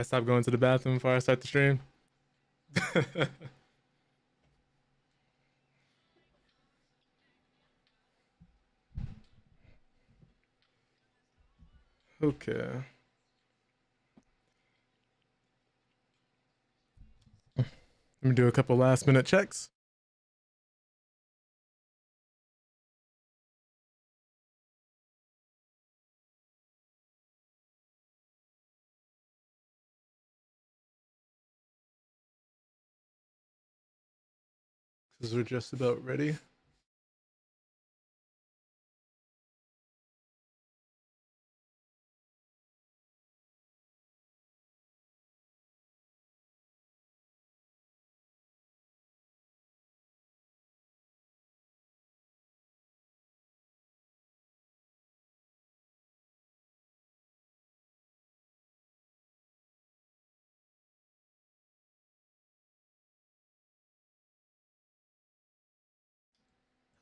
I stop going to the bathroom before I start the stream. Okay. Let me do a couple last minute checks. Because we're just about ready.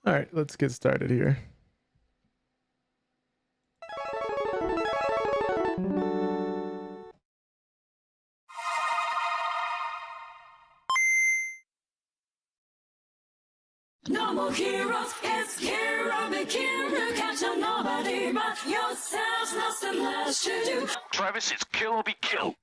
All right, let's get started here. No more heroes, it's Kira the King who catch on nobody but yourself, nothing less to do. Travis, it's kill or be killed.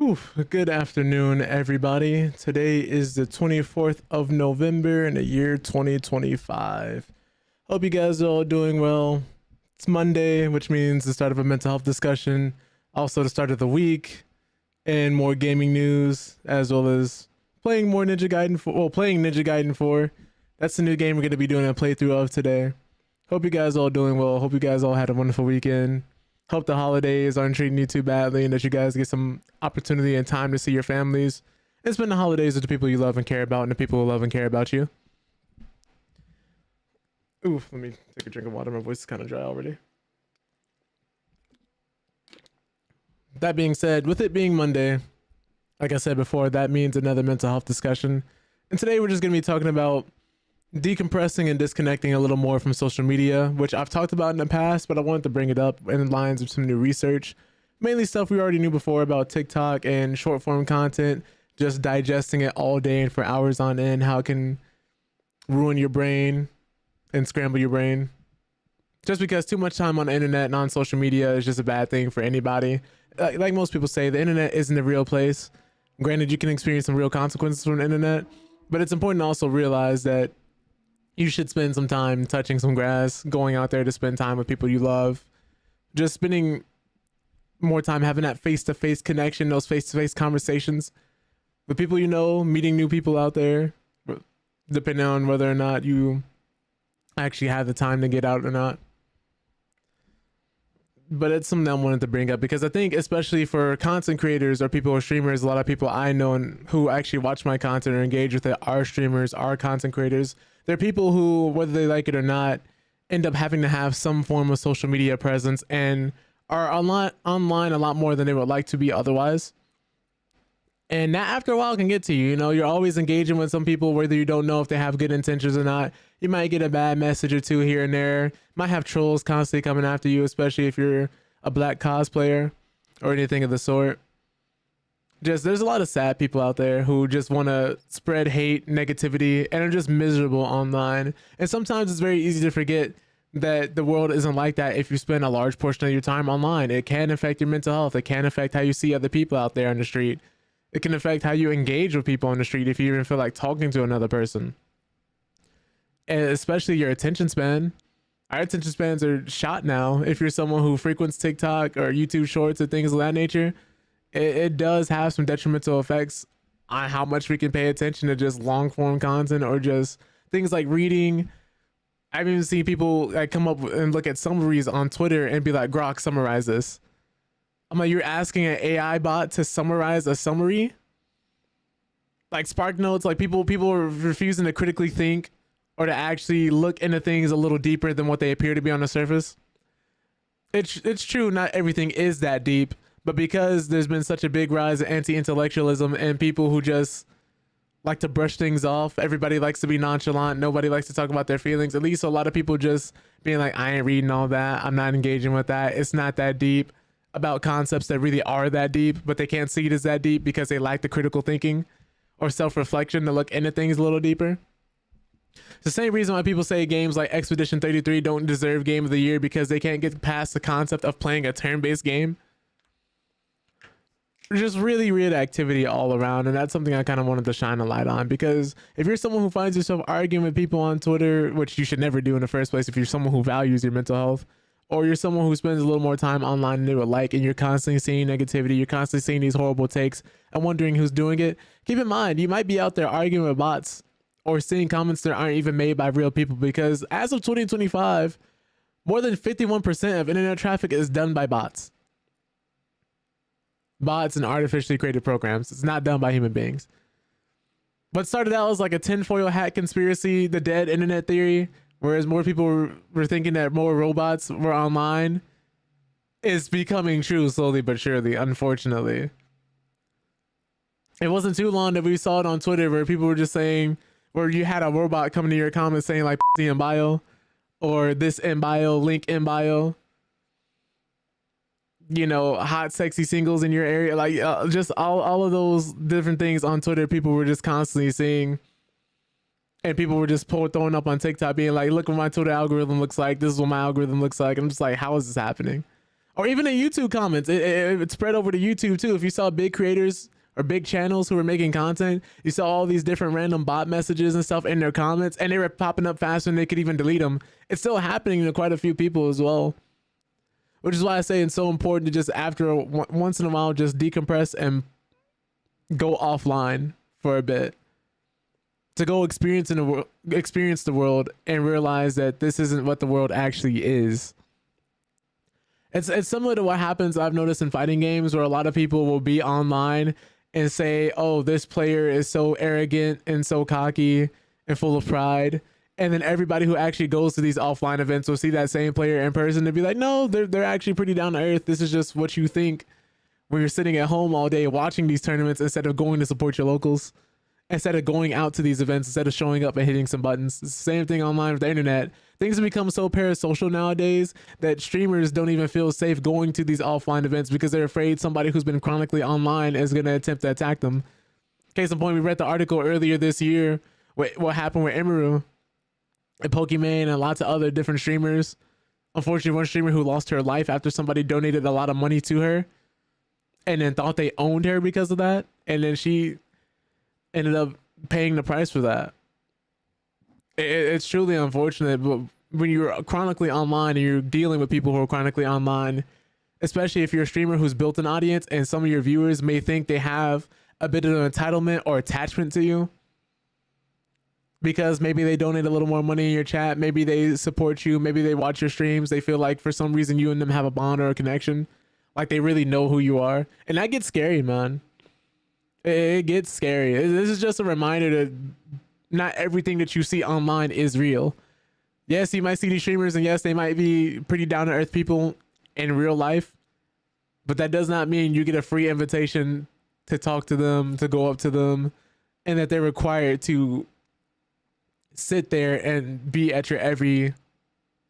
Oof, good afternoon, everybody. Today is the 24th of November in the year 2025. Hope you guys are all doing well. It's Monday, which means the start of a mental health discussion, also the start of the week, and more gaming news, as well as playing more Ninja Gaiden 4. Well, playing Ninja Gaiden 4. That's the new game we're going to be doing a playthrough of today. Hope you guys all doing well. Hope you guys all had a wonderful weekend. Hope the holidays aren't treating you too badly and that you guys get some opportunity and time to see your families and spend the holidays with the people you love and care about and the people who love and care about you. Oof, let me take a drink of water. My voice is kind of dry already. That being said, with it being Monday, like I said before, that means another mental health discussion. And today we're just going to be talking about decompressing and disconnecting a little more from social media, which I've talked about in the past, but I wanted to bring it up in lines of some new research, mainly stuff we already knew before about TikTok and short form content, just digesting it all day and for hours on end, how it can ruin your brain and scramble your brain. Just because too much time on the internet and on social media is just a bad thing for anybody. Like most people say, the internet isn't a real place. Granted, you can experience some real consequences from the internet, but it's important to also realize that you should spend some time touching some grass, going out there to spend time with people you love, just spending more time having that face-to-face connection, those face-to-face conversations with people you know, meeting new people out there, depending on whether or not you actually have the time to get out or not. But it's something I wanted to bring up because I think especially for content creators or people who are streamers, a lot of people I know and who actually watch my content or engage with it are streamers, are content creators. They're people who, whether they like it or not, end up having to have some form of social media presence and are online a lot more than they would like to be otherwise. And that after a while can get to you. You know, you're always engaging with some people, whether you don't know if they have good intentions or not. You might get a bad message or two here and there. Might have trolls constantly coming after you, especially if you're a black cosplayer or anything of the sort. Just there's a lot of sad people out there who just want to spread hate, negativity, and are just miserable online. And sometimes it's very easy to forget that the world isn't like that if you spend a large portion of your time online. It can affect your mental health. It can affect how you see other people out there on the street. It can affect how you engage with people on the street if you even feel like talking to another person. And especially your attention span. Our attention spans are shot now. If you're someone who frequents TikTok or YouTube shorts or things of that nature, it does have some detrimental effects on how much we can pay attention to just long form content or just things like reading. I've even seen people like come up and look at summaries on Twitter and be like, Grok, summarize this. I'm like, you're asking an AI bot to summarize a summary? Like Spark Notes, like people are refusing to critically think or to actually look into things a little deeper than what they appear to be on the surface. it's true, not everything is that deep, but because there's been such a big rise of anti-intellectualism and people who just like to brush things off, everybody likes to be nonchalant, nobody likes to talk about their feelings. At least a lot of people just being like, I ain't reading all that, I'm not engaging with that, it's not that deep, about concepts that really are that deep, but they can't see it as that deep because they lack the critical thinking or self-reflection to look into things a little deeper. It's the same reason why people say games like Expedition 33 don't deserve Game of the Year, because they can't get past the concept of playing a turn-based game. Just really weird activity all around, and that's something I kind of wanted to shine a light on, because if you're someone who finds yourself arguing with people on Twitter, which you should never do in the first place if you're someone who values your mental health, or you're someone who spends a little more time online than they would like, and you're constantly seeing negativity, you're constantly seeing these horrible takes and wondering who's doing it, keep in mind, you might be out there arguing with bots or seeing comments that aren't even made by real people, because as of 2025, more than 51% of internet traffic is done by bots. Bots and artificially created programs. It's not done by human beings. What started out as like a tinfoil hat conspiracy, the dead internet theory, whereas more people were thinking that more robots were online, is becoming true slowly but surely, unfortunately. It wasn't too long that we saw it on Twitter where people were just saying, where you had a robot coming to your comments saying like in bio, or this in bio, link in bio, you know, hot sexy singles in your area, like just all of those different things on Twitter. People were just constantly seeing, and people were just throwing up on TikTok being like, look what my Twitter algorithm looks like, this is what my algorithm looks like. I'm just like, how is this happening? Or even in YouTube comments, it spread over to YouTube too. If you saw big creators or big channels who were making content, you saw all these different random bot messages and stuff in their comments, and they were popping up faster than they could even delete them. It's still happening to quite a few people as well, which is why I say it's so important to just once in a while just decompress and go offline for a bit, to go experience the world and realize that this isn't what the world actually is. It's similar to what happens, I've noticed, in fighting games, where a lot of people will be online and say, oh, this player is so arrogant and so cocky and full of pride. And then everybody who actually goes to these offline events will see that same player in person and be like, no, they're actually pretty down to earth. This is just what you think when you're sitting at home all day watching these tournaments instead of going to support your locals, instead of going out to these events, instead of showing up and hitting some buttons. It's the same thing online with the internet. Things have become so parasocial nowadays that streamers don't even feel safe going to these offline events because they're afraid somebody who's been chronically online is going to attempt to attack them. Case in point, we read the article earlier this year, what happened with Emeru and Pokimane and lots of other different streamers. Unfortunately, one streamer who lost her life after somebody donated a lot of money to her and then thought they owned her because of that. And then she ended up paying the price for that. It's truly unfortunate, but when you're chronically online and you're dealing with people who are chronically online, especially if you're a streamer who's built an audience and some of your viewers may think they have a bit of an entitlement or attachment to you because maybe they donate a little more money in your chat, maybe they support you, maybe they watch your streams, they feel like for some reason you and them have a bond or a connection, like they really know who you are. And that gets scary, man. It gets scary. This is just a reminder that not everything that you see online is real. Yes, you might see these streamers, and yes, they might be pretty down to earth people in real life, but that does not mean you get a free invitation to talk to them, to go up to them, and that they're required to sit there and be at your every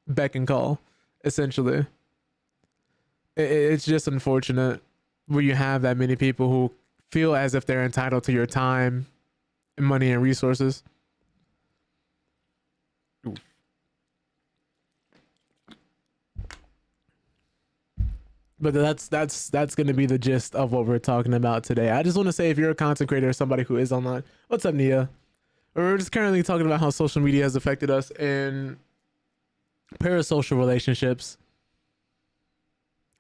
beck and call, essentially. It's just unfortunate when you have that many people who feel as if they're entitled to your time, money, and resources. But that's going to be the gist of what we're talking about today. I just want to say, if you're a content creator or somebody who is online, what's up, Nia? We're just currently talking about how social media has affected us in parasocial relationships.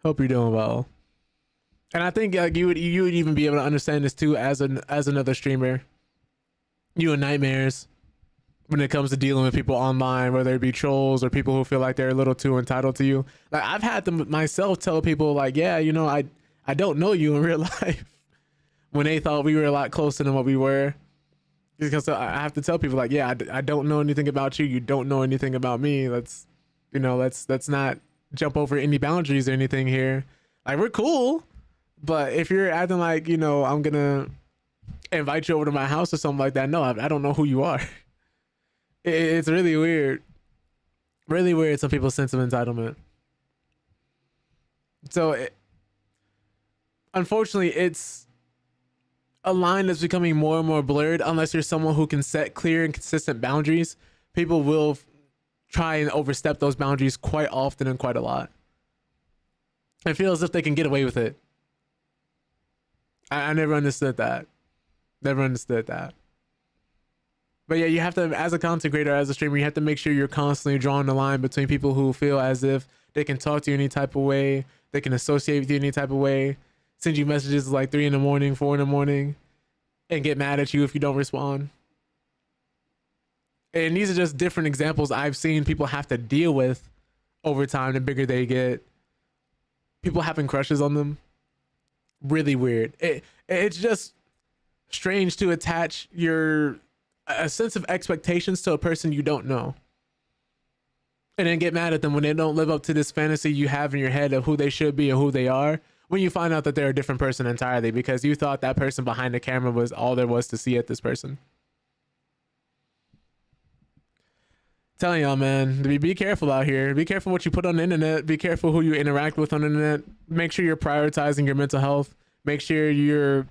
Hope you're doing well. And I think you would even be able to understand this too as another streamer. You and Nightmares, when it comes to dealing with people online, whether it be trolls or people who feel like they're a little too entitled to you. Like, I've had them myself tell people like, yeah, you know, I don't know you in real life, when they thought we were a lot closer than what we were. Because I have to tell people like, yeah, I don't know anything about you. You don't know anything about me. Let's not jump over any boundaries or anything here. Like, we're cool, but if you're acting like, you know, I'm gonna invite you over to my house or something like that, no, I don't know who you are. It's really weird. Really weird, some people's sense of entitlement. So, unfortunately, it's a line that's becoming more and more blurred. Unless you're someone who can set clear and consistent boundaries, people will try and overstep those boundaries quite often and quite a lot. I feel as if they can get away with it. I never understood that. Never understood that. But yeah, you have to, as a content creator, as a streamer, you have to make sure you're constantly drawing the line between people who feel as if they can talk to you any type of way, they can associate with you any type of way, send you messages like 3 in the morning, 4 in the morning, and get mad at you if you don't respond. And these are just different examples I've seen people have to deal with over time the bigger they get. People having crushes on them. Really weird. It's just strange to attach a sense of expectations to a person you don't know, and then get mad at them when they don't live up to this fantasy you have in your head of who they should be and who they are, when you find out that they're a different person entirely because you thought that person behind the camera was all there was to see at this person. Telling y'all, man, be careful out here. Be careful what you put on the internet. Be careful who you interact with on the internet. Make sure you're prioritizing your mental health. Make sure you're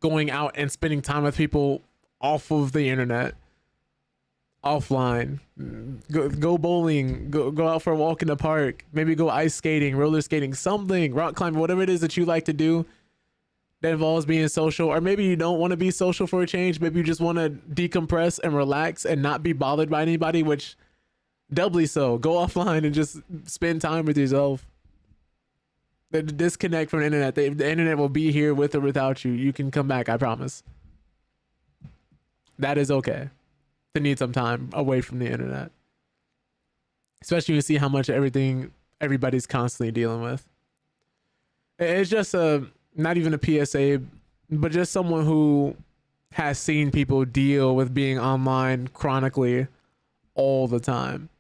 going out and spending time with people off of the internet, offline. Go bowling, go out for a walk in the park, maybe go ice skating, roller skating, something, rock climbing, whatever it is that you like to do that involves being social. Or maybe you don't want to be social for a change. Maybe you just want to decompress and relax and not be bothered by anybody, which doubly so. Go offline and just spend time with yourself. The disconnect from the internet. The internet will be here with or without you. You can come back, I promise. That is okay to need some time away from the internet, especially when you see how much everybody's constantly dealing with. It's just not even a PSA, but just someone who has seen people deal with being online chronically all the time.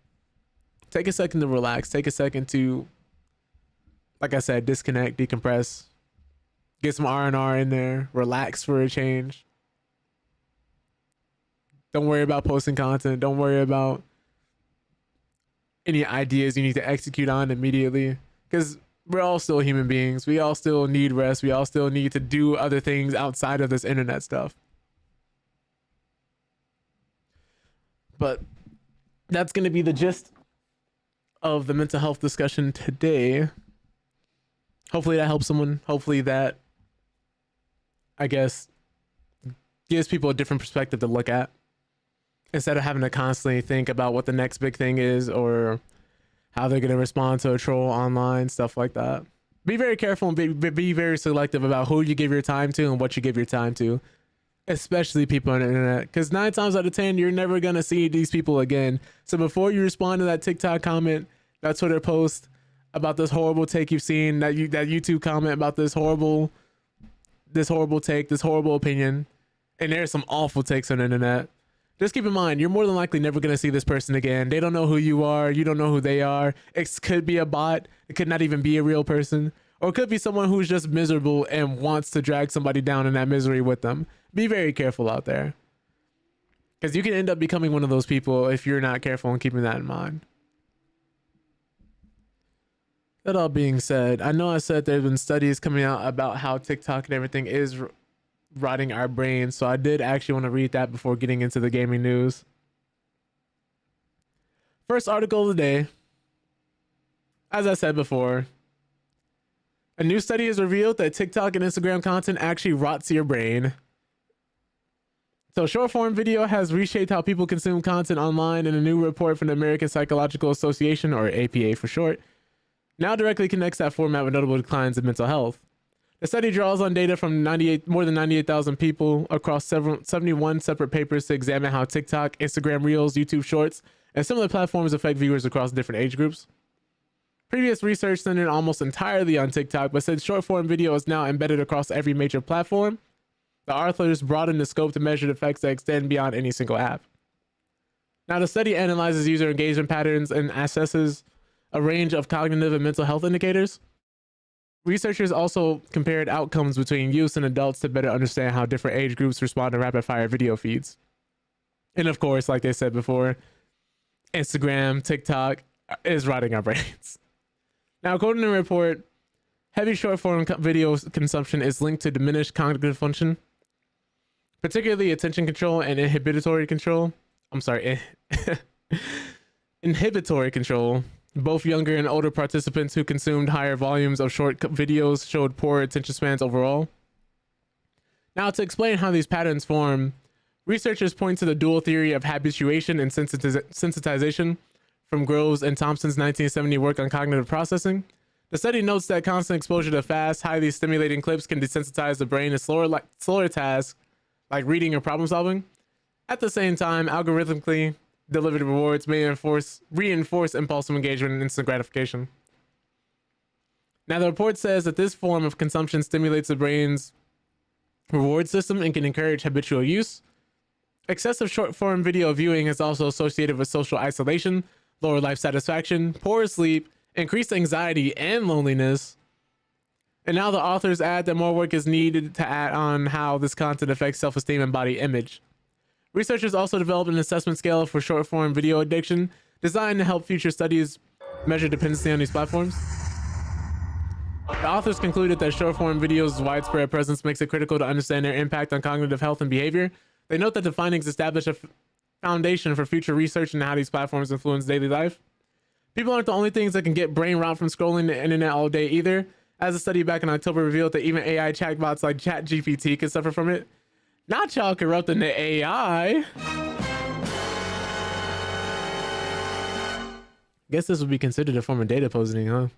Take a second to relax. Take a second to, like I said, disconnect, decompress, get some R&R in there, relax for a change. Don't worry about posting content. Don't worry about any ideas you need to execute on immediately, because we're all still human beings. We all still need rest. We all still need to do other things outside of this internet stuff. But that's going to be the gist of the mental health discussion today. Hopefully that helps someone. Hopefully that, I guess, gives people a different perspective to look at, instead of having to constantly think about what the next big thing is or how they're going to respond to a troll online, stuff like that. Be very careful and be very selective about who you give your time to and what you give your time to, especially people on the internet, because 9 times out of 10, you're never going to see these people again. So before you respond to that TikTok comment, that Twitter post about this horrible take you've seen, that YouTube comment about this horrible take, this horrible opinion, and there's some awful takes on the internet, just keep in mind, you're more than likely never going to see this person again. They don't know who you are. You don't know who they are. It could be a bot. It could not even be a real person. Or it could be someone who's just miserable and wants to drag somebody down in that misery with them. Be very careful out there, because you can end up becoming one of those people if you're not careful and keeping that in mind. That all being said, I know I said there's been studies coming out about how TikTok and everything is rotting our brains, so I did actually want to read that before getting into the gaming news. First article of the day. As I said before, a new study has revealed that TikTok and Instagram content actually rots your brain. So short form video has reshaped how people consume content online, and a new report from the American Psychological Association, or APA for short, now directly connects that format with notable declines in mental health. The study draws on data from more than 98,000 people across 71 separate papers to examine how TikTok, Instagram Reels, YouTube Shorts, and similar platforms affect viewers across different age groups. Previous research centered almost entirely on TikTok, but since short-form video is now embedded across every major platform, the authors broadened the scope to measure the effects that extend beyond any single app. Now, the study analyzes user engagement patterns and assesses a range of cognitive and mental health indicators. Researchers also compared outcomes between youth and adults to better understand how different age groups respond to rapid fire video feeds. And of course, like they said before, Instagram, TikTok is rotting our brains. Now, according to the report, heavy short form video consumption is linked to diminished cognitive function, particularly attention control and inhibitory control. Inhibitory control. Both younger and older participants who consumed higher volumes of short videos showed poor attention spans overall. Now, to explain how these patterns form, researchers point to the dual theory of habituation and sensitization from Groves and Thompson's 1970 work on cognitive processing. The study notes that constant exposure to fast, highly stimulating clips can desensitize the brain to slower tasks like reading or problem solving. At the same time, algorithmically delivered rewards may reinforce impulsive engagement and instant gratification. Now, the report says that this form of consumption stimulates the brain's reward system and can encourage habitual use. Excessive short-form video viewing is also associated with social isolation, lower life satisfaction, poor sleep, increased anxiety, and loneliness. And now the authors add that more work is needed to add on how this content affects self-esteem and body image. Researchers also developed an assessment scale for short-form video addiction designed to help future studies measure dependency on these platforms. The authors concluded that short-form videos' widespread presence makes it critical to understand their impact on cognitive health and behavior. They note that the findings establish a foundation for future research into how these platforms influence daily life. People aren't the only things that can get brain rot from scrolling the internet all day either, as a study back in October revealed that even AI chatbots like ChatGPT can suffer from it. Not y'all corrupting the AI. Guess this would be considered a form of data poisoning, huh?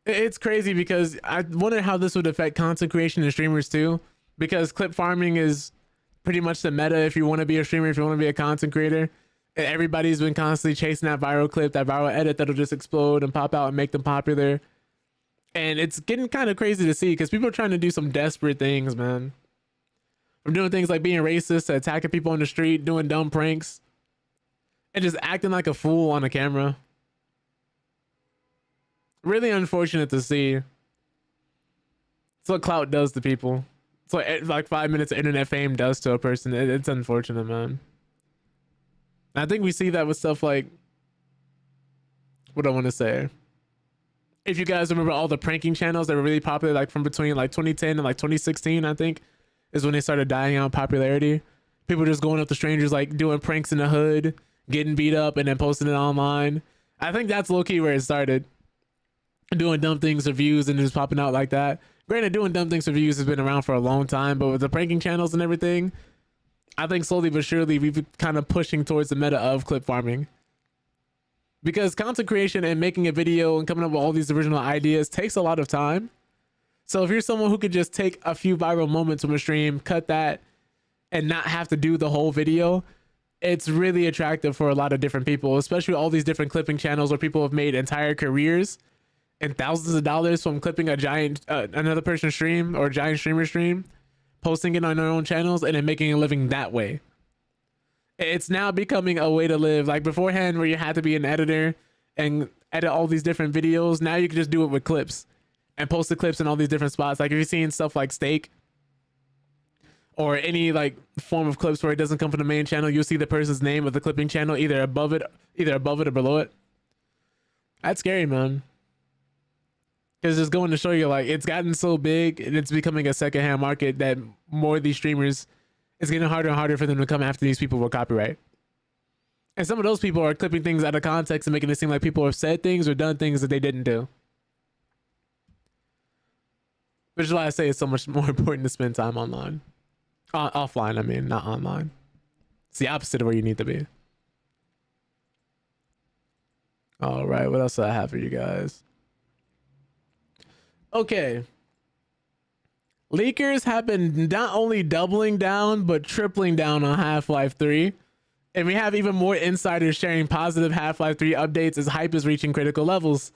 It's crazy because I wonder how this would affect content creation and streamers too, because clip farming is pretty much the meta if you want to be a streamer, if you want to be a content creator. Everybody's been constantly chasing that viral clip, that viral edit that'll just explode and pop out and make them popular. And it's getting kind of crazy to see because people are trying to do some desperate things, man. From doing things like being racist to attacking people on the street, doing dumb pranks, and just acting like a fool on a camera. Really unfortunate to see. It's what clout does to people. It's like 5 minutes of internet fame does to a person. It's unfortunate, man. And I think we see that with stuff like, what do I want to say? If you guys remember all the pranking channels that were really popular, like from between like 2010 and like 2016, I think, is when they started dying out in popularity. People just going up to strangers, like doing pranks in the hood, getting beat up, and then posting it online. I think that's low-key where it started. Doing dumb things for views and just popping out like that. Granted, doing dumb things for views has been around for a long time, but with the pranking channels and everything, I think slowly but surely we've been kind of pushing towards the meta of clip farming. Because content creation and making a video and coming up with all these original ideas takes a lot of time. So if you're someone who could just take a few viral moments from a stream, cut that, and not have to do the whole video, it's really attractive for a lot of different people, especially all these different clipping channels where people have made entire careers and thousands of dollars from clipping a giant, another person's stream or a giant streamer stream, posting it on their own channels, and then making a living that way. It's now becoming a way to live. Like beforehand, where you had to be an editor and edit all these different videos, now you can just do it with clips and post the clips in all these different spots. Like if you're seeing stuff like Steak or any like form of clips where it doesn't come from the main channel, you'll see the person's name of the clipping channel either above it or below it. That's scary, man. Because it's going to show you, like, it's gotten so big and it's becoming a secondhand market that more of these streamers, it's getting harder and harder for them to come after these people with copyright. And some of those people are clipping things out of context and making it seem like people have said things or done things that they didn't do. Which is why I say it's so much more important to spend time online. Offline, I mean, not online. It's the opposite of where you need to be. All right, what else do I have for you guys? Okay. Leakers have been not only doubling down, but tripling down on Half-Life 3. And we have even more insiders sharing positive Half-Life 3 updates as hype is reaching critical levels.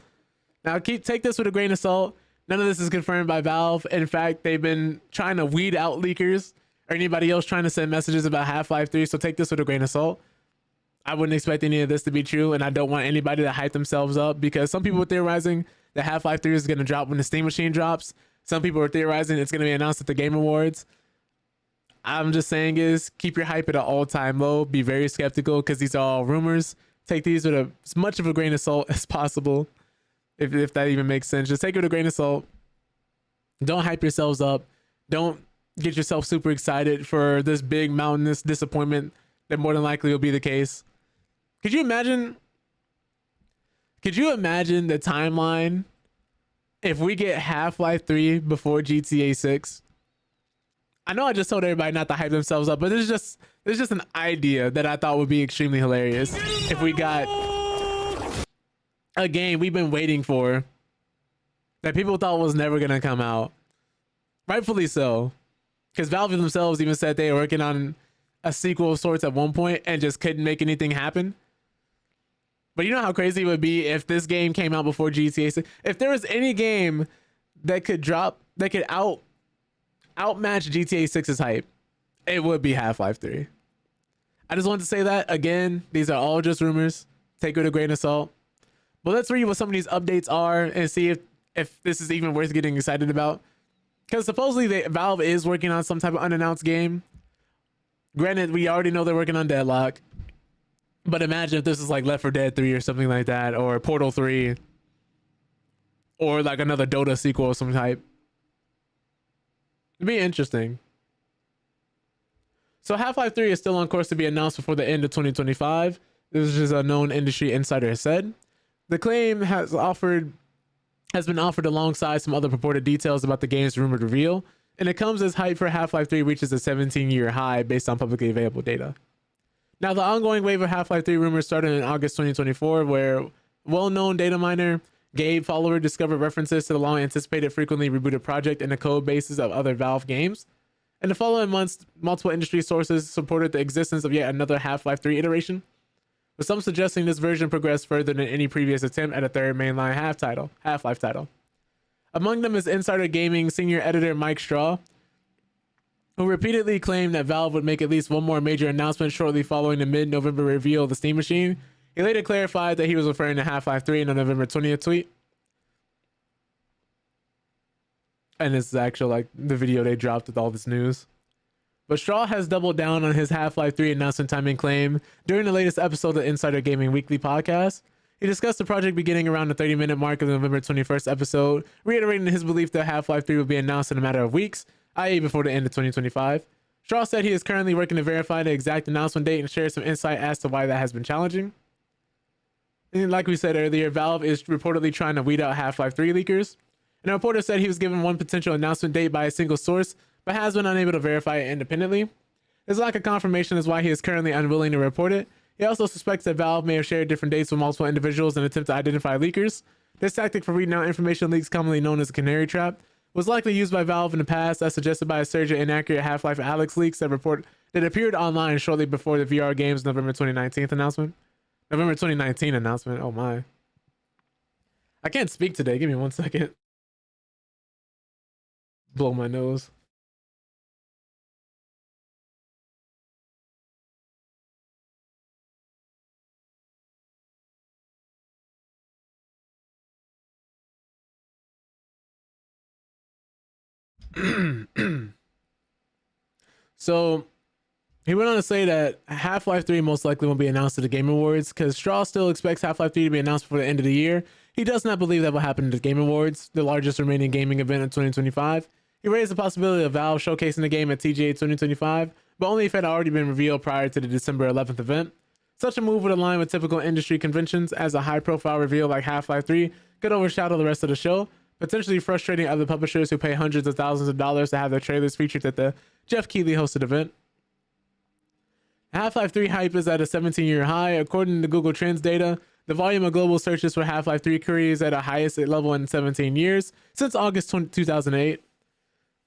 Now, take this with a grain of salt. None of this is confirmed by Valve. In fact, they've been trying to weed out leakers or anybody else trying to send messages about Half-Life 3. So take this with a grain of salt. I wouldn't expect any of this to be true, and I don't want anybody to hype themselves up because some people are theorizing that Half-Life 3 is going to drop when the Steam machine drops. Some people are theorizing it's going to be announced at the Game Awards. I'm just saying is keep your hype at an all-time low. Be very skeptical because these are all rumors. Take these with as much of a grain of salt as possible, if that even makes sense. Just take it with a grain of salt. Don't hype yourselves up. Don't get yourself super excited for this big mountainous disappointment that more than likely will be the case. Could you imagine the timeline if we get Half-Life 3 before GTA 6? I know I just told everybody not to hype themselves up, but there's just an idea that I thought would be extremely hilarious if we got a game we've been waiting for that people thought was never going to come out. Rightfully so. Because Valve themselves even said they were working on a sequel of sorts at one point and just couldn't make anything happen. But you know how crazy it would be if this game came out before GTA 6? If there was any game that could outmatch GTA 6's hype, it would be Half-Life 3. I just wanted to say that. Again, these are all just rumors. Take it with a grain of salt. But let's read what some of these updates are and see if this is even worth getting excited about. Because supposedly Valve is working on some type of unannounced game. Granted, we already know they're working on Deadlock. But imagine if this is like Left 4 Dead 3 or something like that, or Portal 3, or like another Dota sequel of some type. It'd be interesting. So Half-Life 3 is still on course to be announced before the end of 2025. This is just a known industry insider has said. The claim has been offered alongside some other purported details about the game's rumored reveal, and it comes as hype for Half-Life 3 reaches a 17-year high based on publicly available data. Now, the ongoing wave of Half-Life 3 rumors started in August 2024, where well-known data miner Gabe Follower discovered references to the long-anticipated frequently rebooted project in the code bases of other Valve games. In the following months, multiple industry sources supported the existence of yet another Half-Life 3 iteration, with some suggesting this version progressed further than any previous attempt at a third mainline Half-Life title. Among them is Insider Gaming senior editor Mike Straw, who repeatedly claimed that Valve would make at least one more major announcement shortly following the mid-November reveal of the Steam machine. He later clarified that he was referring to Half-Life 3 in a November 20th tweet. And this is actually like the video they dropped with all this news. But Straw has doubled down on his Half-Life 3 announcement timing claim during the latest episode of Insider Gaming Weekly podcast. He discussed the project beginning around the 30-minute mark of the November 21st episode, reiterating his belief that Half-Life 3 would be announced in a matter of weeks, i.e. before the end of 2025. Straw said he is currently working to verify the exact announcement date and share some insight as to why that has been challenging. And like we said earlier, Valve is reportedly trying to weed out Half-Life 3 leakers. And a reporter said he was given one potential announcement date by a single source, but has been unable to verify it independently. His lack of confirmation is why he is currently unwilling to report it. He also suspects that Valve may have shared different dates with multiple individuals in an attempt to identify leakers. This tactic for reading out information leaks, commonly known as a canary trap, was likely used by Valve in the past, as suggested by a surge of inaccurate Half-Life Alyx leaks that appeared online shortly before the VR game's November 2019 announcement. Oh my. I can't speak today. Give me 1 second. Blow my nose. So he went on to say that Half-Life 3 most likely won't be announced at the Game Awards because Straw still expects Half-Life 3 to be announced before the end of the year. He does not believe that will happen at the Game Awards, the largest remaining gaming event in 2025. He raised the possibility of Valve showcasing the game at TGA 2025, but only if it had already been revealed prior to the December 11th event. Such a move would align with typical industry conventions, as a high-profile reveal like Half-Life 3 could overshadow the rest of the show, potentially frustrating other publishers who pay hundreds of thousands of dollars to have their trailers featured at the Jeff Keighley hosted event. Half-Life 3 hype is at a 17-year high. According to Google Trends data, the volume of global searches for Half-Life 3 queries at a highest level in 17 years, since August 2008.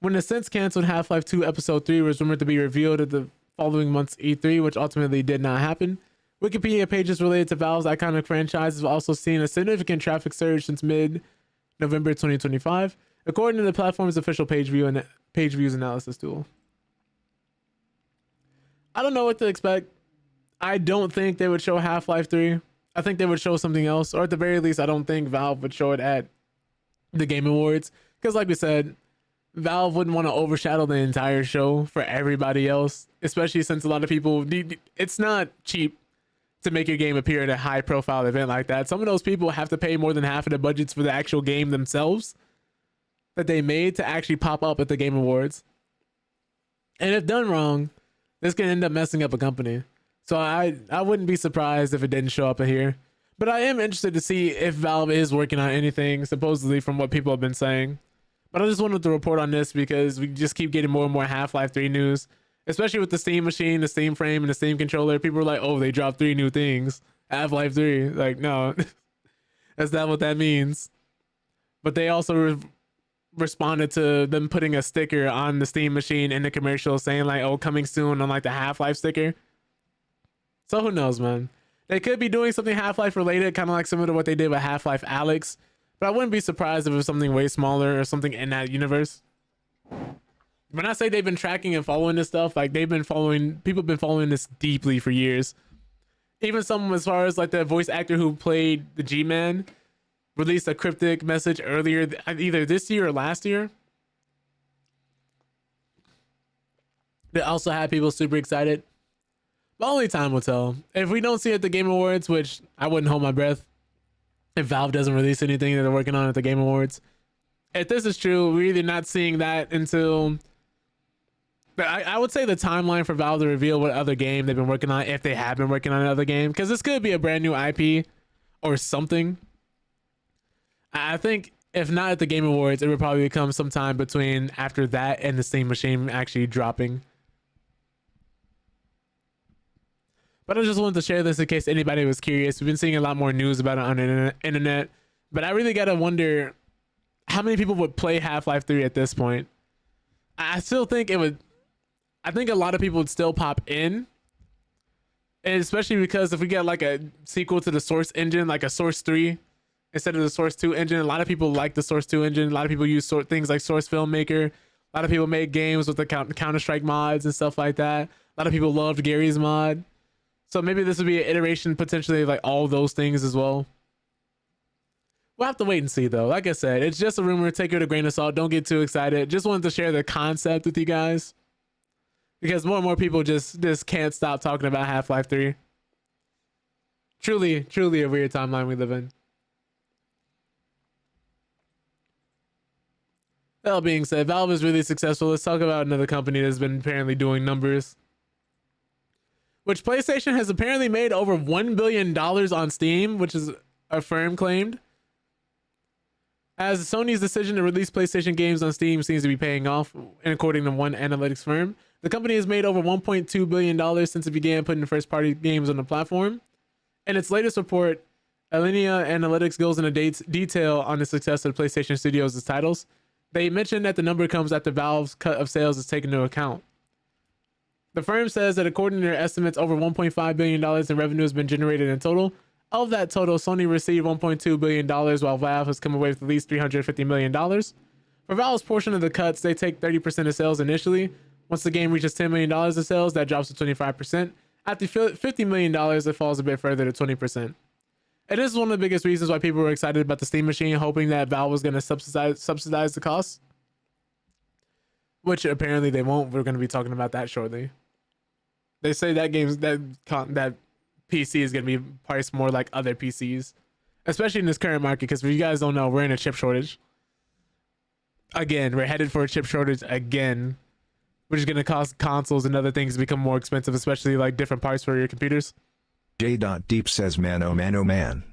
When the since canceled Half-Life 2 Episode 3 was rumored to be revealed at the following month's E3, which ultimately did not happen. Wikipedia pages related to Valve's iconic franchise have also seen a significant traffic surge since mid-November 2025, according to the platform's official page views analysis tool. I don't know what to expect. I don't think they would show Half-Life 3. I think they would show something else, or at the very least, I don't think Valve would show it at the Game Awards. Because like we said, Valve wouldn't want to overshadow the entire show for everybody else, especially since a lot of people, it's not cheap to make your game appear at a high profile event like that. Some of those people have to pay more than half of the budgets for the actual game themselves that they made to actually pop up at the Game Awards. And if done wrong, this can end up messing up a company. So I wouldn't be surprised if it didn't show up here. But I am interested to see if Valve is working on anything, supposedly from what people have been saying. But I just wanted to report on this because we just keep getting more and more Half-Life 3 news, especially with the Steam machine, the Steam frame, and the Steam controller. People are like, oh, they dropped 3 new things. Half-Life 3. Like, no, that's not what that means. But they also responded to them putting a sticker on the Steam machine in the commercial saying like, oh, coming soon on like the Half-Life sticker. So who knows, man? They could be doing something Half-Life related, kind of like similar to what they did with Half-Life Alyx. But I wouldn't be surprised if it was something way smaller or something in that universe. When I say they've been tracking and following this stuff, like people have been following this deeply for years. Even some as far as like the voice actor who played the G-Man released a cryptic message earlier, either this year or last year. That also had people super excited. But only time will tell. If we don't see it at the Game Awards, which I wouldn't hold my breath if Valve doesn't release anything that they're working on at the Game Awards. If this is true, we're either not seeing that until... But I would say the timeline for Valve to reveal what other game they've been working on, if they have been working on another game, because this could be a brand new IP or something. I think if not at the Game Awards, it would probably come sometime between after that and the Steam machine actually dropping. But I just wanted to share this in case anybody was curious. We've been seeing a lot more news about it on the internet. But I really got to wonder how many people would play Half-Life 3 at this point. I still think it would... I think a lot of people would still pop in. And especially because if we get like a sequel to the Source engine, like a Source 3, instead of the Source 2 engine, a lot of people like the Source 2 engine. A lot of people use things like Source Filmmaker. A lot of people make games with the Counter-Strike mods and stuff like that. A lot of people loved Gary's mod. So maybe this would be an iteration potentially of like all those things as well. We'll have to wait and see though. Like I said, it's just a rumor. Take it with a grain of salt. Don't get too excited. Just wanted to share the concept with you guys. Because more and more people just can't stop talking about Half-Life 3. Truly a weird timeline we live in. That all being said, Valve is really successful. Let's talk about another company that's been apparently doing numbers. Which PlayStation has apparently made over $1 billion on Steam, which is a firm claimed. As Sony's decision to release PlayStation games on Steam seems to be paying off, and according to one analytics firm, the company has made over $1.2 billion since it began putting first-party games on the platform. In its latest report, Alinea Analytics goes into detail on the success of the PlayStation Studios' titles. They mentioned that the number comes after Valve's cut of sales is taken into account. The firm says that according to their estimates, over $1.5 billion in revenue has been generated in total. Of that total, Sony received $1.2 billion, while Valve has come away with at least $350 million. For Valve's portion of the cuts, they take 30% of sales initially. Once the game reaches $10 million of sales, that drops to 25%. After $50 million, it falls a bit further to 20%. It is one of the biggest reasons why people were excited about the Steam machine, hoping that Valve was going to subsidize the cost. Which apparently they won't. We're going to be talking about that shortly. They say that PC is going to be priced more like other PCs, especially in this current market, because if you guys don't know, we're in a chip shortage. Again, we're headed for a chip shortage again, which is going to cause consoles and other things to become more expensive, especially like different parts for your computers. J.Deep says, man, oh man, oh man.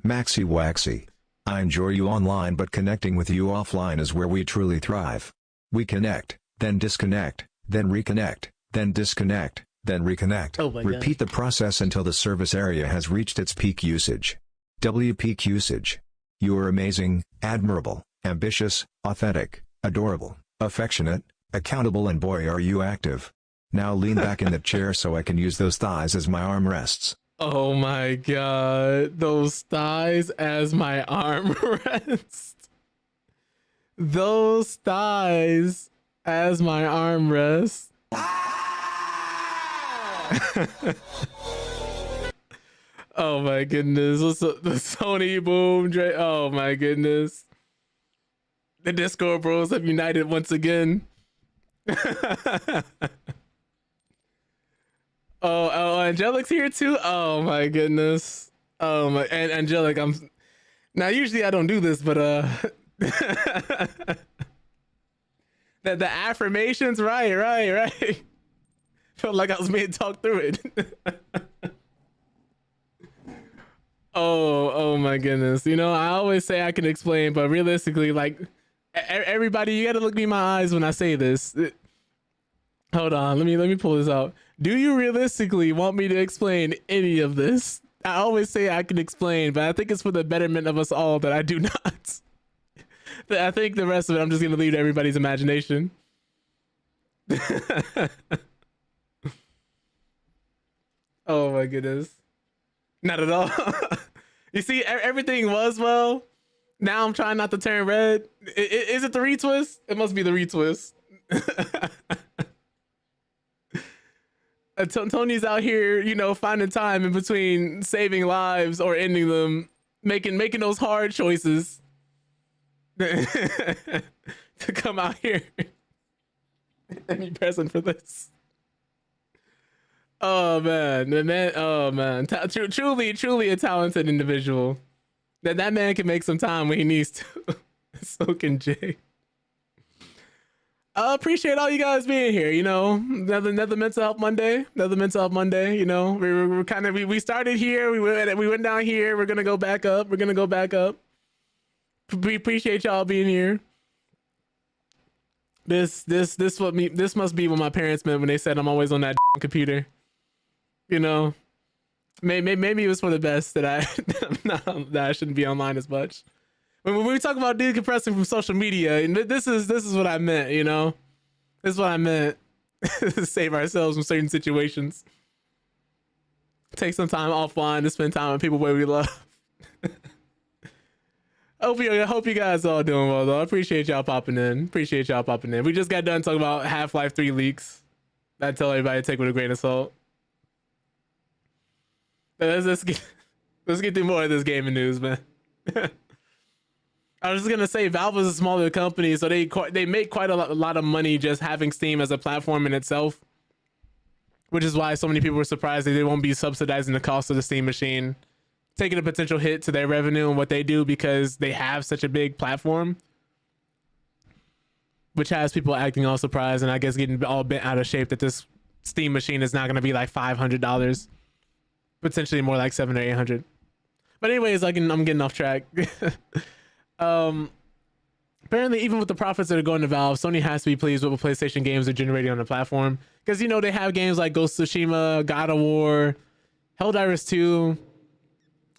Maxi waxy. I enjoy you online, but connecting with you offline is where we truly thrive. We connect, then disconnect, then reconnect, then disconnect, then reconnect. Oh my God. Repeat the process until the service area has reached its peak usage. Peak usage. You are amazing, admirable, ambitious, authentic, adorable, affectionate, accountable, and boy are you active. Now lean back in the chair so I can use those thighs as my armrests. Oh my God, those thighs as my armrest. Those thighs as my armrest. Oh my goodness. The Sony boom, Dre. Oh my goodness. The Discord bros have united once again. Oh, Angelic's here too. Oh my goodness. Oh my, and Angelic, I'm now usually I don't do this, but the affirmations, right. Felt like I was being talked through it. Oh my goodness. You know, I always say I can explain, but realistically, like everybody, you gotta look me in my eyes when I say this. Hold on, let me pull this out. Do you realistically want me to explain any of this? I always say I can explain, but I think it's for the betterment of us all that I do not. I think the rest of it I'm just gonna leave to everybody's imagination. Oh my goodness. Not at all. You see, everything was well. Now I'm trying not to turn red. Is it the retwist? It must be the retwist. Tony's out here, you know, finding time in between saving lives or ending them, making those hard choices to come out here and be present for this. Oh man, oh man, truly a talented individual. That man can make some time when he needs to. So can Jay. I appreciate all you guys being here. You know, another mental health Monday. You know, we're kind of we started here. We went down here. We're gonna go back up. We appreciate y'all being here. This must be what my parents meant when they said I'm always on that computer. You know, maybe it was for the best that I shouldn't be online as much. When we talk about decompressing from social media, and this is what I meant. You know, this is what I meant. To save ourselves from certain situations. Take some time offline to spend time with people where we love. I hope you guys all doing well though. I appreciate y'all popping in. We just got done talking about Half-Life 3 leaks. I tell everybody to take with a grain of salt. Let's get through more of this gaming news, man. I was just gonna say, Valve is a smaller company, so they make quite a lot of money just having Steam as a platform in itself, which is why so many people were surprised that they won't be subsidizing the cost of the Steam machine, taking a potential hit to their revenue and what they do because they have such a big platform, which has people acting all surprised and I guess getting all bent out of shape that this Steam machine is not gonna be like $500, potentially more like $700 or $800. But anyways, I'm getting off track. Apparently, even with the profits that are going to Valve, Sony has to be pleased with what PlayStation games are generating on the platform. Because, you know, they have games like Ghost of Tsushima, God of War, Helldivers 2.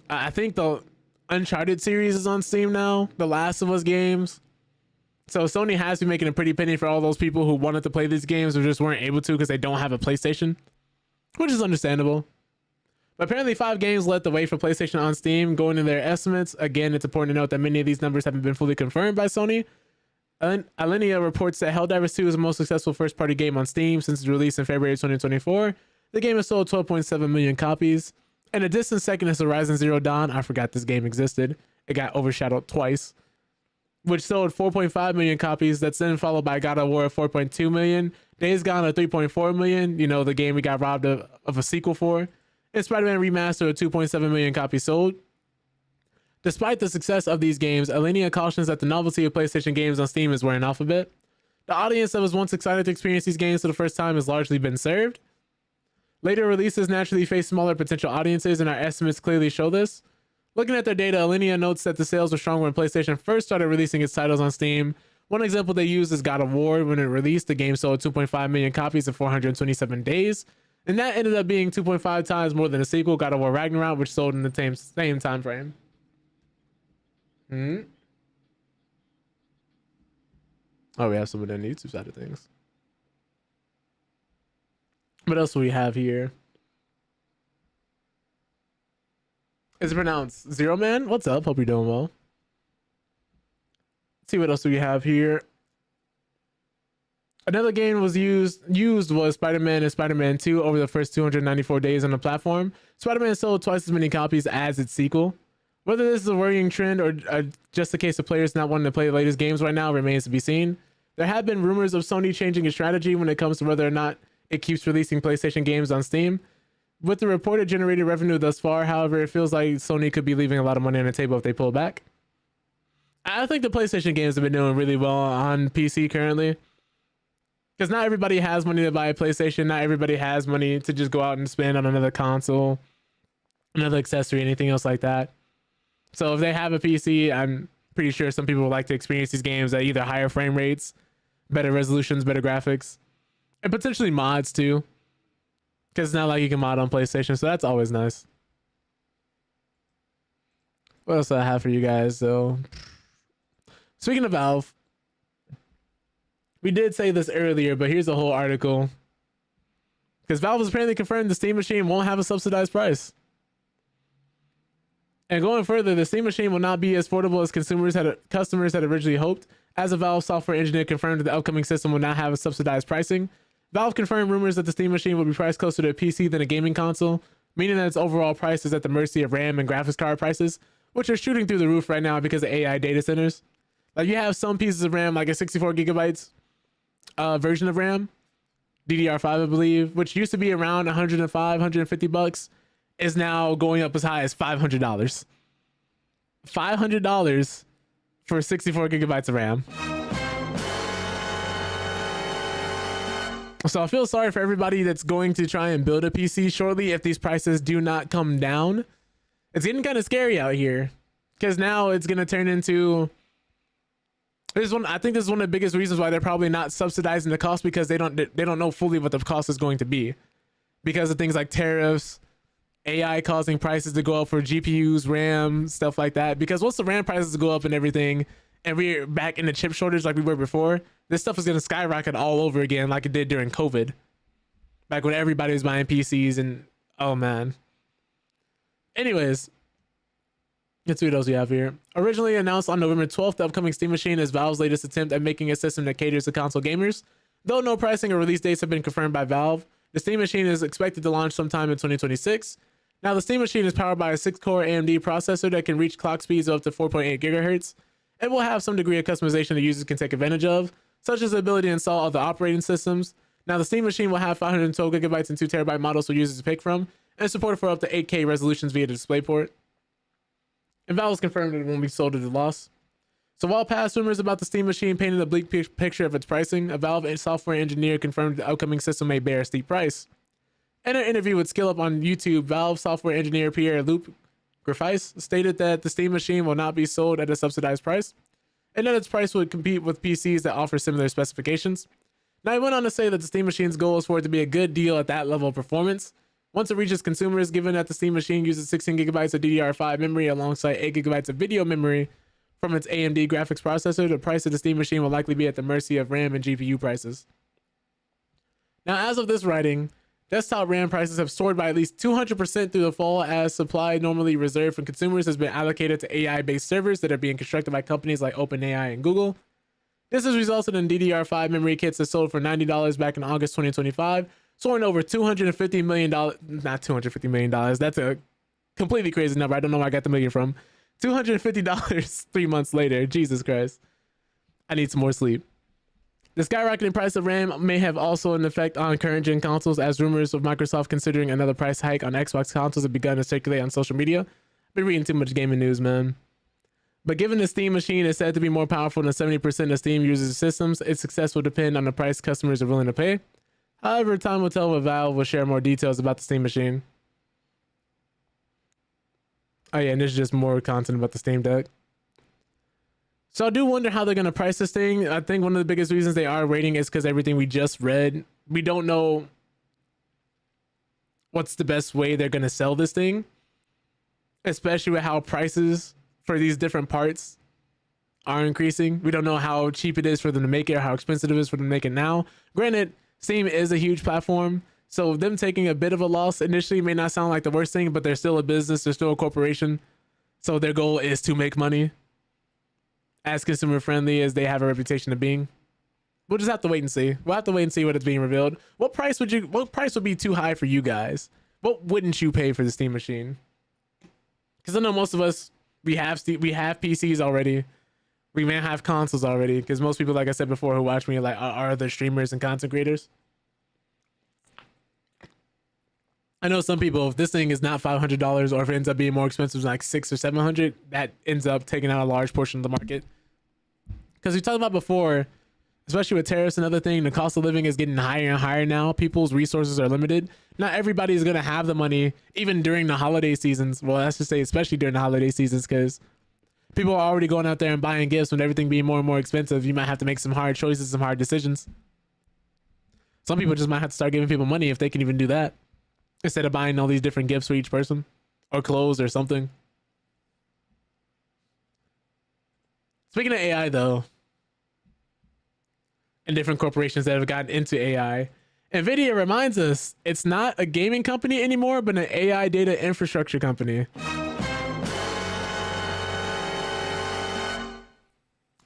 I think the Uncharted series is on Steam now. The Last of Us games. So Sony has to be making a pretty penny for all those people who wanted to play these games or just weren't able to because they don't have a PlayStation. Which is understandable. But apparently 5 games led the way for PlayStation on Steam, going in their estimates. Again, it's important to note that many of these numbers haven't been fully confirmed by Sony. Alinea reports that Helldivers 2 is the most successful first-party game on Steam since its release in February 2024. The game has sold 12.7 million copies. And a distant second is Horizon Zero Dawn. I forgot this game existed. It got overshadowed twice, which sold 4.5 million copies. That's then followed by God of War at 4.2 million. Days Gone at 3.4 million. You know, the game we got robbed of a sequel for. And Spider-Man Remaster at 2.7 million copies sold. Despite the success of these games, Alinea cautions that the novelty of PlayStation games on Steam is wearing off a bit. The audience that was once excited to experience these games for the first time has largely been served. Later releases naturally face smaller potential audiences, and our estimates clearly show this. Looking at their data, Alinea notes that the sales were strong when PlayStation first started releasing its titles on Steam. One example they used is God of War. When it released, the game sold 2.5 million copies in 427 days. And that ended up being 2.5 times more than the sequel, God of War Ragnarok, which sold in the same time frame. Oh, we have some of the YouTube side of things. What else do we have here? Is it pronounced Zero Man? What's up? Hope you're doing well. Let's see what else do we have here. Another game was used was Spider-Man and Spider-Man 2 over the first 294 days on the platform. Spider-Man sold twice as many copies as its sequel. Whether this is a worrying trend or just a case of players not wanting to play the latest games right now remains to be seen. There have been rumors of Sony changing its strategy when it comes to whether or not it keeps releasing PlayStation games on Steam. With the reported generated revenue thus far, however, it feels like Sony could be leaving a lot of money on the table if they pull back. I think the PlayStation games have been doing really well on PC currently. Because not everybody has money to buy a PlayStation. Not everybody has money to just go out and spend on another console, another accessory, anything else like that. So if they have a PC, I'm pretty sure some people would like to experience these games at either higher frame rates, better resolutions, better graphics, and potentially mods too. Because it's not like you can mod on PlayStation, so that's always nice. What else do I have for you guys? So, speaking of Valve, we did say this earlier, but here's the whole article. Because Valve has apparently confirmed the Steam Machine won't have a subsidized price. And going further, the Steam Machine will not be as affordable as customers had originally hoped. As a Valve software engineer confirmed that the upcoming system will not have a subsidized pricing. Valve confirmed rumors that the Steam Machine will be priced closer to a PC than a gaming console, meaning that its overall price is at the mercy of RAM and graphics card prices, which are shooting through the roof right now because of AI data centers. Like you have some pieces of RAM, like a 64 gigabytes version of RAM, DDR5 I believe, which used to be around 105, $150, is now going up as high as $500. $500 for 64 gigabytes of RAM. So I feel sorry for everybody that's going to try and build a PC shortly if these prices do not come down. It's getting kind of scary out here because now it's going to turn into I think this is one of the biggest reasons why they're probably not subsidizing the cost, because they don't know fully what the cost is going to be because of things like tariffs, AI causing prices to go up for GPUs, RAM, stuff like that. Because once the RAM prices go up and everything, and we're back in the chip shortage like we were before, this stuff is going to skyrocket all over again like it did during COVID. Back when everybody was buying PCs and, oh man. Anyways, let's see what else we have here. Originally announced on November 12th, the upcoming Steam Machine is Valve's latest attempt at making a system that caters to console gamers. Though no pricing or release dates have been confirmed by Valve, the Steam Machine is expected to launch sometime in 2026. Now, the Steam Machine is powered by a 6-core AMD processor that can reach clock speeds of up to 4.8 gigahertz. It will have some degree of customization that users can take advantage of, such as the ability to install other operating systems. Now, the Steam Machine will have 512 gigabytes and 2 terabyte models for users to pick from, and support for up to 8K resolutions via the DisplayPort. And Valve has confirmed that it won't be sold at a loss. So while past rumors about the Steam Machine painted a bleak picture of its pricing, a Valve software engineer confirmed the upcoming system may bear a steep price. In an interview with Skill Up on YouTube, Valve software engineer Pierre-Luc Griffiths stated that the Steam Machine will not be sold at a subsidized price, and that its price would compete with PCs that offer similar specifications. Now, he went on to say that the Steam Machine's goal is for it to be a good deal at that level of performance. Once it reaches consumers, given that the Steam Machine uses 16 gigabytes of DDR5 memory alongside 8 gigabytes of video memory from its AMD graphics processor, the price of the Steam Machine will likely be at the mercy of RAM and GPU prices. Now, as of this writing, desktop RAM prices have soared by at least 200% through the fall, as supply normally reserved for consumers has been allocated to AI-based servers that are being constructed by companies like OpenAI and Google. This has resulted in DDR5 memory kits that sold for $90 back in August 2025, soaring over $250 million. Not $250 million. That's a completely crazy number. I don't know where I got the million from. $250 3 months later. Jesus Christ. I need some more sleep. The skyrocketing price of RAM may have also an effect on current gen consoles, as rumors of Microsoft considering another price hike on Xbox consoles have begun to circulate on social media. I've been reading too much gaming news, man. But given the Steam Machine is said to be more powerful than 70% of Steam users' systems, its success will depend on the price customers are willing to pay. However, time will tell when Valve will share more details about the Steam Machine. Oh yeah, and there's just more content about the Steam Deck. So I do wonder how they're going to price this thing. I think one of the biggest reasons they are waiting is because everything we just read, we don't know what's the best way they're going to sell this thing, especially with how prices for these different parts are increasing. We don't know how cheap it is for them to make it or how expensive it is for them to make it now. Granted, Steam is a huge platform, so them taking a bit of a loss initially may not sound like the worst thing, but they're still a business, they're still a corporation, so their goal is to make money as consumer friendly as they have a reputation of being. We'll just have to wait and see. We'll have to wait and see what it's being revealed. What price would be too high for you guys? What wouldn't you pay for the Steam machine? Because I know most of us, we have PCs already. We may have consoles already. Because most people, like I said before, who watch me are the streamers and content creators. I know some people, if this thing is not $500 or if it ends up being more expensive, like $600 or $700, that ends up taking out a large portion of the market. Because we talked about before, especially with tariffs and other things, the cost of living is getting higher and higher now. People's resources are limited. Not everybody is going to have the money, even during the holiday seasons. Well, let's just say, especially during the holiday seasons, because people are already going out there and buying gifts. When everything being more and more expensive, you might have to make some hard choices, some hard decisions. Some people just might have to start giving people money if they can even do that, instead of buying all these different gifts for each person, or clothes or something. Speaking of AI, though, and different corporations that have gotten into AI, NVIDIA reminds us it's not a gaming company anymore, but an AI data infrastructure company.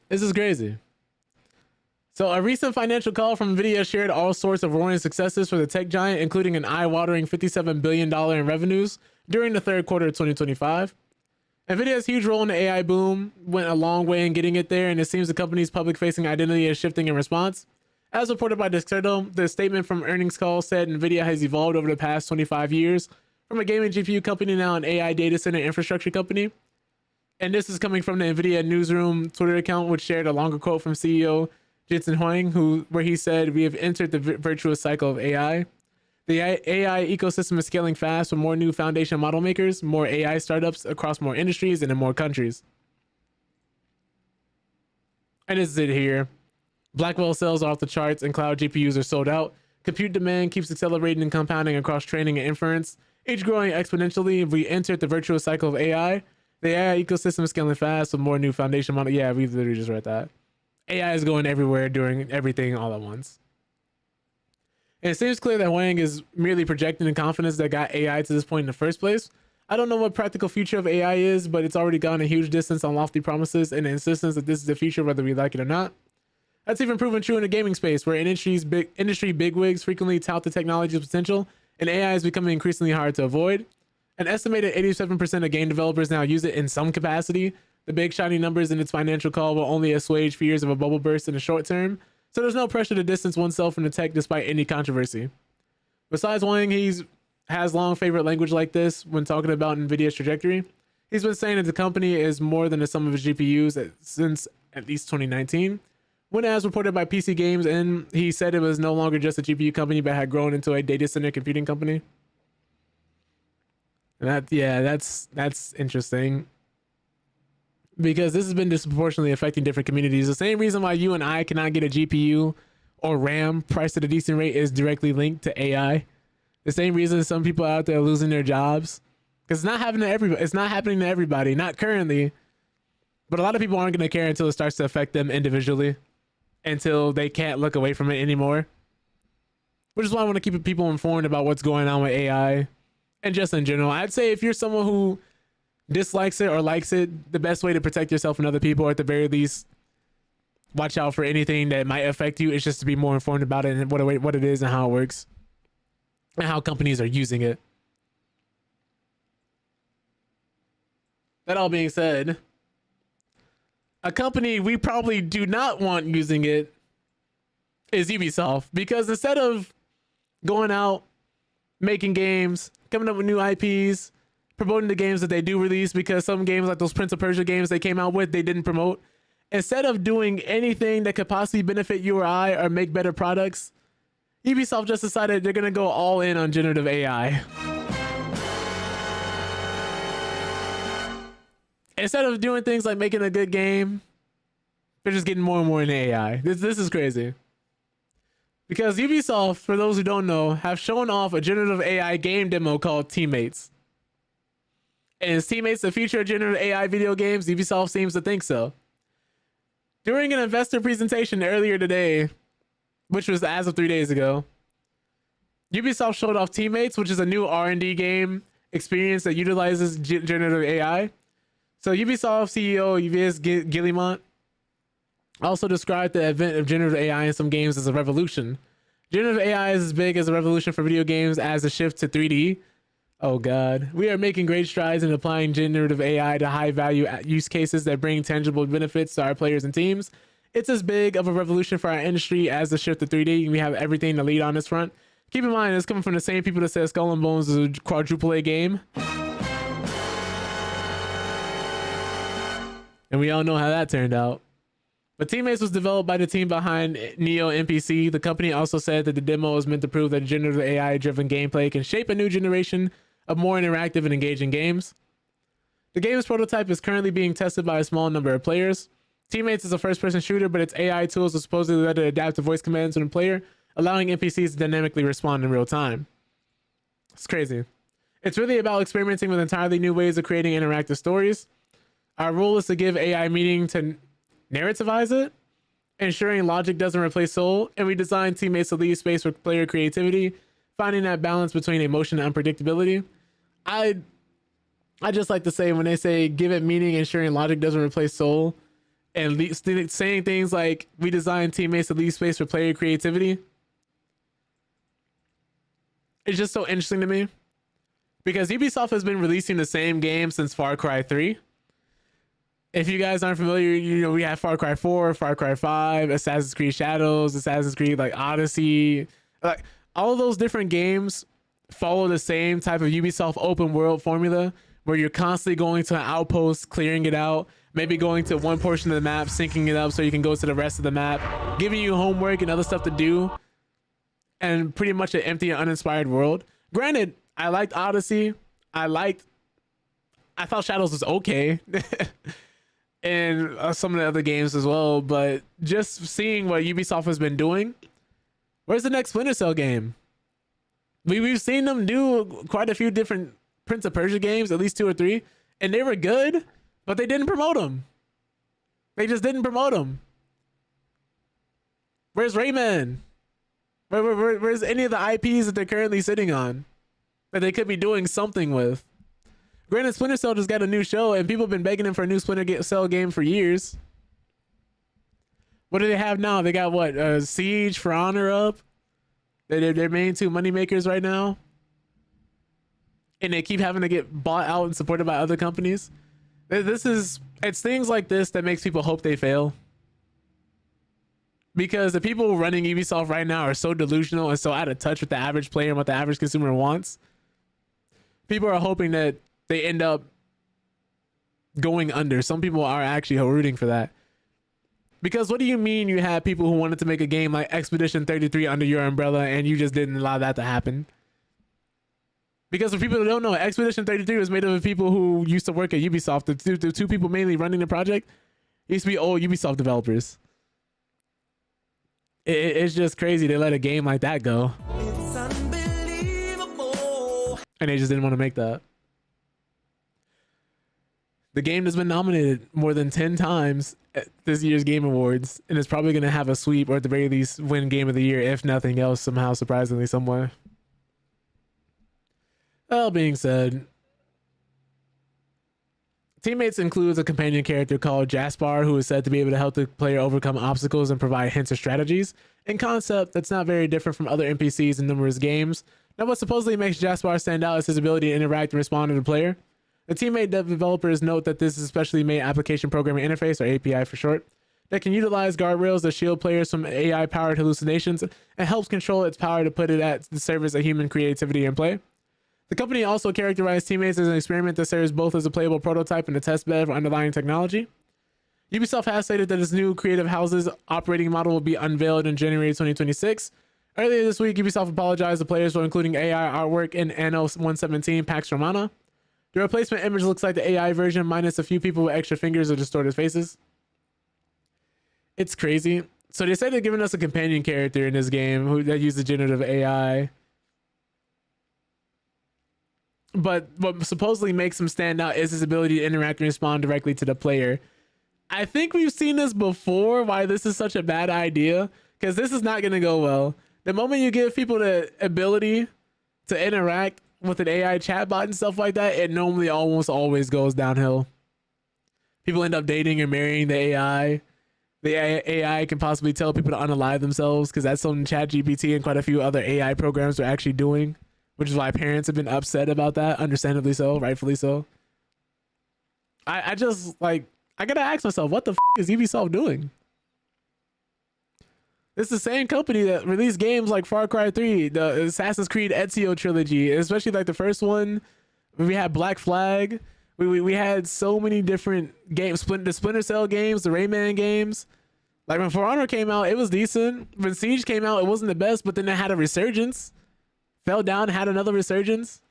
This is crazy. So a recent financial call from NVIDIA shared all sorts of roaring successes for the tech giant, including an eye-watering $57 billion in revenues during the third quarter of 2025. NVIDIA's huge role in the AI boom went a long way in getting it there, and it seems the company's public-facing identity is shifting in response. As reported by Dexerto, the statement from earnings call said NVIDIA has evolved over the past 25 years from a gaming GPU company now an AI data center infrastructure company. And this is coming from the NVIDIA Newsroom Twitter account, which shared a longer quote from CEO Jensen Huang, where he said, "We have entered the virtuous cycle of AI. The AI ecosystem is scaling fast with more new foundation model makers, more AI startups across more industries and in more countries." And this is it here. Blackwell sales are off the charts and cloud GPUs are sold out. Compute demand keeps accelerating and compounding across training and inference, each growing exponentially. We entered the virtuous cycle of AI. The AI ecosystem is scaling fast with more new foundation model. Yeah, we literally just read that. AI is going everywhere, doing everything all at once. And it seems clear that Wang is merely projecting the confidence that got AI to this point in the first place. I don't know what practical future of AI is, but it's already gone a huge distance on lofty promises and the insistence that this is the future, whether we like it or not. That's even proven true in the gaming space, where industry bigwigs frequently tout the technology's potential, and AI is becoming increasingly hard to avoid. An estimated 87% of game developers now use it in some capacity. The big shiny numbers in its financial call will only assuage fears of a bubble burst in the short term, so there's no pressure to distance oneself from the tech despite any controversy. Besides Wang, has long favorite language like this when talking about NVIDIA's trajectory. He's been saying that the company is more than the sum of its GPUs since at least 2019, when as reported by PC Games, and he said it was no longer just a GPU company but had grown into a data center computing company. And that's interesting, because this has been disproportionately affecting different communities. The same reason why you and I cannot get a GPU or RAM priced at a decent rate is directly linked to AI. The same reason some people out there are losing their jobs, because it's not happening to everybody. It's not happening to everybody, not currently, but a lot of people aren't going to care until it starts to affect them individually, until they can't look away from it anymore. Which is why I want to keep people informed about what's going on with AI, and just in general. I'd say if you're someone who dislikes it or likes it, the best way to protect yourself and other people, or at the very least watch out for anything that might affect you, is just to be more informed about it and what it is and how it works and how companies are using it. That all being said, a company we probably do not want using it is Ubisoft, because instead of going out, making games, coming up with new IPs, promoting the games that they do release, because some games like those Prince of Persia games they came out with, they didn't promote. Instead of doing anything that could possibly benefit you or I or make better products, Ubisoft just decided they're going to go all in on generative AI. Instead of doing things like making a good game, they're just getting more and more into AI. This is crazy. Because Ubisoft, for those who don't know, have shown off a generative AI game demo called Teammates. And is Teammates the future of generative AI video games? Ubisoft seems to think so. During an investor presentation earlier today, which was as of 3 days ago, Ubisoft showed off Teammates, which is a new R&D game experience that utilizes generative AI. So Ubisoft CEO Yves Guillemot also described the advent of generative AI in some games as a revolution. Generative AI is as big as a revolution for video games as a shift to 3D. Oh god. We are making great strides in applying generative AI to high value use cases that bring tangible benefits to our players and teams. It's as big of a revolution for our industry as the shift to 3D. We have everything to lead on this front. Keep in mind, it's coming from the same people that said Skull and Bones is a quadruple A game. And we all know how that turned out. But Teammates was developed by the team behind Neo NPC. The company also said that the demo is meant to prove that generative AI-driven gameplay can shape a new generation of more interactive and engaging games. The game's prototype is currently being tested by a small number of players. Teammates is a first-person shooter, but its AI tools will supposedly let it adapt to voice commands when a player, allowing NPCs to dynamically respond in real time. It's crazy. It's really about experimenting with entirely new ways of creating interactive stories. Our role is to give AI meaning to narrativize it, ensuring logic doesn't replace soul, and we design Teammates to leave space for player creativity, finding that balance between emotion and unpredictability. I just like to say, when they say give it meaning, ensuring logic doesn't replace soul, and saying things like we design Teammates to leave space for player creativity, it's just so interesting to me, because Ubisoft has been releasing the same game since Far Cry 3. If you guys aren't familiar, you know, we have Far Cry 4, Far Cry 5, Assassin's Creed Shadows, Assassin's Creed like Odyssey. Like all of those different games follow the same type of Ubisoft open world formula where you're constantly going to an outpost, clearing it out, maybe going to one portion of the map, syncing it up so you can go to the rest of the map, giving you homework and other stuff to do, and pretty much an empty and uninspired world. Granted, I liked Odyssey. I thought Shadows was okay. And some of the other games as well, but just seeing what Ubisoft has been doing, where's the next Splinter Cell game? We've seen them do quite a few different Prince of Persia games, at least 2 or 3, and they were good, but they didn't promote them. They just didn't promote them. Where's Rayman? Where's any of the IPs that they're currently sitting on that they could be doing something with? Granted, Splinter Cell just got a new show, and people have been begging them for a new Splinter Cell game for years. What do they have now? They got what? Siege, For Honor up. They're their main 2 moneymakers right now. And they keep having to get bought out and supported by other companies. It's things like this that makes people hope they fail. Because the people running Ubisoft right now are so delusional and so out of touch with the average player and what the average consumer wants. People are hoping that they end up going under. Some people are actually rooting for that. Because what do you mean you have people who wanted to make a game like Expedition 33 under your umbrella and you just didn't allow that to happen? Because for people who don't know, Expedition 33 was made up of people who used to work at Ubisoft. The 2 people mainly running the project used to be old Ubisoft developers. It's just crazy they let a game like that go. It's unbelievable. And they just didn't want to make that. The game has been nominated more than 10 times at this year's Game Awards, and it's probably going to have a sweep, or at the very least win Game of the Year, if nothing else, somehow, surprisingly, somewhere. All being said, Teammates includes a companion character called Jaspar, who is said to be able to help the player overcome obstacles and provide hints or strategies. In concept, that's not very different from other NPCs in numerous games. Now, what supposedly makes Jaspar stand out is his ability to interact and respond to the player. The Teammate developers note that this is a specially made application programming interface, or API for short, that can utilize guardrails to shield players from AI-powered hallucinations and helps control its power to put it at the service of human creativity and play. The company also characterized Teammates as an experiment that serves both as a playable prototype and a test bed for underlying technology. Ubisoft has stated that its new Creative Houses operating model will be unveiled in January 2026. Earlier this week, Ubisoft apologized to players for including AI artwork in Anno 117 Pax Romana. The replacement image looks like the AI version minus a few people with extra fingers or distorted faces. It's crazy. So they said they're giving us a companion character in this game that uses generative AI. But what supposedly makes him stand out is his ability to interact and respond directly to the player. I think we've seen this before, why this is such a bad idea, because this is not going to go well. The moment you give people the ability to interact with an AI chatbot and stuff like that, it normally almost always goes downhill. People end up dating or marrying the AI. the AI can possibly tell people to unalive themselves, because that's something ChatGPT and quite a few other AI programs are actually doing, which is why parents have been upset about that, understandably so, rightfully so. I just, like, I gotta ask myself, what the is Ubisoft doing? It's the same company that released games like Far Cry 3, the Assassin's Creed Ezio trilogy, especially like the first one. We had Black Flag. We had so many different games, the Splinter Cell games, the Rayman games. Like when For Honor came out, it was decent. When Siege came out, it wasn't the best, but then it had a resurgence. Fell down, had another resurgence.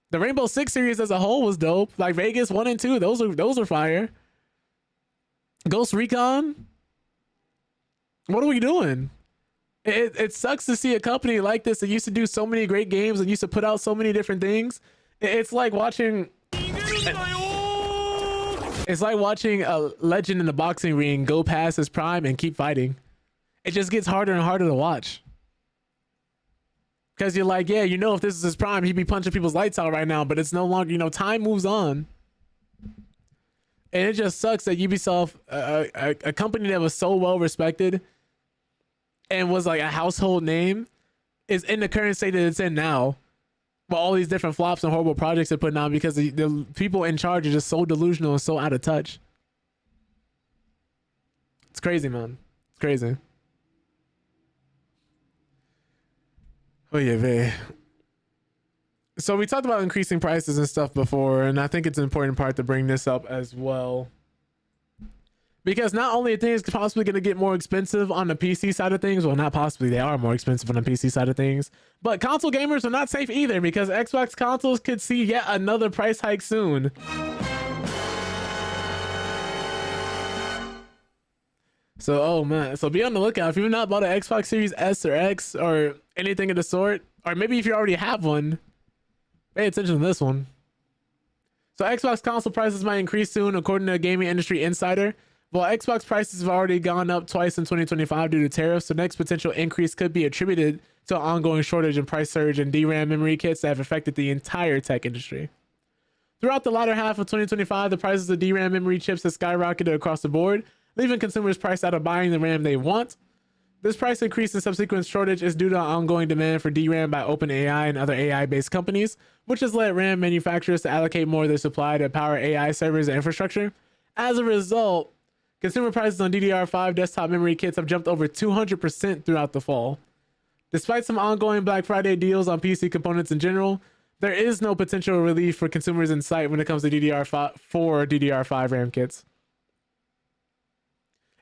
The Rainbow Six series as a whole was dope. Like Vegas 1 and 2, those are fire. Ghost Recon. What are we doing? It sucks to see a company like this that used to do so many great games and used to put out so many different things. It's like watching a legend in the boxing ring go past his prime and keep fighting. It just gets harder and harder to watch. Because you're like, yeah, you know, if this is his prime, he'd be punching people's lights out right now, but it's no longer, you know, time moves on. And it just sucks that Ubisoft, a company that was so well respected and was like a household name, is in the current state that it's in now. But all these different flops and horrible projects they're putting out because the people in charge are just so delusional and so out of touch. It's crazy, man. It's crazy. Oh yeah, babe. So we talked about increasing prices and stuff before, and I think it's an important part to bring this up as well. Because not only are things possibly going to get more expensive on the PC side of things, well, not possibly, they are more expensive on the PC side of things, but console gamers are not safe either, because Xbox consoles could see yet another price hike soon. So, oh man, so be on the lookout. If you've not bought an Xbox Series S or X or anything of the sort, or maybe if you already have one, pay attention to this one. So Xbox console prices might increase soon, according to a gaming industry insider. While Xbox prices have already gone up twice in 2025 due to tariffs, the next potential increase could be attributed to an ongoing shortage and price surge in DRAM memory kits that have affected the entire tech industry. Throughout the latter half of 2025, the prices of DRAM memory chips have skyrocketed across the board, leaving consumers priced out of buying the RAM they want. This price increase and subsequent shortage is due to ongoing demand for DRAM by OpenAI and other AI-based companies, which has led RAM manufacturers to allocate more of their supply to power AI servers and infrastructure. As a result, consumer prices on DDR5 desktop memory kits have jumped over 200% throughout the fall. Despite some ongoing Black Friday deals on PC components in general, there is no potential relief for consumers in sight when it comes to DDR5 RAM kits.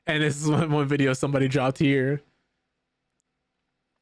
And this is one video somebody dropped here.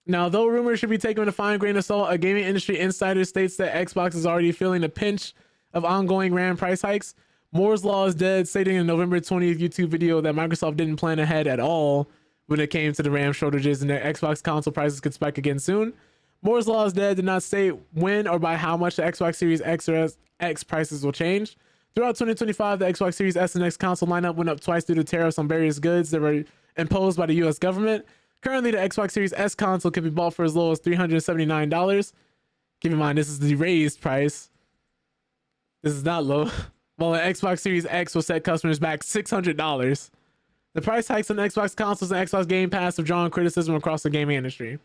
Now, though rumors should be taken with a fine grain of salt, a gaming industry insider states that Xbox is already feeling a pinch of ongoing RAM price hikes. Moore's Law is dead, stating in a November 20th YouTube video that Microsoft didn't plan ahead at all when it came to the RAM shortages and that Xbox console prices could spike again soon. Moore's Law is dead did not state when or by how much the Xbox Series X or X prices will change. Throughout 2025, the Xbox Series S and X console lineup went up twice due to tariffs on various goods that were imposed by the US government. Currently, the Xbox Series S console can be bought for as low as $379. Keep in mind, this is the raised price. This is not low. While the Xbox Series X will set customers back $600. The price hikes on Xbox consoles and Xbox Game Pass have drawn criticism across the gaming industry.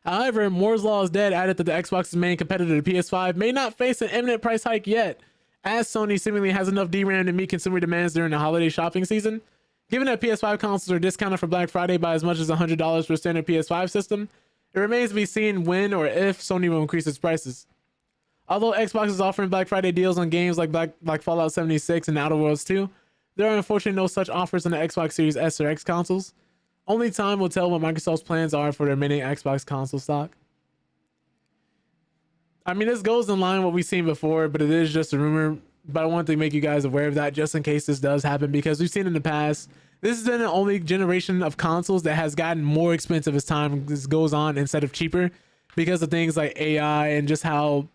However, Moore's Law is dead added that the Xbox's main competitor, the PS5, may not face an imminent price hike yet, as Sony seemingly has enough DRAM to meet consumer demands during the holiday shopping season. Given that PS5 consoles are discounted for Black Friday by as much as $100 for a standard PS5 system, it remains to be seen when or if Sony will increase its prices. Although Xbox is offering Black Friday deals on games like Fallout 76 and Outer Worlds 2, there are unfortunately no such offers on the Xbox Series S or X consoles. Only time will tell what Microsoft's plans are for their remaining Xbox console stock. I mean, this goes in line with what we've seen before, but it is just a rumor. But I want to make you guys aware of that just in case this does happen, because we've seen in the past, this has been the only generation of consoles that has gotten more expensive as time goes on instead of cheaper, because of things like AI and just how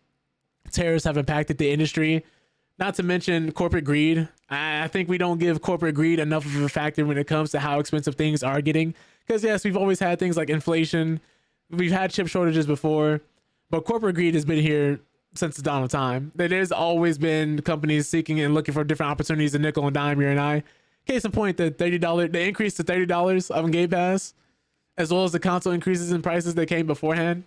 tariffs have impacted the industry. Not to mention corporate greed. I think we don't give corporate greed enough of a factor when it comes to how expensive things are getting. Because yes, we've always had things like inflation. We've had chip shortages before. But corporate greed has been here since the dawn of time. There's always been companies seeking and looking for different opportunities to nickel and dime you and I. Case in point, the increase to $30 on Game Pass, as well as the console increases in prices that came beforehand.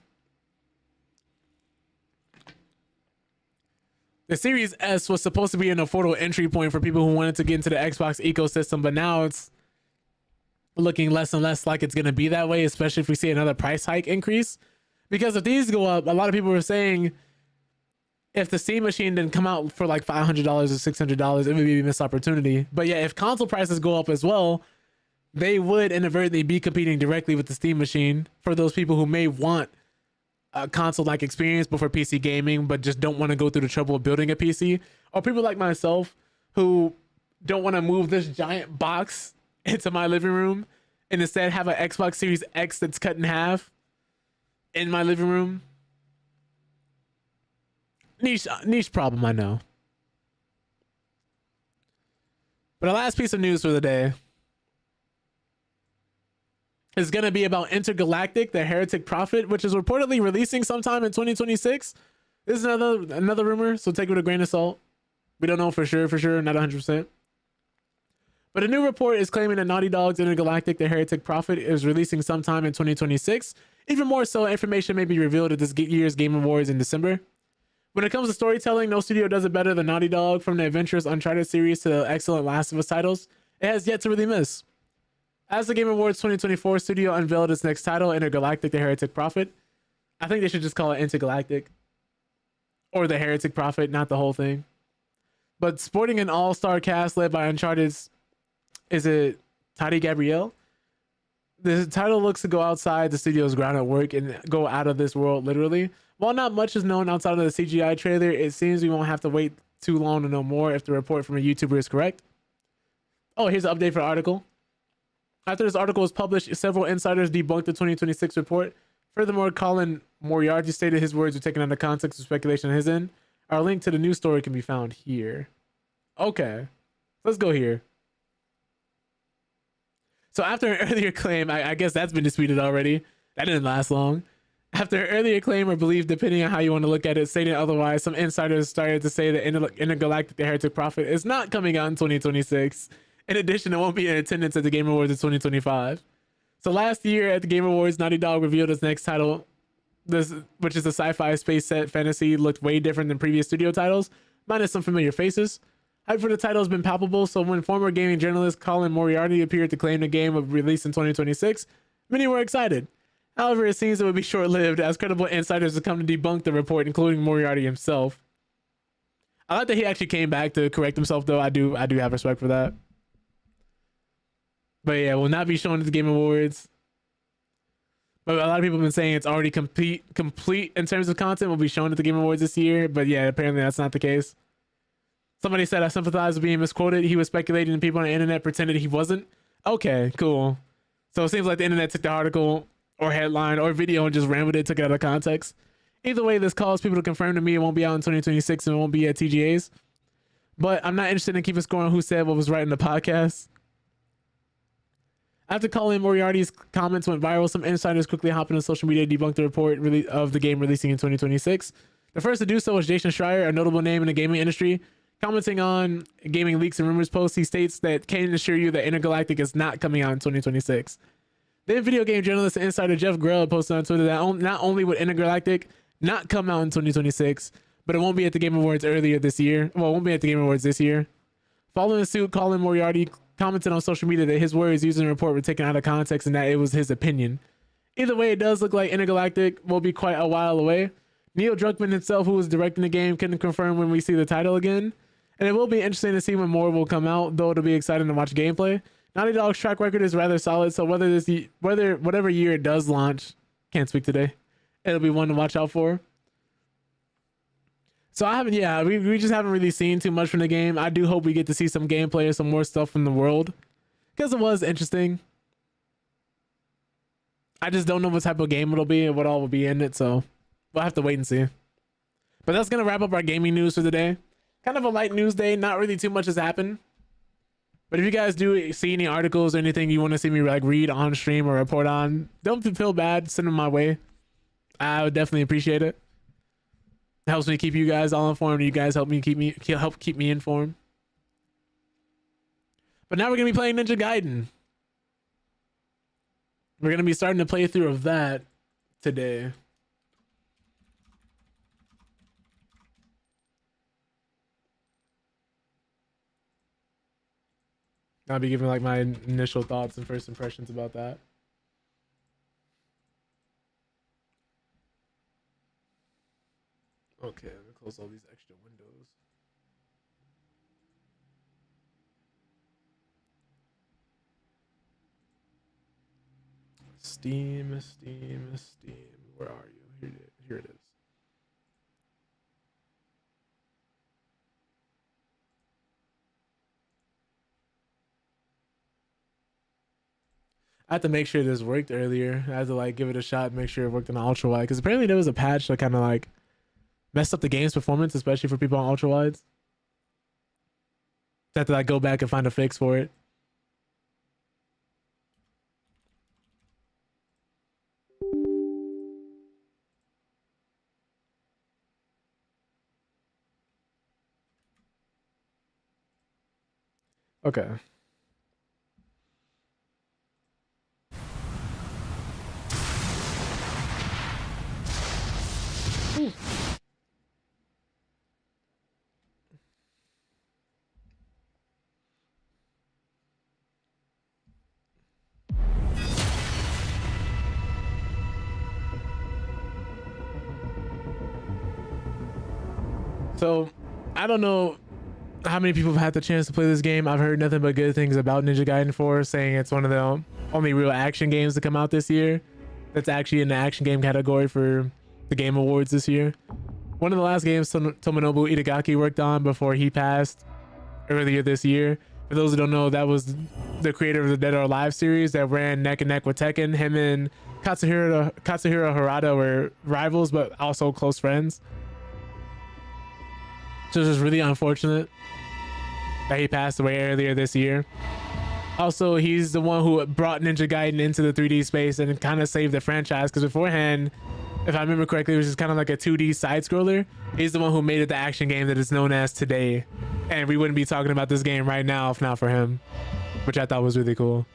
The Series S was supposed to be an affordable entry point for people who wanted to get into the Xbox ecosystem, but now it's looking less and less like it's going to be that way, especially if we see another price hike increase. Because if these go up, a lot of people were saying if the Steam machine didn't come out for like $500 or $600, it would be a missed opportunity. But yeah, if console prices go up as well, they would inadvertently be competing directly with the Steam machine for those people who may want a console-like experience before PC gaming, but just don't want to go through the trouble of building a PC. Or people like myself who don't want to move this giant box into my living room and instead have an Xbox Series X that's cut in half in my living room. Niche problem, I know. But the last piece of news for the day is going to be about Intergalactic, the Heretic Prophet, which is reportedly releasing sometime in 2026. This is another rumor, so take it with a grain of salt. We don't know for sure, not 100%. But a new report is claiming that Naughty Dog's Intergalactic, the Heretic Prophet is releasing sometime in 2026. Even more so, information may be revealed at this year's Game Awards in December. When it comes to storytelling, no studio does it better than Naughty Dog. From the adventurous Uncharted series to the excellent Last of Us titles, it has yet to really miss. As the Game Awards 2024 studio unveiled its next title, Intergalactic, the Heretic Prophet, I think they should just call it Intergalactic. Or the Heretic Prophet, not the whole thing. But sporting an all-star cast led by Uncharted's, is it Tati Gabrielle? The title looks to go outside the studio's grounded work and go out of this world, literally. While not much is known outside of the CGI trailer, it seems we won't have to wait too long to know more if the report from a YouTuber is correct. Oh, here's an update for the article. After this article was published, several insiders debunked the 2026 report. Furthermore, Colin Moriarty stated his words were taken out of context of speculation on his end. Our link to the news story can be found here. Okay, let's go here. So after an earlier claim, I guess that's been disputed already. That didn't last long. After an earlier claim or belief, depending on how you want to look at it, stating otherwise, some insiders started to say that Intergalactic, the Heretic Prophet is not coming out in 2026. In addition, it won't be in attendance at the Game Awards in 2025. So last year at the Game Awards, Naughty Dog revealed its next title, which is a sci-fi space set fantasy, looked way different than previous studio titles, minus some familiar faces. Hype for the title has been palpable, so when former gaming journalist Colin Moriarty appeared to claim the game would release in 2026, many were excited. However, it seems it would be short-lived, as credible insiders have come to debunk the report, including Moriarty himself. I like that he actually came back to correct himself, though. I do have respect for that. But yeah, will not be shown at the Game Awards. But a lot of people have been saying it's already complete in terms of content. Will be shown at the Game Awards this year. But yeah, apparently that's not the case. Somebody said I sympathize with being misquoted. He was speculating and people on the internet pretended he wasn't. Okay, cool. So it seems like the internet took the article or headline or video and just ran with it, took it out of context. Either way, this caused people to confirm to me it won't be out in 2026 and it won't be at TGA's. But I'm not interested in keeping score on who said what was right in the podcast. After Colin Moriarty's comments went viral, some insiders quickly hopped into social media to debunk the report of the game releasing in 2026. The first to do so was Jason Schreier, a notable name in the gaming industry. Commenting on Gaming Leaks and Rumors post, he states that can assure you that Intergalactic is not coming out in 2026. Then video game journalist and insider Jeff Grubb posted on Twitter that not only would Intergalactic not come out in 2026, but it won't be at the Game Awards earlier this year. Well, it won't be at the Game Awards this year. Following suit, Colin Moriarty commented on social media that his words used in the report were taken out of context and that it was his opinion. Either way, it does look like Intergalactic will be quite a while away. Neil Druckmann himself, who was directing the game, couldn't confirm when we see the title again. And it will be interesting to see when more will come out, though it'll be exciting to watch gameplay. Naughty Dog's track record is rather solid, so whatever year it does launch, can't speak today, it'll be one to watch out for. So we just haven't really seen too much from the game. I do hope we get to see some gameplay or some more stuff from the world, because it was interesting. I just don't know what type of game it'll be and what all will be in it, so we'll have to wait and see. But that's gonna wrap up our gaming news for the day. Kind of a light news day. Not really too much has happened. But if you guys do see any articles or anything you want to see me like read on stream or report on, don't feel bad. Send them my way. I would definitely appreciate it. It helps me keep you guys all informed. You guys help keep me informed. But now we're gonna be playing Ninja Gaiden. We're gonna be starting a playthrough of that today. I'll be giving like my initial thoughts and first impressions about that. Okay, let me close all these extra windows. Steam. Where are you? Here it is. I had to make sure this worked earlier. I had to like give it a shot and make sure it worked on ultra wide, because apparently there was a patch that kind of like messed up the game's performance, especially for people on ultra wides. I had to like go back and find a fix for it. Okay. Ooh. So, I don't know how many people have had the chance to play this game. I've heard nothing but good things about Ninja Gaiden 4, saying it's one of the only real action games to come out this year that's actually in the action game category for the Game Awards this year. One of the last games Tomonobu Itagaki worked on before he passed earlier this year. For those who don't know, that was the creator of the Dead or Alive series that ran neck and neck with Tekken. Him and Katsuhiro Harada were rivals, but also close friends. So it's just really unfortunate that he passed away earlier this year. Also, he's the one who brought Ninja Gaiden into the 3D space and kind of saved the franchise, because beforehand, if I remember correctly, it was just kind of like a 2D side scroller. He's the one who made it the action game that it's known as today, and we wouldn't be talking about this game right now if not for him, which I thought was really cool.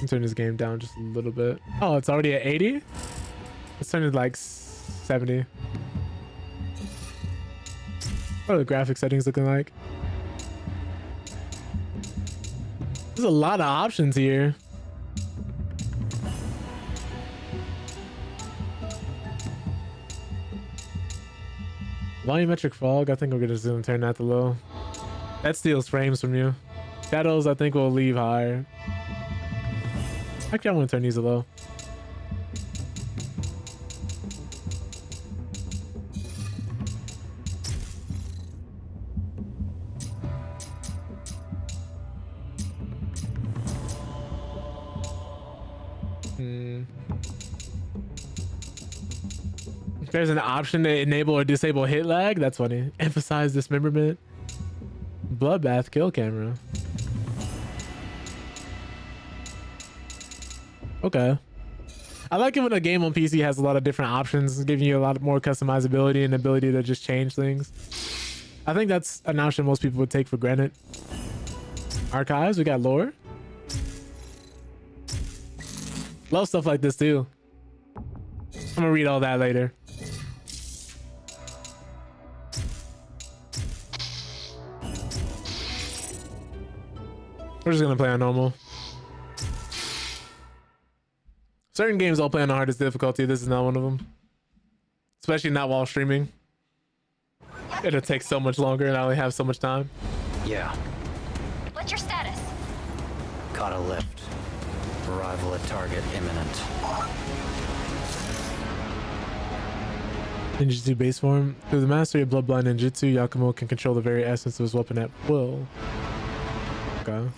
Turn this game down just a little bit. Oh, it's already at 80. Let's turn it to like 70. What are the graphic settings looking like? There's a lot of options here. Volumetric fog, I think we're just gonna turn that to low. That steals frames from you. Shadows, I think we'll leave higher. Actually, I want to turn these to low. If there's an option to enable or disable hit lag, that's funny. Emphasize dismemberment. Bloodbath kill camera. Okay. I like it when a game on PC has a lot of different options, giving you a lot more customizability and ability to just change things. I think that's an option most people would take for granted. Archives, we got lore. Love stuff like this too. I'm gonna read all that later. We're just gonna play on normal. Certain games I'll play on the hardest difficulty. This is not one of them. Especially not while streaming. It'll take so much longer and I only have so much time. Yeah. What's your status? Caught a lift. Arrival at target imminent. Ninjutsu base form. Through the mastery of Bloodblind Ninjutsu, Yakumo can control the very essence of his weapon at will. Okay.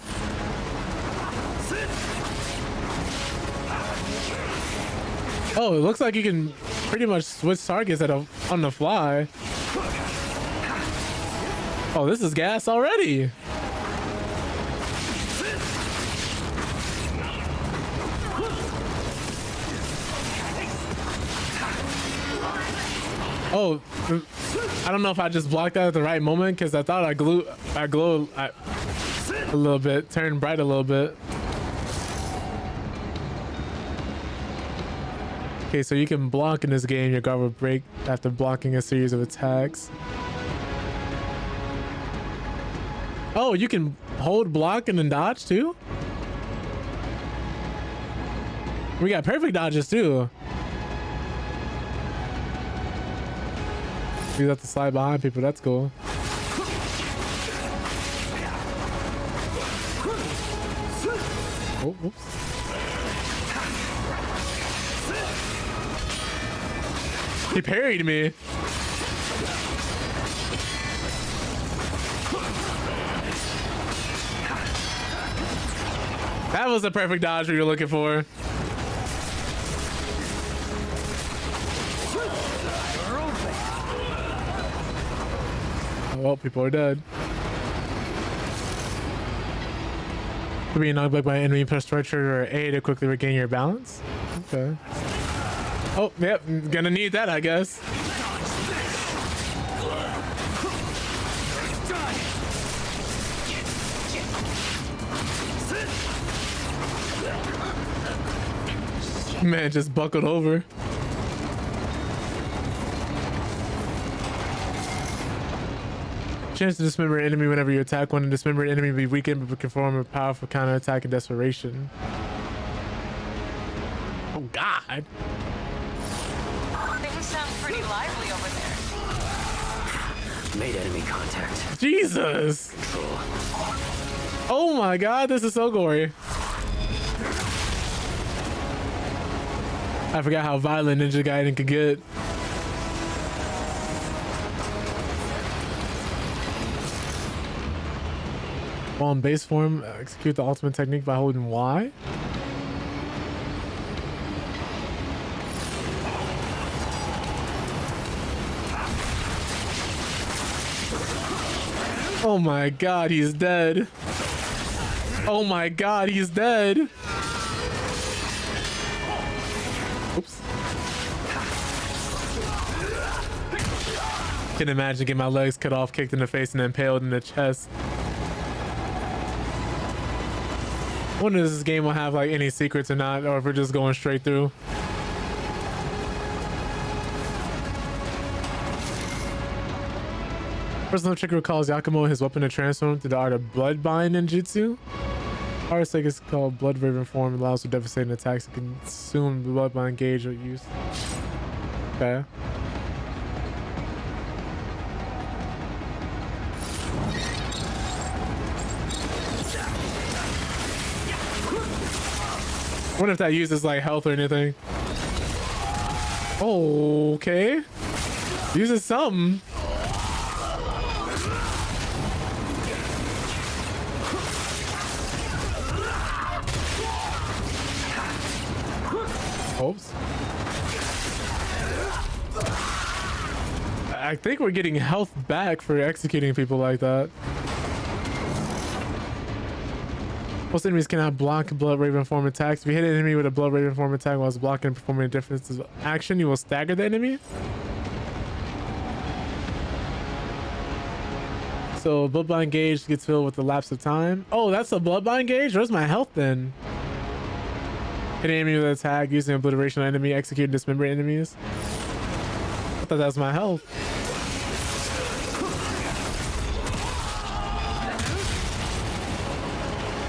Oh, it looks like you can pretty much switch targets on the fly. Oh, this is gas already. Oh, I don't know if I just blocked that at the right moment because I thought I glowed a little bit, turned bright a little bit. Okay, so you can block in this game. Your guard will break after blocking a series of attacks. Oh, you can hold block and then dodge too? We got perfect dodges too. You have to slide behind people. That's cool. Oh, whoops. He parried me. That was the perfect dodge we were looking for. Well, people are dead. For being knocked back by an enemy, press right trigger or A to quickly regain your balance. Okay. Oh, yep. Gonna need that, I guess. Man just buckled over. Chance to dismember an enemy whenever you attack one, and dismember an enemy will be weakened but can perform a powerful counterattack in desperation. Oh God. Things sound pretty lively over there. Made enemy contact. Jesus. Control. Oh my God, this is so gory. I forgot how violent Ninja Gaiden could get. While in base form, execute the ultimate technique by holding Y. Oh my God, he's dead. Oh my God, he's dead. Oops. Can imagine getting my legs cut off, kicked in the face, and impaled in the chest. I wonder if this game will have like any secrets or not, or if we're just going straight through. Personal trick recalls Yakumo his weapon to transform to the art of Bloodbind ninjutsu. Art's like is called Blood Raven form, allows for devastating attacks to consume the Bloodbind gauge or use. Okay. I wonder if that uses like health or anything. Oh, okay. Uses something. Oops. I think we're getting health back for executing people like that. Most enemies cannot block Blood Raven form attacks. If you hit an enemy with a Blood Raven form attack while it's blocking and performing a defensive action, you will stagger the enemy. So Bloodbind gauge gets filled with the lapse of time. Oh, that's a Bloodbind gauge? Where's my health then? Hit an enemy with an attack using obliteration on enemy, execute and dismember enemies. I thought that was my health.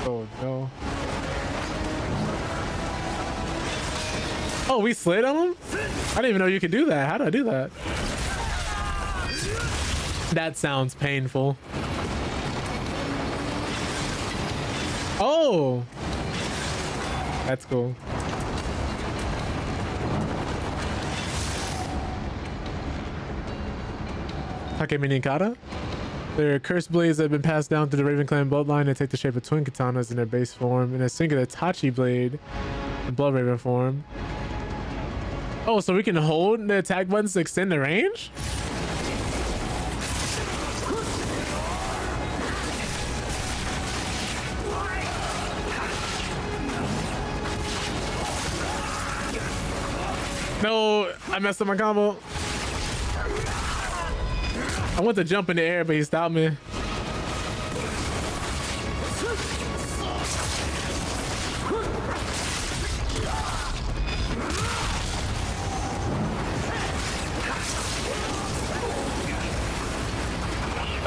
Oh no. Oh, we slid on him? I didn't even know you could do that. How did I do that? That sounds painful. Oh! That's cool. Takemi Nikata. Their cursed blades that have been passed down through the Raven Clan bloodline. They take the shape of twin katanas in their base form, and a singular Tachi blade in Blood Raven form. Oh, so we can hold the attack buttons to extend the range? No, I messed up my combo. I went to jump in the air, but he stopped me.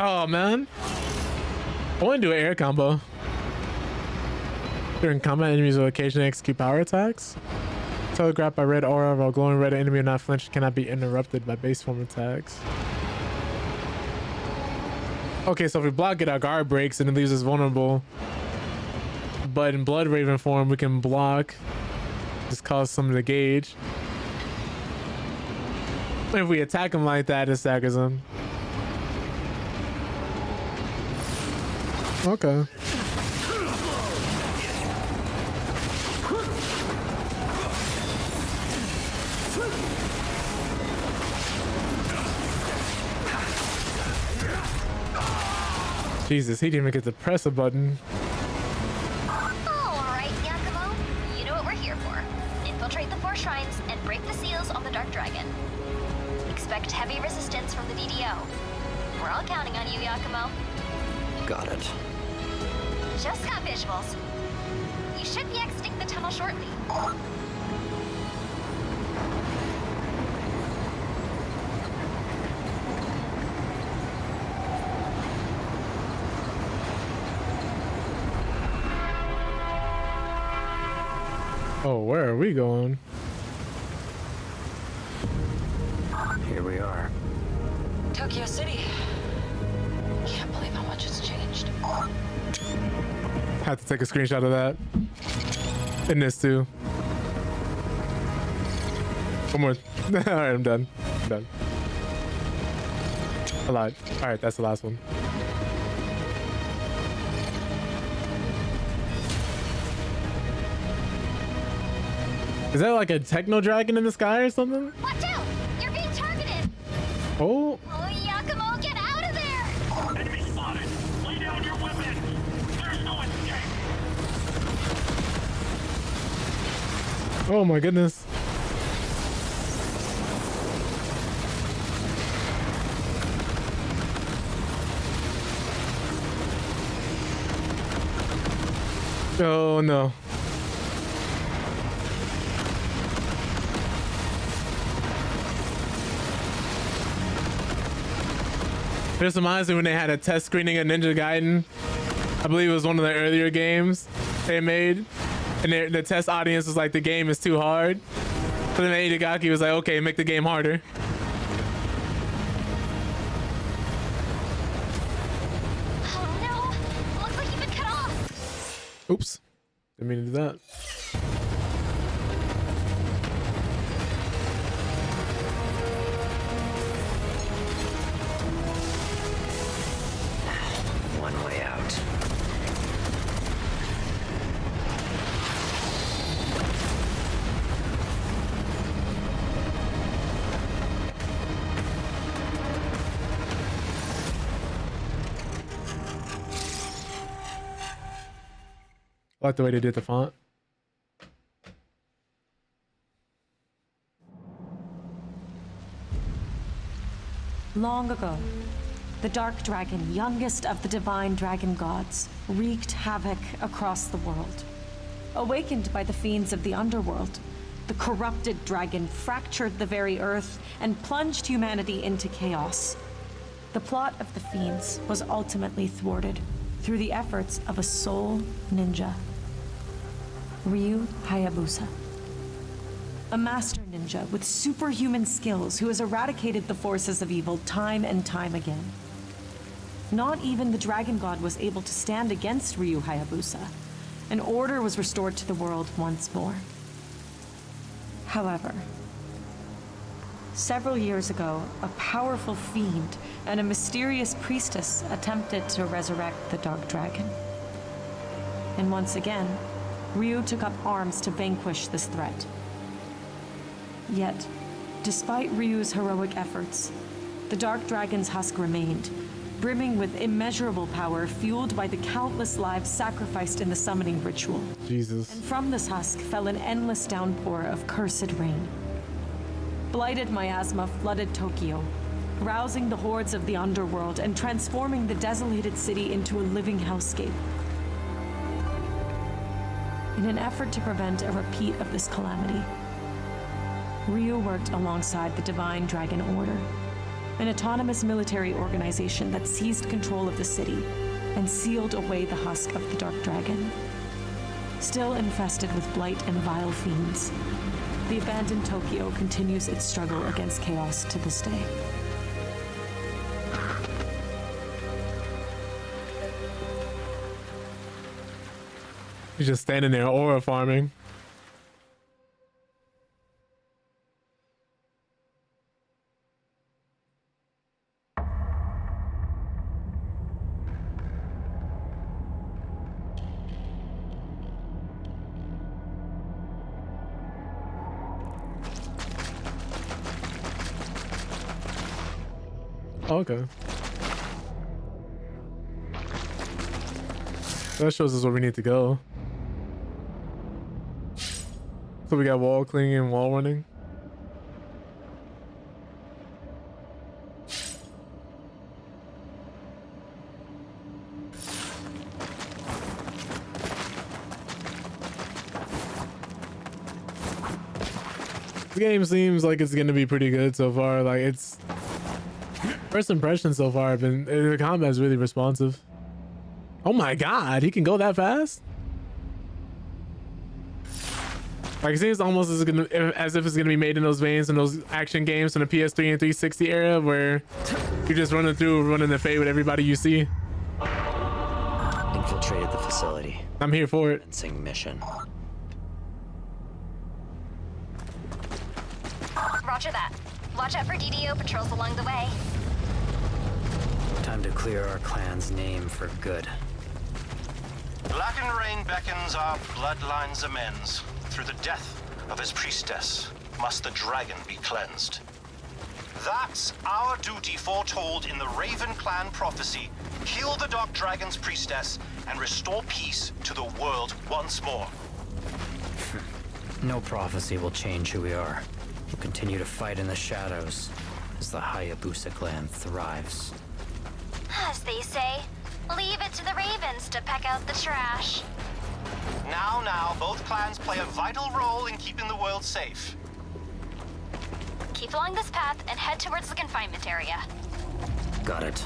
Oh man, I want to do an air combo. During combat, enemies will occasionally execute power attacks. Telegraphed by red aura, while glowing red, enemy will not flinch, cannot be interrupted by base form attacks. Okay, so if we block it, our guard breaks and it leaves us vulnerable. But in Blood Raven form, we can block, just cause some to gauge. If we attack him like that, it staggers him. Okay. Jesus, he didn't even get to press a button. Oh, all right, Yakumo. You know what we're here for. Infiltrate the 4 shrines and break the seals on the Dark Dragon. Expect heavy resistance from the DDO. We're all counting on you, Yakumo. Got it. Just got visuals. You should be exiting the tunnel shortly. Oh, where are we going? Here we are. Tokyo City. Can't believe how much it's changed. Have to take a screenshot of that. And this too. One more. All right, I'm done. I'm done. A lot. All right, that's the last one. Is that like a techno dragon in the sky or something? Watch out! You're being targeted! Oh, Oh, Yakumo, get out of there! Enemy spotted. Lay down your weapon. There's no escape. oh my goodness. Oh no. This reminds me when they had a test screening of Ninja Gaiden. I believe it was one of the earlier games they made. And the test audience was like, the game is too hard. So then Itagaki was like, okay, make the game harder. Oh no! Looks like you've been cut off! Oops. Didn't mean to do that. One way out. I like the way they did the font. Long ago, the Dark Dragon, youngest of the divine dragon gods, wreaked havoc across the world. Awakened by the fiends of the underworld, the corrupted dragon fractured the very earth and plunged humanity into chaos. The plot of the fiends was ultimately thwarted through the efforts of a sole ninja, Ryu Hayabusa. A master ninja with superhuman skills who has eradicated the forces of evil time and time again. Not even the dragon god was able to stand against Ryu Hayabusa, and order was restored to the world once more. However, several years ago, a powerful fiend and a mysterious priestess attempted to resurrect the Dark Dragon. And once again, Ryu took up arms to vanquish this threat. Yet, despite Ryu's heroic efforts, the Dark Dragon's husk remained, brimming with immeasurable power fueled by the countless lives sacrificed in the summoning ritual. Jesus. And from this husk fell an endless downpour of cursed rain. Blighted miasma flooded Tokyo, rousing the hordes of the underworld and transforming the desolated city into a living hellscape. In an effort to prevent a repeat of this calamity, Ryu worked alongside the Divine Dragon Order, an autonomous military organization that seized control of the city and sealed away the husk of the Dark Dragon. Still infested with blight and vile fiends, the abandoned Tokyo continues its struggle against chaos to this day. He's just standing there aura farming. Okay. That shows us where we need to go. So we got wall cleaning and wall running. The game seems like it's gonna be pretty good so far. Like, it's first impressions so far have been, the combat is really responsive. Oh my god, he can go that fast? Like, it seems almost as if it's gonna be made in those veins in those action games from the PS3 and 360 era where you're just running the fade with everybody you see. Infiltrated the facility. I'm here for it. Commencing mission. Roger that. Watch out for DDO patrols along the way. Time to clear our clan's name for good. Black and Rain beckons our bloodline's amends. Through the death of his priestess, must the dragon be cleansed. That's our duty foretold in the Raven Clan prophecy. Kill the Dark Dragon's priestess and restore peace to the world once more. No prophecy will change who we are. We'll continue to fight in the shadows as the Hayabusa clan thrives. As they say, leave it to the ravens to peck out the trash. Now, both clans play a vital role in keeping the world safe. Keep along this path and head towards the confinement area. Got it.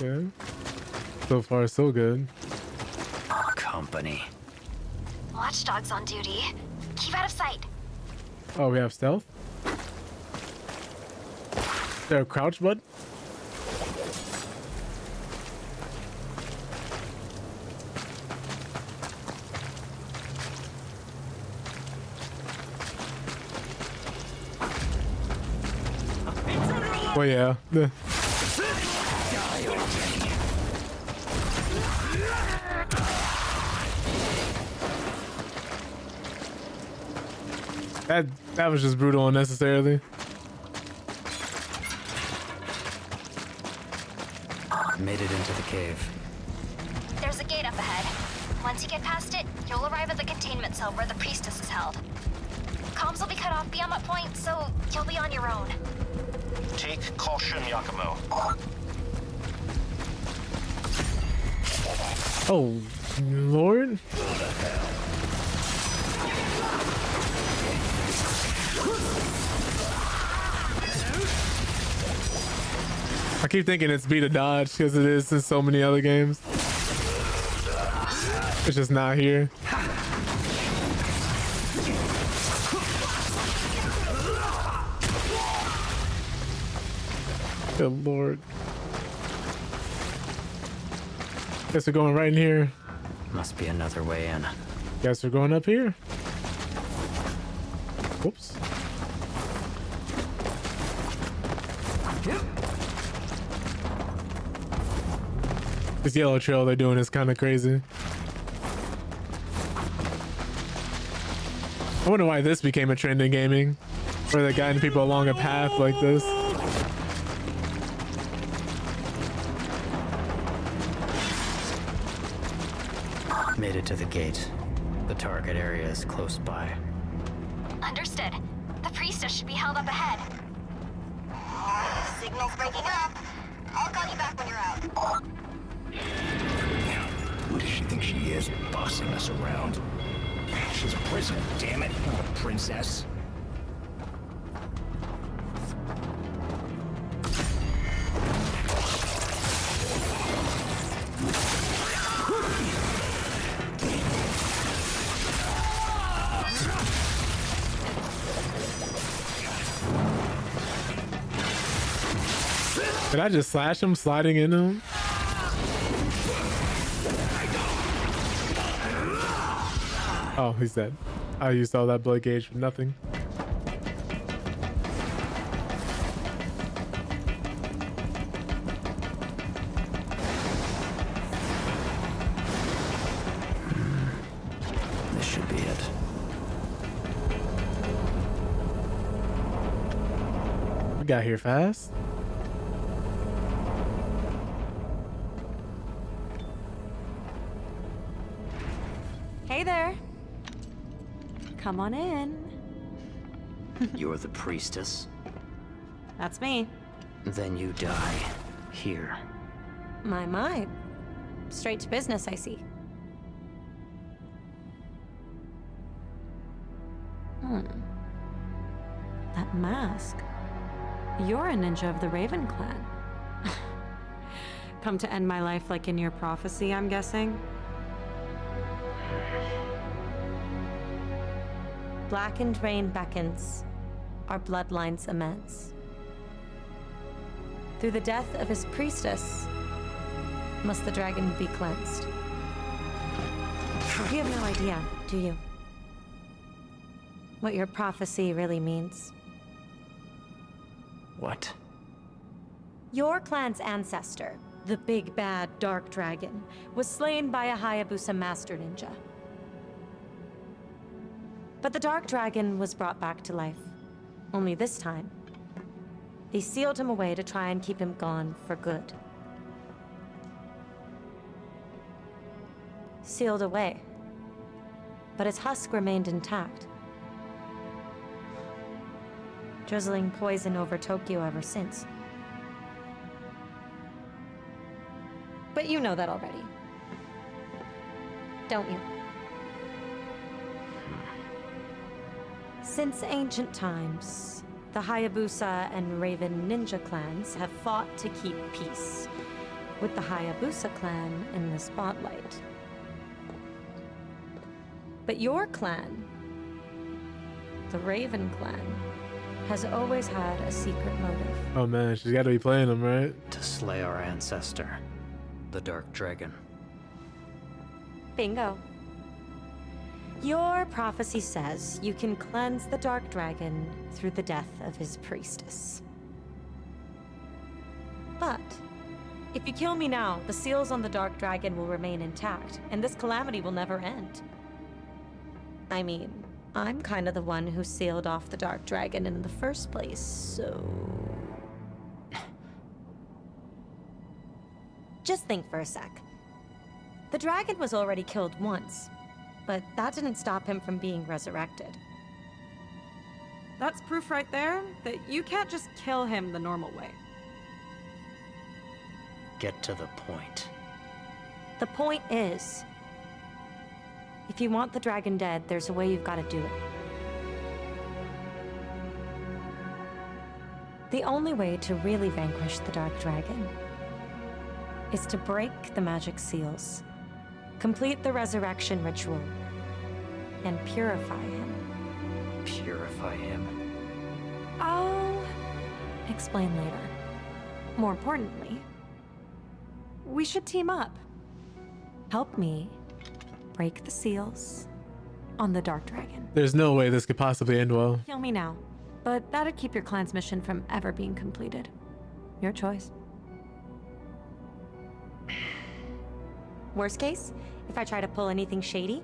Okay. So far, so good. Company. Watchdogs on duty. Keep out of sight. Oh, we have stealth? Is there a crouch bud? Well, yeah. That was just brutal unnecessarily. Made it into the cave. There's a gate up ahead. Once you get past it, you'll arrive at the containment cell where the priestess is held. Comms will be cut off beyond that point, so you'll be on your own. Take caution, Yakumo. Oh, Lord. I keep thinking it's B to dodge because it is in so many other games. It's just not here. Good Lord. Guess we're going right in here. Must be another way in. Guess we're going up here. Whoops. This yellow trail they're doing is kind of crazy. I wonder why this became a trend in gaming, where they're guiding people along a path like this. Made it to the gate. The target area is close by. Understood. The priestess should be held up ahead. Signal's breaking up. I'll call you back when you're out. Who does she think she is, bossing us around? She's a prisoner, damn it, not a princess. Did I just slash him sliding into him? Oh, he's dead. I used all that blood gauge for nothing. This should be it. We got here fast. Hey there. Come on in. You're the priestess? That's me. Then you die. Here. My. Straight to business, I see. That mask. You're a ninja of the Raven clan. Come to end my life like in your prophecy, I'm guessing? Blackened rain beckons, our bloodlines immense. Through the death of his priestess, must the dragon be cleansed. You have no idea, do you? What your prophecy really means. What? Your clan's ancestor, the big bad dark dragon, was slain by a Hayabusa master ninja. But the dark dragon was brought back to life. Only this time, they sealed him away to try and keep him gone for good. Sealed away. But his husk remained intact. Drizzling poison over Tokyo ever since. But you know that already. Don't you? Since ancient times, the Hayabusa and Raven ninja clans have fought to keep peace, with the Hayabusa clan in the spotlight. But your clan, the Raven clan, has always had a secret motive. Oh man, she's got to be playing him, right? To slay our ancestor, the Dark Dragon. Bingo. Your prophecy says you can cleanse the Dark Dragon through the death of his priestess. But if you kill me now, the seals on the Dark Dragon will remain intact, and this calamity will never end. I mean, I'm kind of the one who sealed off the Dark Dragon in the first place, so... Just think for a sec. The dragon was already killed once, but that didn't stop him from being resurrected. That's proof right there that you can't just kill him the normal way. Get to the point. The point is, if you want the dragon dead, there's a way you've got to do it. The only way to really vanquish the Dark Dragon is to break the magic seals, complete the resurrection ritual, and purify him. Purify him? I'll explain later. More importantly, we should team up. Help me break the seals on the Dark Dragon. There's no way this could possibly end well. Kill me now, but that'd keep your clan's mission from ever being completed. Your choice. Worst case, if I try to pull anything shady,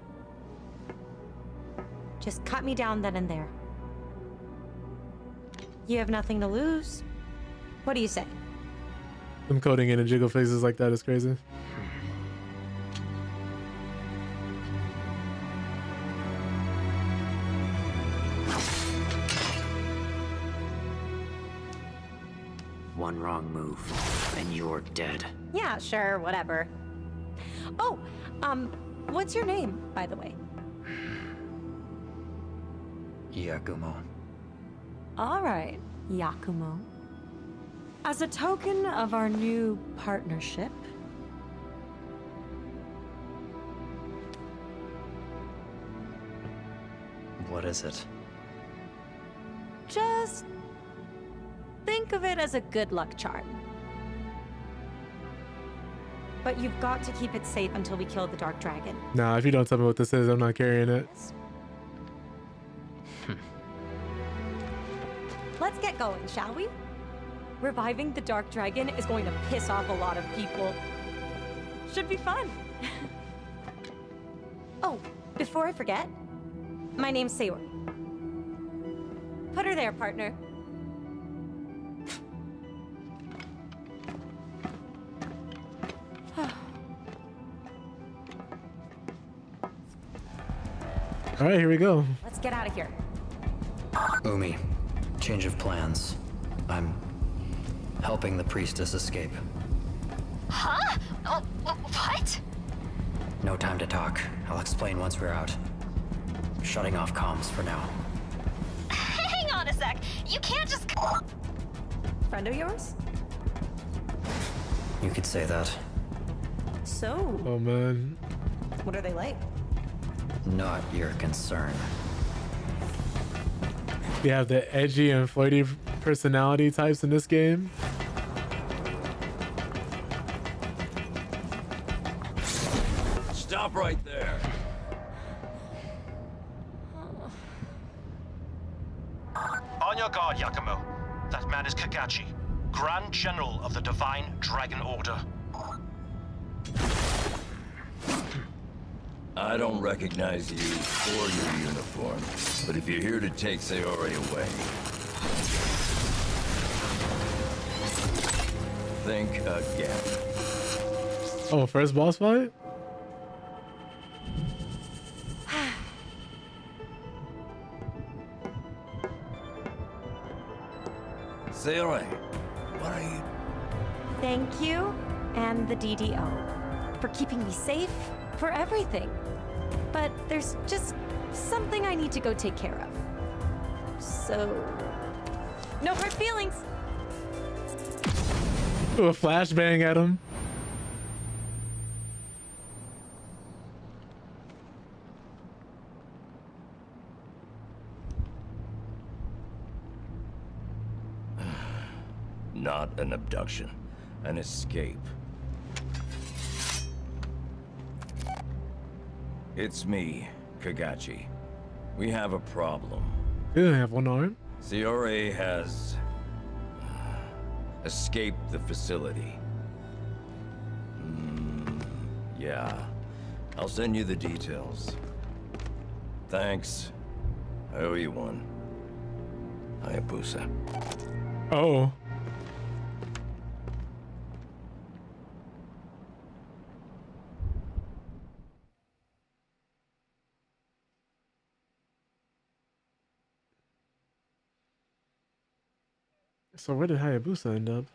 just cut me down then and there. You have nothing to lose. What do you say? Them coding in and jiggle faces like that is crazy. one wrong move, and you're dead. Yeah, sure, whatever. Oh, what's your name, by the way? Yakumo. All right, Yakumo. As a token of our new partnership, What is it? just think of it as a good luck charm. But you've got to keep it safe until we kill the Dark Dragon. Nah, if you don't tell me what this is, I'm not carrying it. Let's get going, shall we? Reviving the Dark Dragon is going to piss off a lot of people. Should be fun. Oh, before I forget, my name's Sayori. Put her there, partner. All right, here we go. Let's get out of here. Umi, change of plans. I'm helping the priestess escape. Huh? Oh, what? No time to talk. I'll explain once we're out. Shutting off comms for now. Hang on a sec. You can't just. Friend of yours? You could say that. So, Oh man. what are they like? Not your concern. You have the edgy and flirty personality types in this game. Stop right there. On your guard, Yakumo. That man is Kagachi, Grand General of the Divine Dragon Order. I don't recognize you or your uniform, but if you're here to take Sayori away, think again. Oh, first boss fight? Sayori, what are you? Thank you, and the DDO, for keeping me safe, for everything. But there's just something I need to go take care of. So, no hard feelings. Ooh, a flashbang at him. Not an abduction, an escape. It's me, Kagachi. We have a problem. You don't have one arm. Sayori has escaped the facility. Yeah. I'll send you the details. Thanks. I owe you one. Hayabusa. Oh. So where did Hayabusa end up?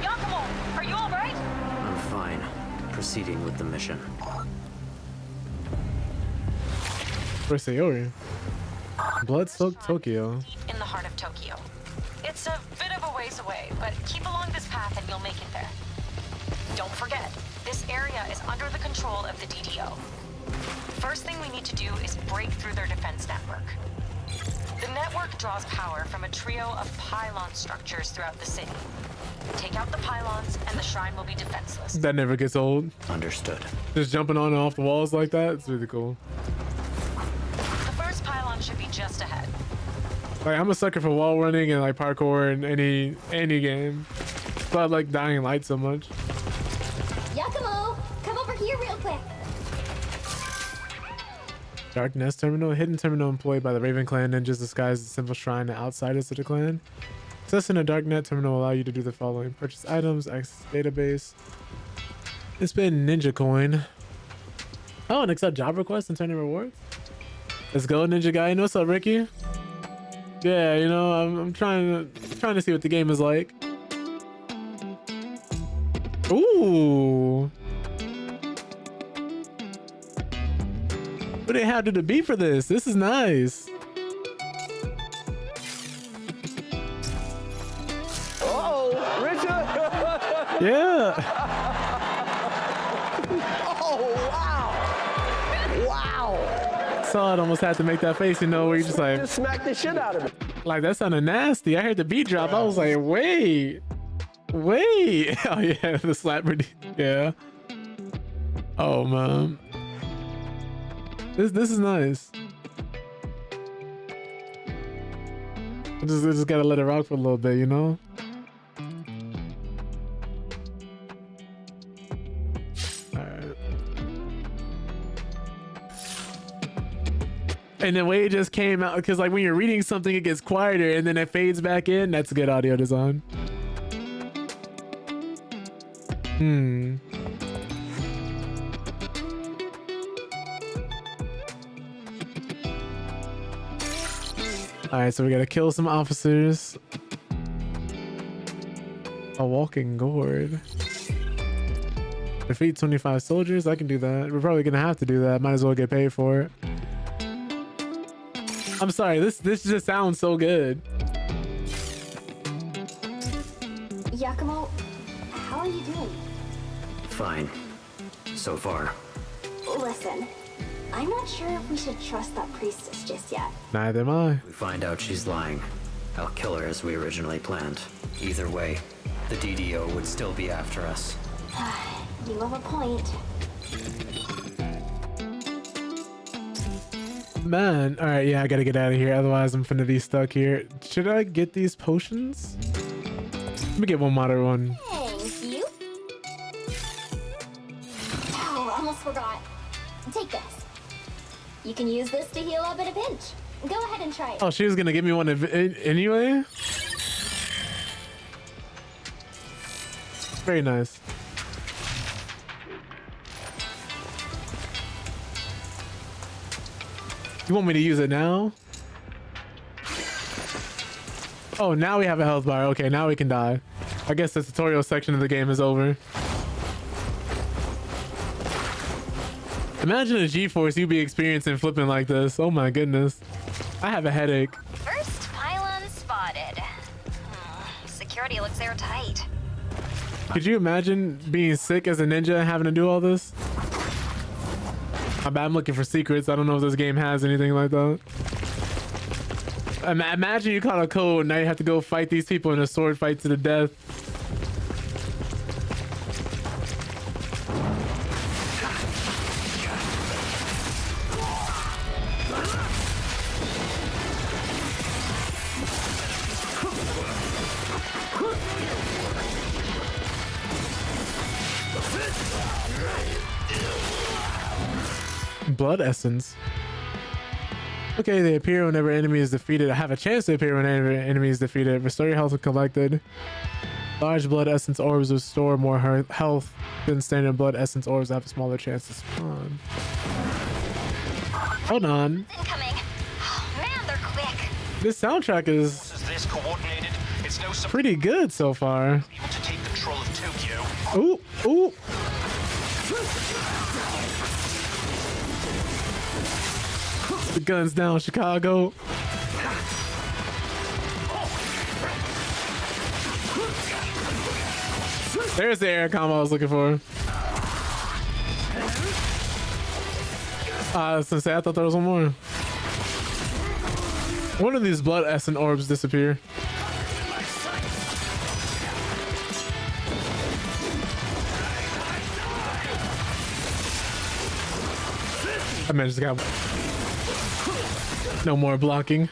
Yakumo, are you all right? I'm fine. Proceeding with the mission. Where's Sayori? Blood-soaked Tokyo. In the heart of Tokyo. It's a bit of a ways away, but keep along this path and you'll make it there. Don't forget, this area is under the control of the DDO. First thing we need to do is break through their defense network. The network draws power from a trio of pylon structures throughout the city. Take out the pylons and the shrine will be defenseless. That never gets old. Understood. Just jumping on and off the walls like that. It's really cool. The first pylon should be just ahead. Like, I'm a sucker for wall running and like parkour in any game. But I like Dying Light so much. Yakumo, come over here real quick. Dark Nest Terminal, a hidden terminal employed by the Raven Clan ninjas disguised as a simple shrine to outsiders of the clan. Accessing a Dark Net terminal will allow you to do the following: purchase items, access database, and spend ninja coin. Oh, and accept job requests and turn in rewards. Let's go, Ninja Gaiden. What's up, Ricky? Yeah, you know, I'm trying to see what the game is like. Ooh. What do they have to the beat for this? This is nice. Oh, Richard! Yeah. Oh, wow! Wow! Saw it, almost had to make that face, you know, where you just like, Just smacked the shit out of me. like that sounded nasty. I heard the beat drop. I was like, wait. Oh yeah, the slapper. Yeah. Oh man. This is nice. I just gotta let it rock for a little bit, you know? Alright. And the way it just came out, because like when you're reading something, it gets quieter and then it fades back in. That's good audio design. All right, so we gotta kill some officers. A walking gourd. Defeat 25 soldiers. I can do that. We're probably gonna have to do that. Might as well get paid for it. I'm sorry. This just sounds so good. Yakumo, how are you doing? Fine. So far. Listen, I'm not sure if we should trust that priestess just yet. Neither am I. We find out she's lying. I'll kill her as we originally planned. Either way, the DDO would still be after us. You have a point. Man, all right, yeah, I gotta get out of here. Otherwise, I'm finna be stuck here. Should I get these potions? Let me get one moderate one. Thank you. Oh, almost forgot. Take this. You can use this to heal up at a pinch. Go ahead and try it. Oh, she was gonna give me one anyway? Very nice. You want me to use it now? Oh, now we have a health bar. Okay, now we can die. I guess the tutorial section of the game is over. Imagine a G-force you'd be experiencing flipping like this. Oh my goodness. I have a headache. First pylon spotted. Security looks airtight. Could you imagine being sick as a ninja and having to do all this? I'm looking for secrets. I don't know if this game has anything like that. Imagine you caught a code and now you have to go fight these people in a sword fight to the death. Blood essence. Okay, they appear whenever enemy is defeated. I have a chance to appear whenever enemy is defeated. Restore your health when collected. Large blood essence orbs restore more health than standard blood essence orbs have a smaller chance to spawn. Hold on. Incoming. Oh, man, they're quick. This soundtrack is This coordinated, it's no surprise pretty good so far. able to take control of Tokyo. Ooh, ooh. The guns down, Chicago. There's the air combo I was looking for. I was gonna say, I thought there was one more. One of these blood essence orbs disappear. I mean, I just got no more blocking.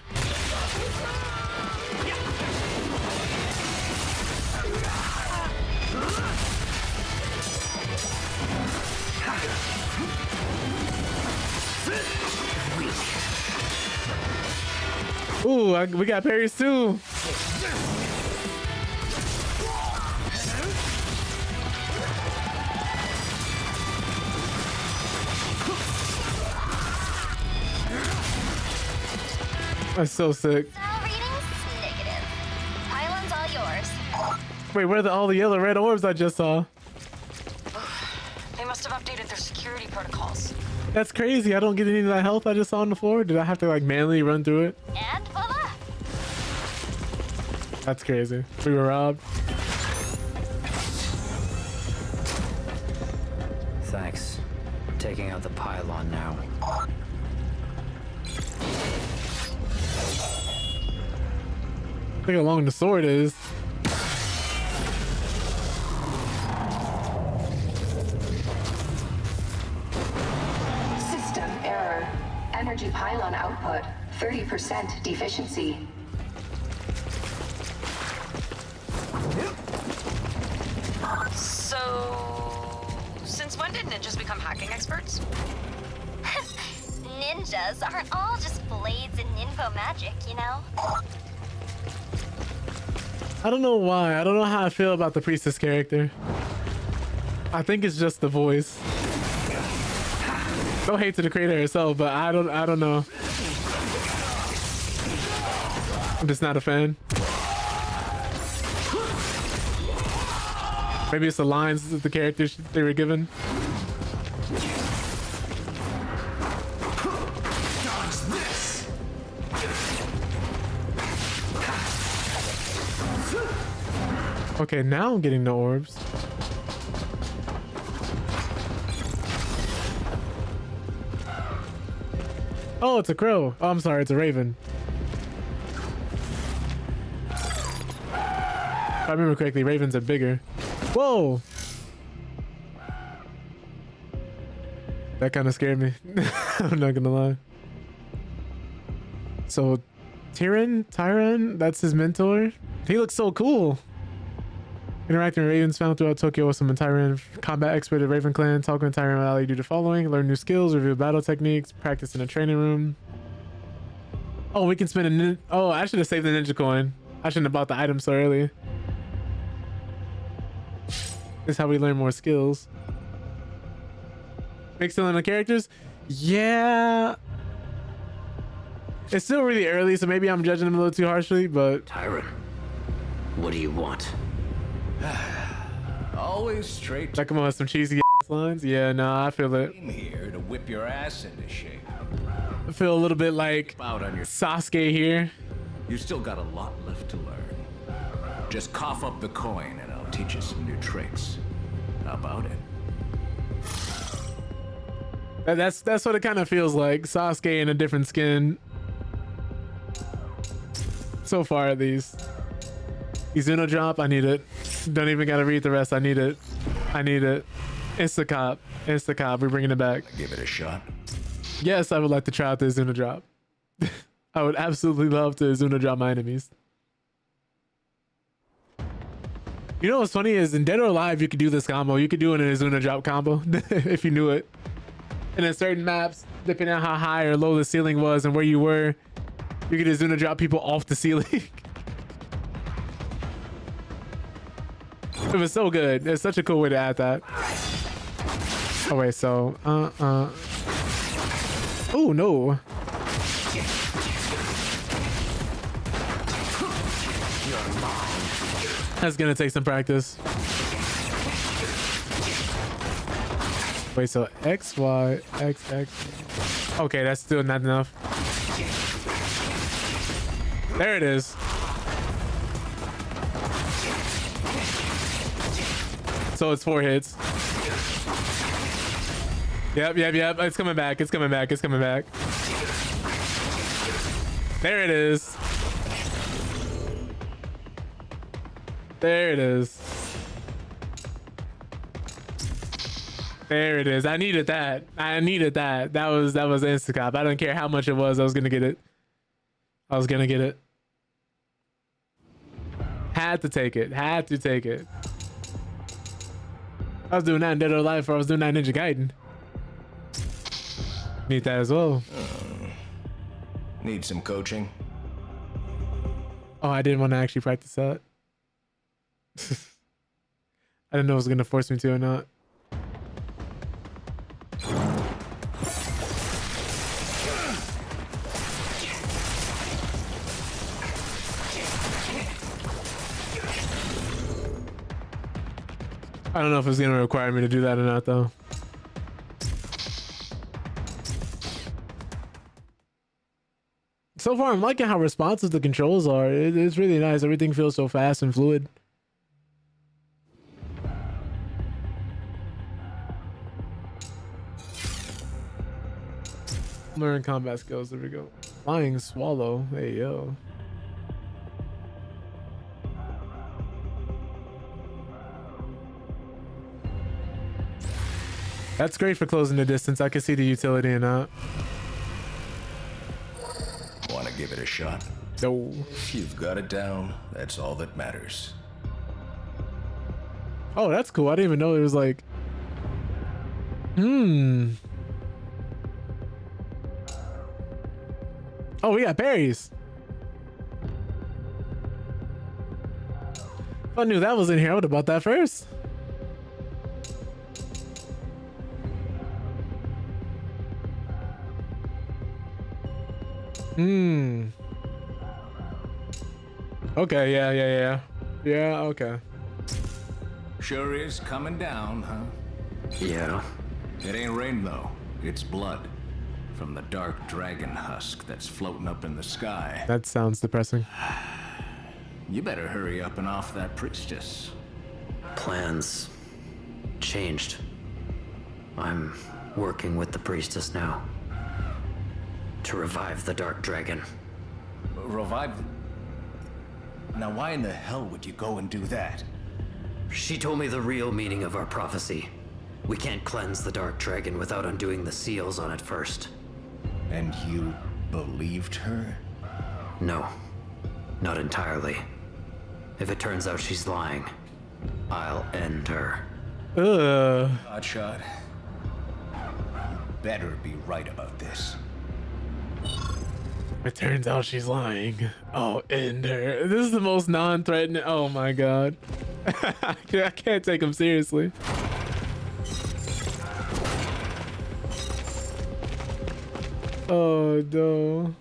Ooh, we got parries too. That's so sick. Style readings? Negative. Pylon's all yours. Wait, where are all the yellow red orbs I just saw? They must have updated their security protocols. That's crazy. I don't get any of that health I just saw on the floor. Did I have to like manually run through it? And voila! That's crazy. We were robbed. Thanks. Taking out the pylon now. Look how long the sword is. System error. Energy pylon output 30% deficiency. So, since when did ninjas become hacking experts? Ninjas aren't all just blades and ninpo magic, you know? I don't know why. I don't know how I feel about the priestess character. I think it's just the voice. No hate to the creator herself, but I don't know. I'm just not a fan. Maybe it's the lines that the characters they were given. Okay, now I'm getting the orbs. Oh, it's a crow. Oh, I'm sorry, it's a raven. If I remember correctly, ravens are bigger. Whoa! That kind of scared me. I'm not gonna lie. So, Tyran, that's his mentor. He looks so cool. Interacting with ravens found throughout Tokyo with some Tyran combat expert at Raven Clan. Talking with Tyran will allow you to do the following: learn new skills, review battle techniques, practice in a training room. Oh, we can spend a oh, I should have saved the ninja coin. I shouldn't have bought the item so early. This is how we learn more skills. Mixing in the characters? Yeah. It's still really early, so maybe I'm judging them a little too harshly, but... Tyran, what do you want? Always straight That come on with some cheesy ass lines. Yeah, no, I feel it. I'm here to whip your ass into shape. I feel a little bit like Out on your Sasuke here. You still got a lot left to learn. Just cough up the coin and I'll teach you some new tricks. How about it? That's what it kind of feels like. Sasuke in a different skin. So far, at least. Izuno drop, I need it. Don't even gotta read the rest. I need it. I need it. Insta cop. Insta cop. We're bringing it back. Give it a shot. Yes, I would like to try out the Izuno drop. I would absolutely love to Izuno drop my enemies. You know what's funny is in Dead or Alive, you could do this combo. You could do an Izuno drop combo if you knew it. And in certain maps, depending on how high or low the ceiling was and where you were, you could Izuno drop people off the ceiling. It was so good. It's such a cool way to add that. Oh wait, so oh no. That's gonna take some practice. Wait, so X, Y, X, X. Okay, that's still not enough. There it is. So it's 4 hits. Yep. It's coming back. It's coming back. It's coming back. There it is. There it is. There it is. I needed that. I needed that. That was Instacop. I don't care how much it was. I was gonna get it. I was gonna get it. Had to take it. Had to take it. I was doing that in Dead or Alive, or I was doing that in Ninja Gaiden. Need that as well. Need some coaching? Oh, I didn't want to actually practice that. I didn't know it was gonna force me to or not. I don't know if it's gonna require me to do that or not though. So far, I'm liking how responsive the controls are. It's really nice. Everything feels so fast and fluid. Learn combat skills. There we go. Flying swallow. Hey, yo. That's great for closing the distance. I can see the utility in that. Want to give it a shot? No. If you've got it down, that's all that matters. Oh, that's cool. I didn't even know it was like... Oh, we got berries. If I knew that was in here, I would have bought that first. Okay, yeah, okay. Sure is coming down, huh? Yeah. It ain't rain, though. It's blood. From the dark dragon husk that's floating up in the sky. That sounds depressing. You better hurry up and off that priestess. Plans changed. I'm working with the priestess now. To revive the dark dragon. Revive? Now why in the hell would you go and do that? She told me the real meaning of our prophecy. We can't cleanse the dark dragon without undoing the seals on it first. And you believed her? No, not entirely. If it turns out she's lying, I'll end her. Hotshot. You better be right about this. It turns out she's lying. Oh, end her. This is the most non-threatening. Oh my god. I can't take him seriously. Oh no.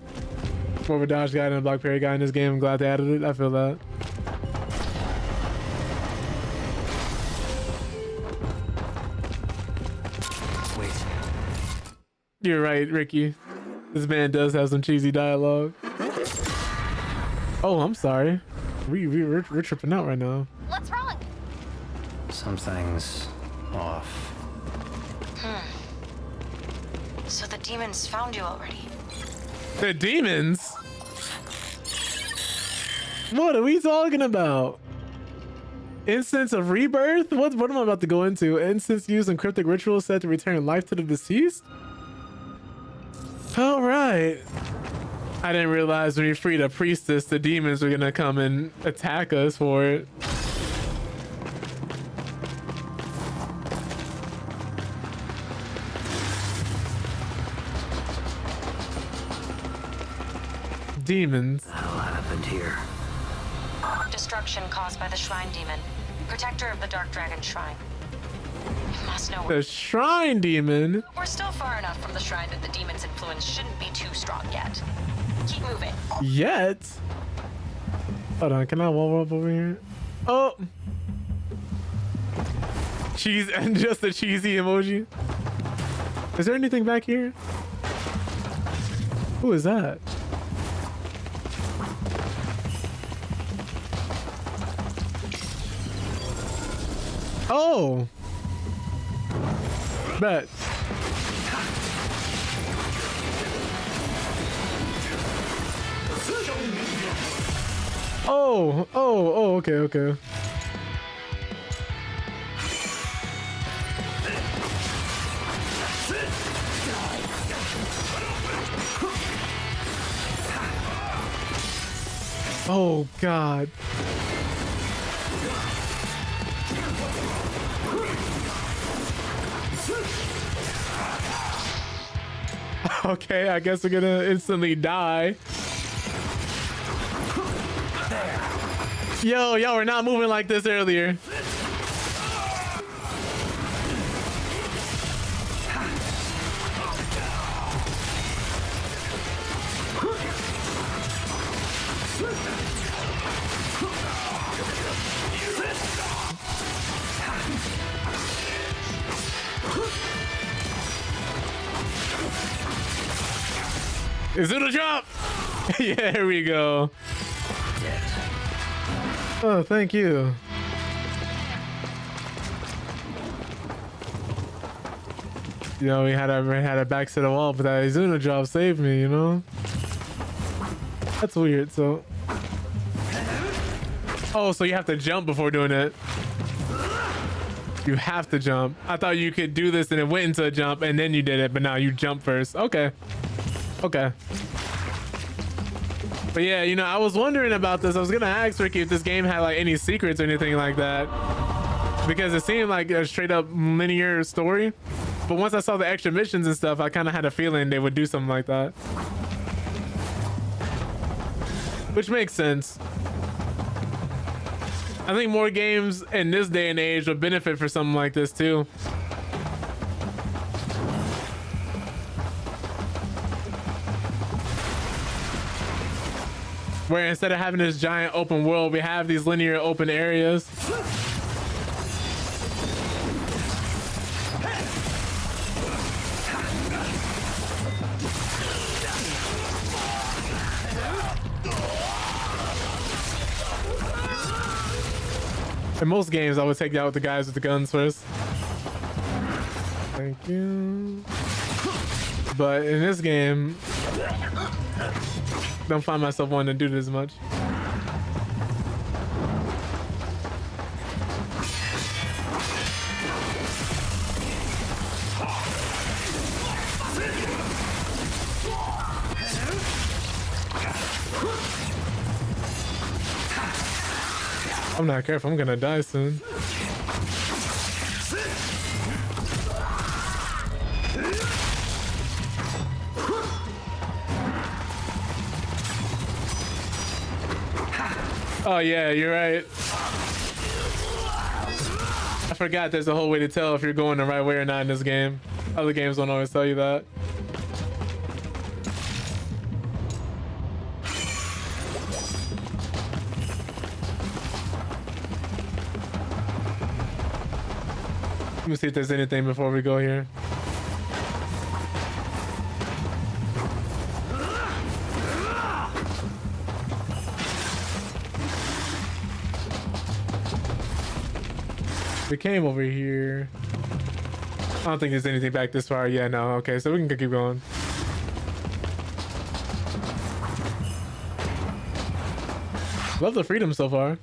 More of a dodge guy than a block parry guy in this game. I'm glad they added it. I feel that. Wait. You're right, Ricky. This man does have some cheesy dialogue. Oh, I'm sorry. We're tripping out right now. What's wrong? Something's off. So the demons found you already. The demons? What are we talking about? Instance of rebirth? What am I about to go into? Instance used in cryptic rituals said to return life to the deceased? All right. I didn't realize when we freed a priestess, the demons were gonna come and attack us for it. Demons. What happened here? Destruction caused by the shrine demon, protector of the dark dragon shrine. You must know. The shrine demon? We're still far enough from the shrine that the demon's influence shouldn't be too strong yet. Keep moving. Yet? Hold on, can I wall up over here? Oh! Cheese and just a cheesy emoji. Is there anything back here? Who is that? Oh! Bet. Oh, okay. Oh, God. Okay, I guess we're gonna instantly die. Yo, y'all were not moving like this earlier. Is it a drop? Yeah, here we go. Oh, thank you. You know, we had a back to the wall, but that Izuna drop saved me, you know? That's weird, so... Oh, so you have to jump before doing it. You have to jump. I thought you could do this and it went into a jump and then you did it, but now you jump first. Okay. Okay. But yeah, you know, I was wondering about this. I was gonna ask Ricky if this game had like any secrets or anything like that, because it seemed like a straight up linear story. But once I saw the extra missions and stuff, I kind of had a feeling they would do something like that. Which makes sense. I think more games in this day and age would benefit for something like this too. Where instead of having this giant open world, we have these linear open areas. In most games, I would take out the guys with the guns first. Thank you. But in this game, don't find myself wanting to do this much. I'm not careful, I'm gonna die soon. Oh yeah, you're right. I forgot there's a whole way to tell if you're going the right way or not in this game. Other games don't always tell you that. Let me see if there's anything before we go here. We came over here. I don't think there's anything back this far. Yeah, no. Okay, so we can keep going. Love the freedom so far.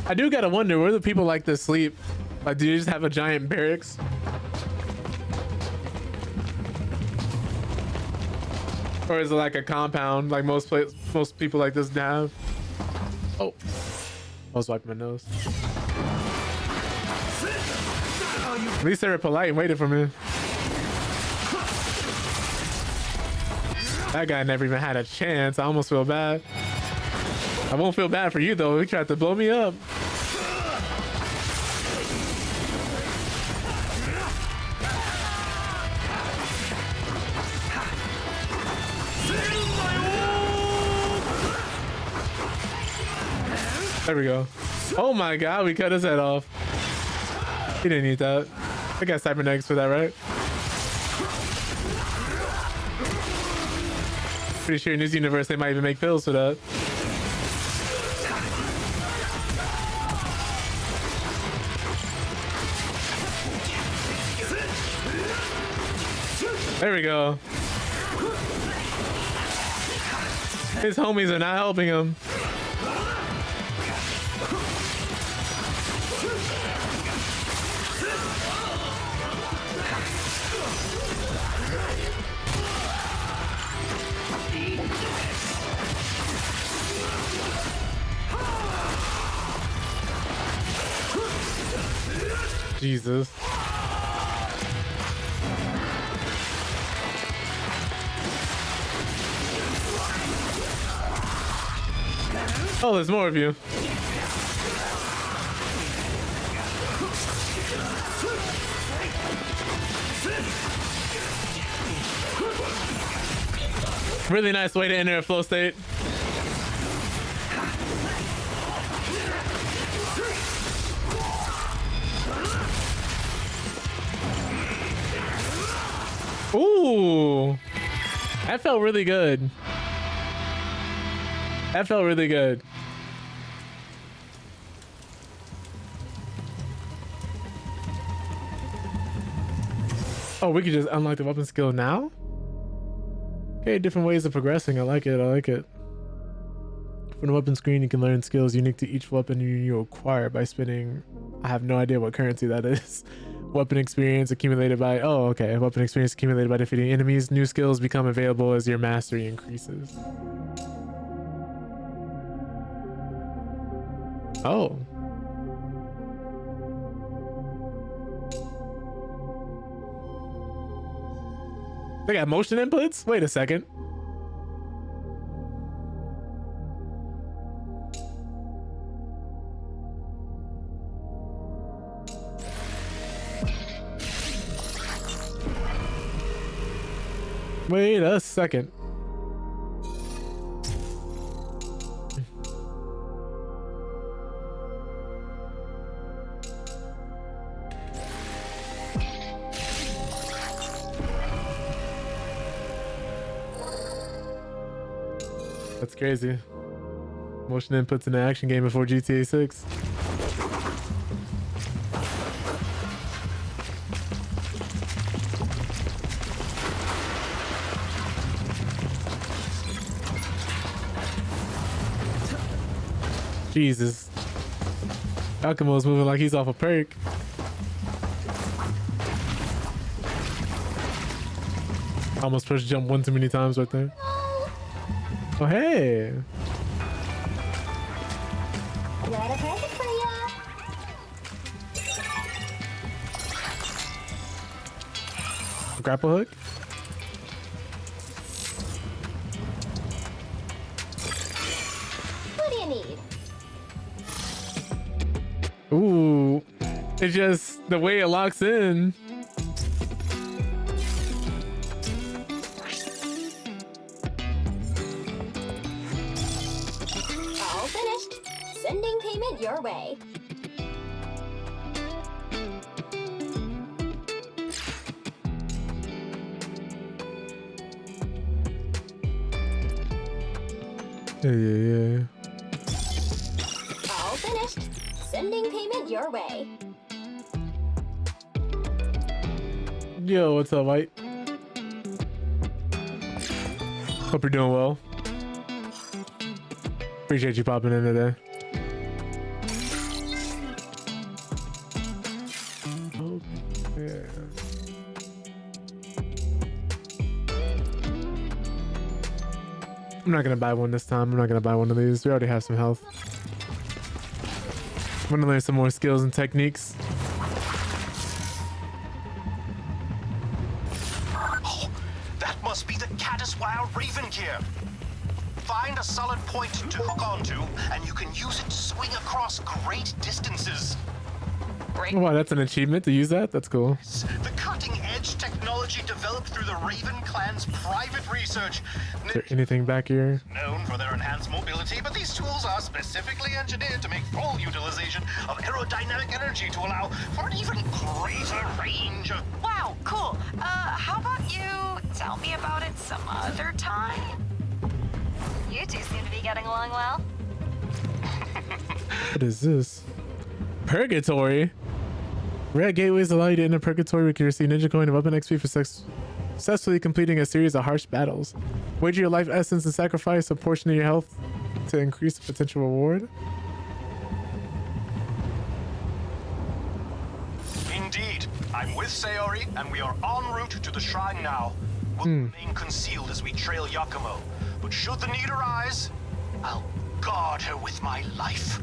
I do gotta wonder, where do people like this sleep? Like, do you just have a giant barracks? Or is it like a compound, like most people like this have? Oh, I was wiping my nose. At least they were polite and waited for me. That guy never even had a chance. I almost feel bad. I won't feel bad for you though. He tried to blow me up. There we go. Oh my god, we cut his head off. He didn't need that. I got cybernetics for that, right? Pretty sure in this universe they might even make pills for that. There we go. His homies are not helping him. Jesus. Oh, there's more of you. Really nice way to enter a flow state. That felt really good. That felt really good. Oh, we could just unlock the weapon skill now? Okay, different ways of progressing. I like it. I like it. From the weapon screen, you can learn skills unique to each weapon you acquire by spending... I have no idea what currency that is. Weapon experience accumulated by... Oh, okay. Weapon experience accumulated by defeating enemies. New skills become available as your mastery increases. Oh. They got motion inputs? Wait a second. Wait a second. That's crazy. Motion inputs in an action game before GTA 6. Jesus. Alchemo's moving like he's off a perk. Almost pushed jump one too many times right there. Oh, hey. Got a present for ya. Grapple hook? What do you need? Ooh. It's just the way it locks in. All finished. Sending payment your way. Yeah. All finished. Sending payment your way. Yo, what's up, White? Hope you're doing well. Appreciate you popping in today. Okay. I'm not gonna buy one this time. I'm not gonna buy one of these. We already have some health. I'm gonna learn some more skills and techniques. Oh, that must be the Caddiswire Raven gear. Find a solid point to hook onto, and you can use it to swing across great distances. Oh, wow, that's an achievement to use that? That's cool. The cutting-edge technology developed through the Raven clan's private research. Is there anything back here? Known for their enhanced mobility, but these tools are specifically engineered to make full utilization of aerodynamic energy to allow for an even greater range of... Wow, cool. How about you tell me about it some other time? You two seem to be getting along well. What is this? Purgatory? Red gateways allow you to enter purgatory with your ninja coin and weapon XP for successfully completing a series of harsh battles. Wager your life essence and sacrifice a portion of your health to increase the potential reward. Indeed. I'm with Sayori, and we are en route to the shrine now. We'll remain concealed as we trail Yakumo. But should the need arise, I'll guard her with my life.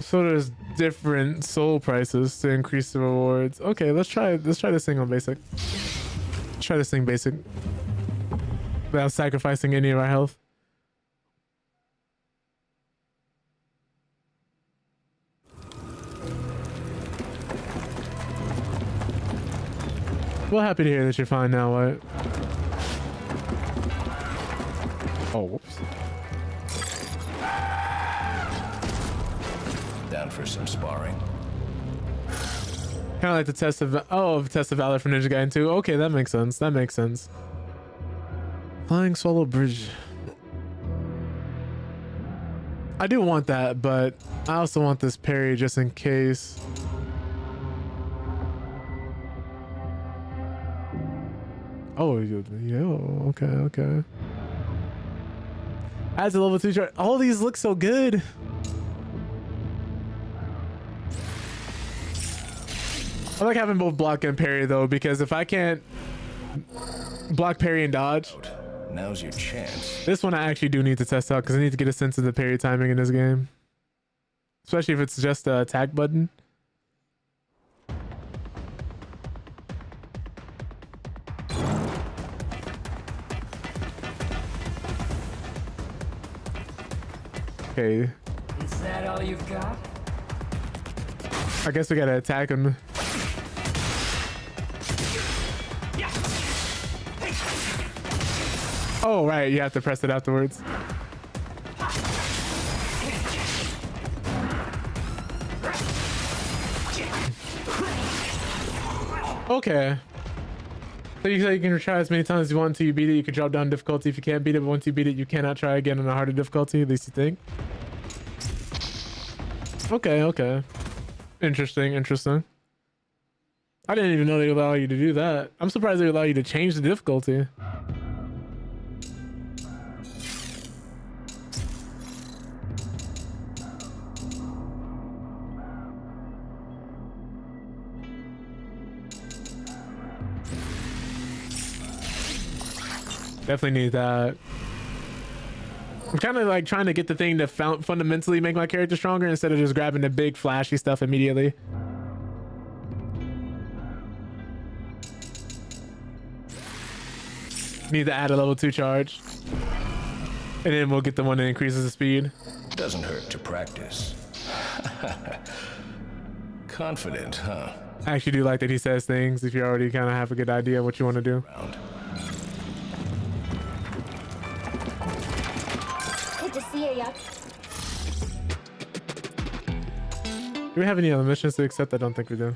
So there's different soul prices to increase the rewards. Okay, let's try this thing on basic. Try this thing basic. Without sacrificing any of our health. Well, happy to hear that you're fine now, White. Oh, whoops. for some sparring. Kind of like the test of valor for Ninja Gaiden 2. Okay, that makes sense. That makes sense. Flying Swallow Bridge. I do want that, but I also want this parry just in case. Oh, yo, okay. Adds a level 2 chart. All these look so good. I like having both block and parry though, because if I can't block, parry, and dodge, now's your chance. This one I actually do need to test out because I need to get a sense of the parry timing in this game, especially if it's just the attack button. Okay. Is that all you've got? I guess we gotta attack him. Oh, right. You have to press it afterwards. Okay. So you can try as many times as you want until you beat it. You can drop down difficulty if you can't beat it, but once you beat it, you cannot try again on a harder difficulty, at least you think. Okay. Interesting. I didn't even know they allow you to do that. I'm surprised they allow you to change the difficulty. Definitely need that. I'm kind of like trying to get the thing to fundamentally make my character stronger instead of just grabbing the big flashy stuff immediately. Need to add a level 2 charge. And then we'll get the one that increases the speed. Doesn't hurt to practice. Confident, huh? I actually do like that he says things if you already kind of have a good idea of what you want to do. Good to see you, Yuck. Do we have any other missions to accept? I don't think we do.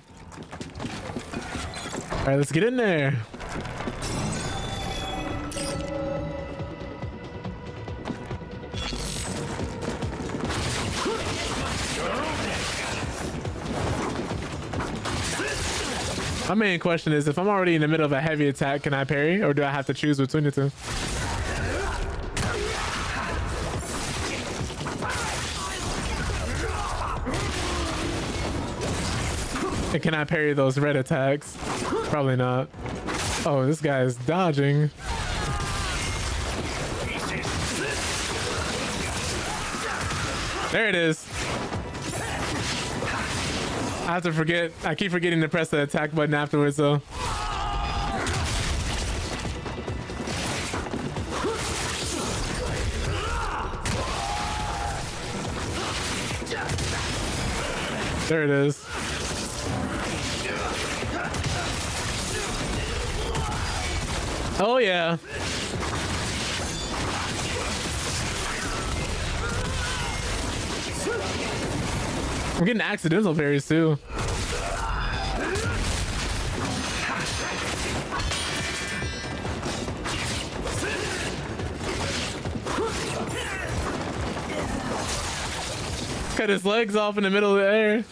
All right, let's get in there. My main question is, if I'm already in the middle of a heavy attack, can I parry, or do I have to choose between the two? And can I parry those red attacks? Probably not. Oh, this guy is dodging. There it is. I have to forget. I keep forgetting to press the attack button afterwards, though. There it is. Oh, yeah. I'm getting accidental parries too. Cut his legs off in the middle of the air.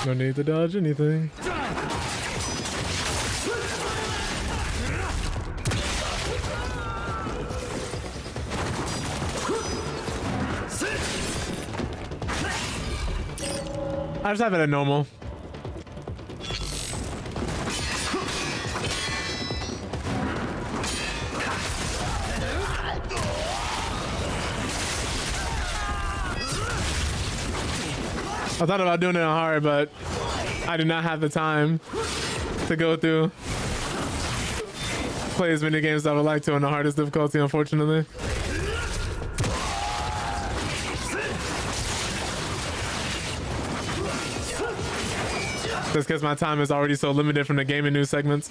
No need to dodge anything. I just have it at normal. I thought about doing it on hard, but I do not have the time to go through play as many games as I would like to on the hardest difficulty, unfortunately. Just because my time is already so limited from the gaming news segments.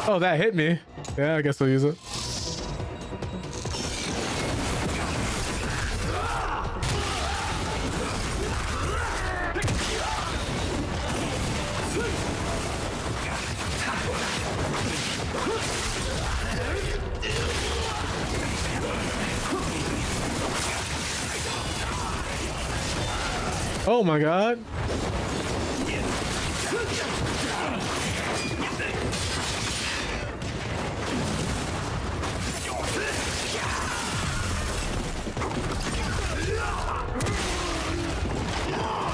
Oh, that hit me. Yeah, I guess I'll use it. Oh my god.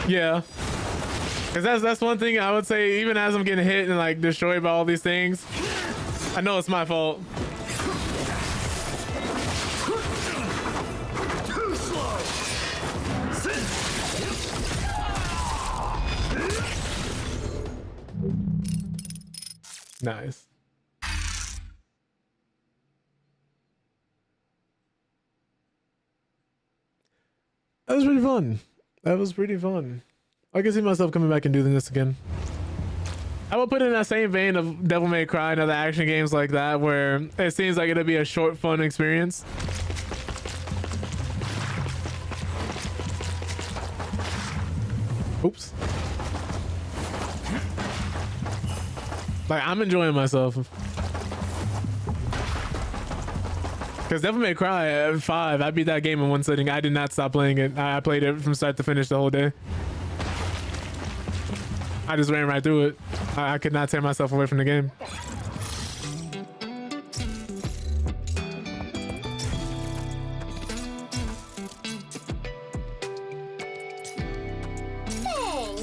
Yeah, because that's one thing I would say, even as I'm getting hit and like destroyed by all these things, I know it's my fault. Too slow. Nice. That was pretty fun. That was pretty fun. I can see myself coming back and doing this again. I will put it in that same vein of Devil May Cry and other action games like that, where it seems like it'll be a short, fun experience. Oops. Like, I'm enjoying myself. Because Devil May Cry 5, I beat that game in one sitting. I did not stop playing it. I played it from start to finish the whole day. I just ran right through it. I could not tear myself away from the game.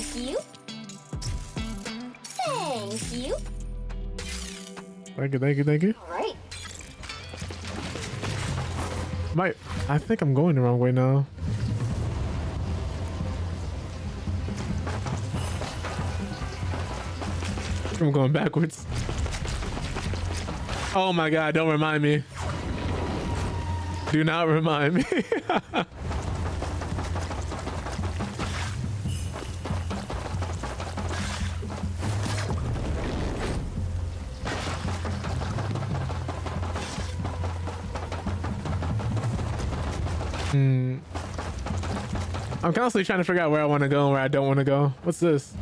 Thank you. Thank you. Thank you, thank you, thank you. All right. I think I'm going the wrong way now. I'm going backwards. Oh my god, don't remind me. Do not remind me. I'm constantly trying to figure out where I want to go and where I don't want to go. What's this?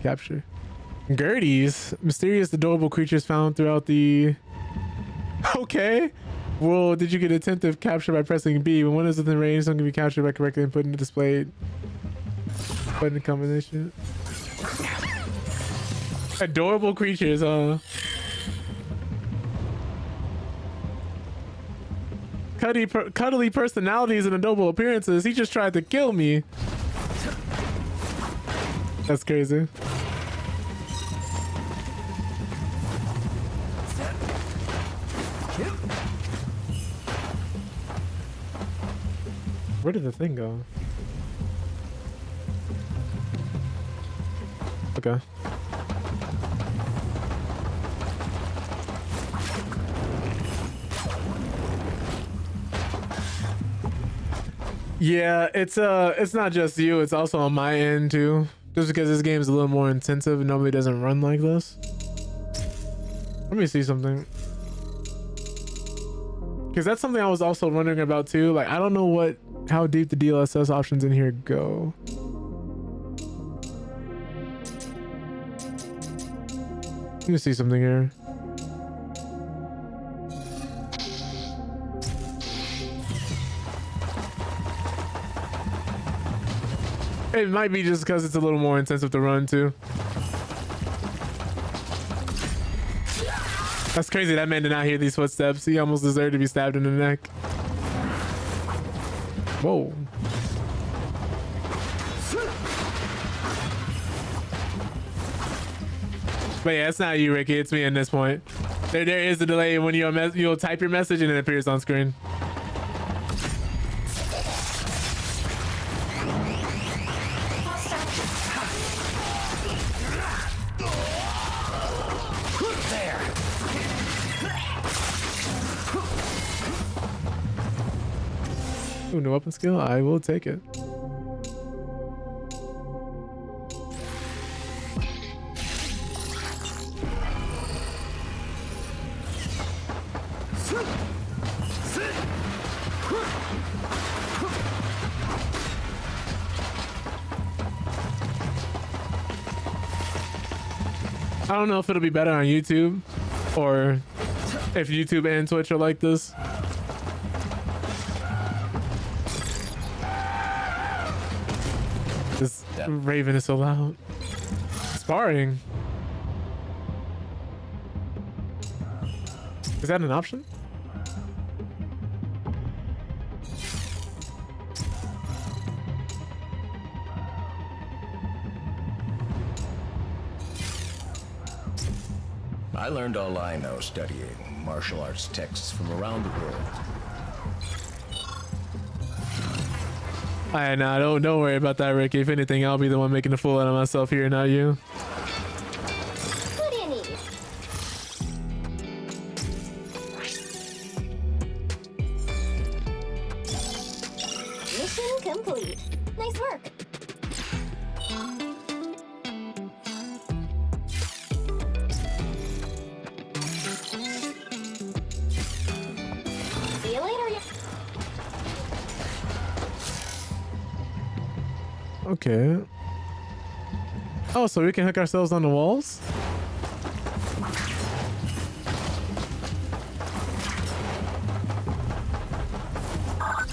Capture. Gerties. Mysterious, adorable creatures found throughout the... Okay. Well, did you get attentive capture by pressing B? When one is within range, some can be captured by correctly inputting the displayed button combination. Adorable creatures, huh? Cuddly personalities and adorable appearances. He just tried to kill me. That's crazy. Where did the thing go? Okay. Yeah, it's not just you, it's also on my end too. Just because this game is a little more intensive and normally doesn't run like this. Let me see something. Because that's something I was also wondering about too. Like, I don't know how deep the DLSS options in here go. Let me see something here. It might be just because it's a little more intensive to run too. That's crazy. That man did not hear these footsteps. He almost deserved to be stabbed in the neck. Whoa. But yeah, it's not you, Ricky. It's me at this point. There is a delay when you'll type your message and it appears on screen. Ooh, no weapon skill. I will take it. I don't know if it'll be better on YouTube or if YouTube and Twitch are like this. This Raven is so loud. Sparring. Is that an option? I learned all I know studying martial arts texts from around the world. Nah, don't worry about that, Ricky. If anything, I'll be the one making a fool out of myself here, not you. What do you need? Mission complete. Nice work. See you later. Okay. Oh, so we can hook ourselves on the walls?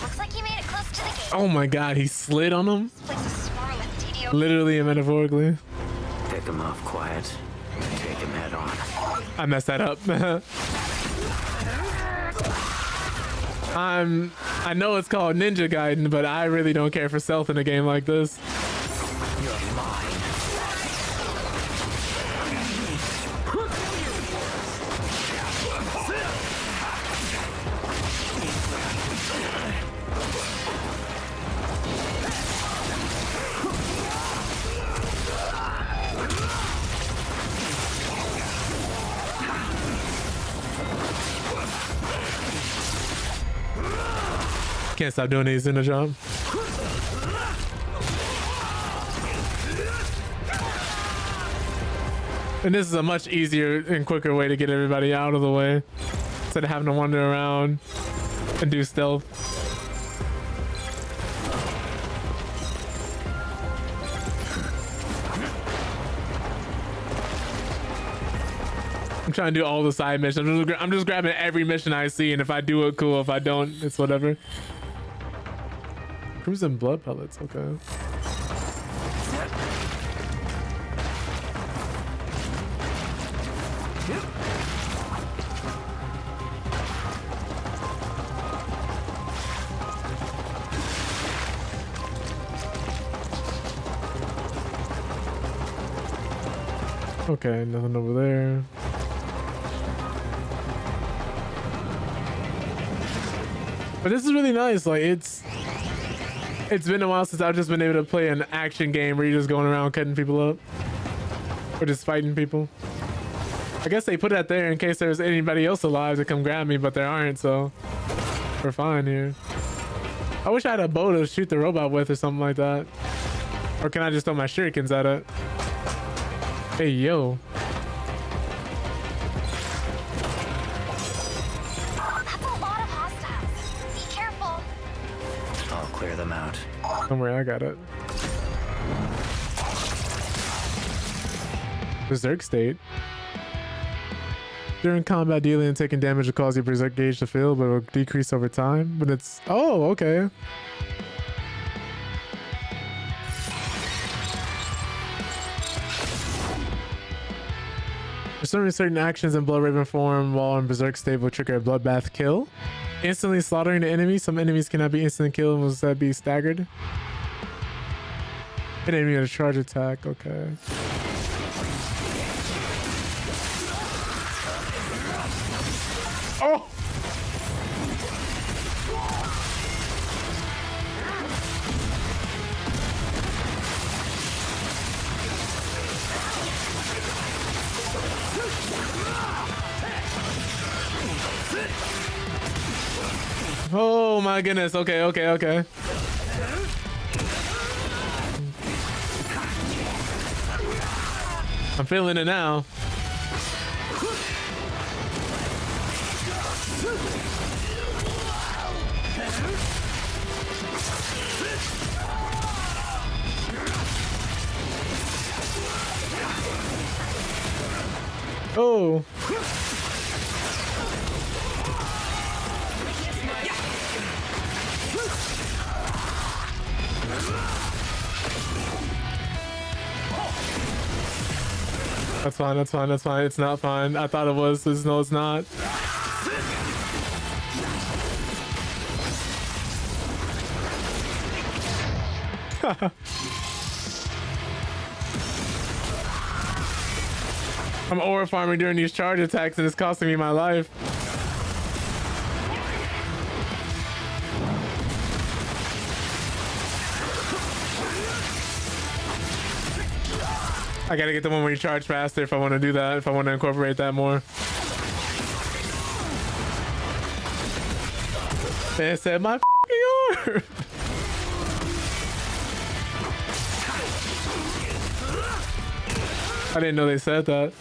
Looks like you made it close to the gate. Oh my god, he slid on them? This place is swarming with DDO. Literally and metaphorically. Pick him off quiet. Take him head on. I messed that up. I know it's called Ninja Gaiden, but I really don't care for stealth in a game like this. You're mine. Can't stop doing these in the job. And this is a much easier and quicker way to get everybody out of the way instead of having to wander around and do stealth. I'm trying to do all the side missions. I'm just grabbing every mission I see, and if I do it, cool. If I don't, it's whatever. Cruising blood pellets, okay. Okay, nothing over there. But this is really nice. Like it's been a while since I've just been able to play an action game where you're just going around cutting people up or just fighting people. I guess they put that there in case there's anybody else alive to come grab me, but there aren't, so we're fine here. I wish I had a bow to shoot the robot with or something like that. Or can I just throw my shurikens at it? Hey, yo. Clear them out. Don't worry, I got it. Berserk state. During combat, dealing and taking damage will cause your berserk gauge to fill, but it will decrease over time. But it's... Oh, okay. Performing certain actions in Blood Raven form while in berserk state will trigger a bloodbath kill. Instantly slaughtering the enemy. Some enemies cannot be instantly killed and will instead be staggered. An enemy with a charge attack. Okay. Oh! Oh my goodness. Okay, okay, okay. I'm feeling it now. Oh. That's fine, that's fine, that's fine. It's not fine. I thought it was. No, it's not. I'm aura farming during these charge attacks and it's costing me my life. I gotta get the one where you charge faster if I want to do that, if I want to incorporate that more. They said my f***ing arm. I didn't know they said that.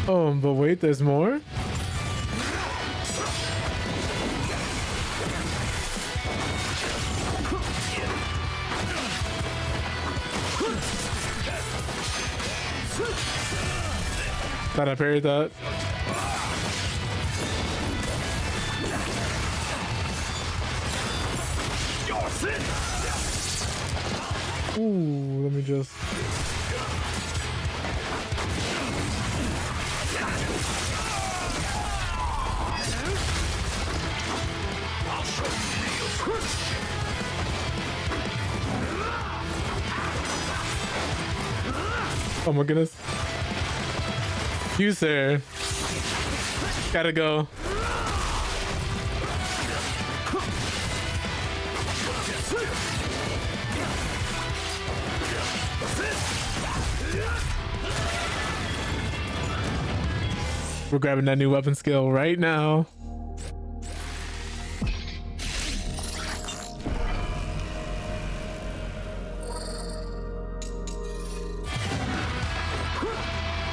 Oh, but wait, there's more? Thought I parried that. Ooh, let me just... Oh my goodness. You, sir. Gotta go. We're grabbing that new weapon skill right now.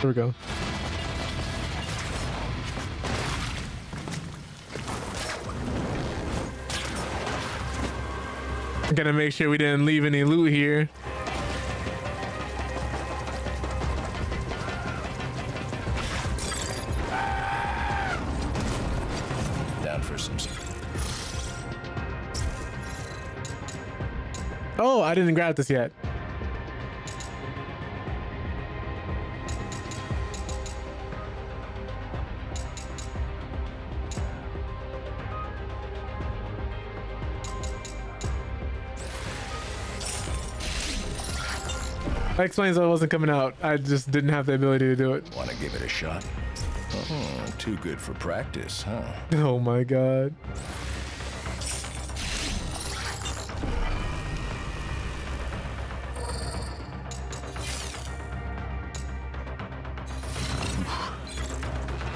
There we go. I'm gonna make sure we didn't leave any loot here. Down for some. Oh, I didn't grab this yet. That explains why it wasn't coming out. I just didn't have the ability to do it. Want to give it a shot? Oh, too good for practice, huh? Oh my god.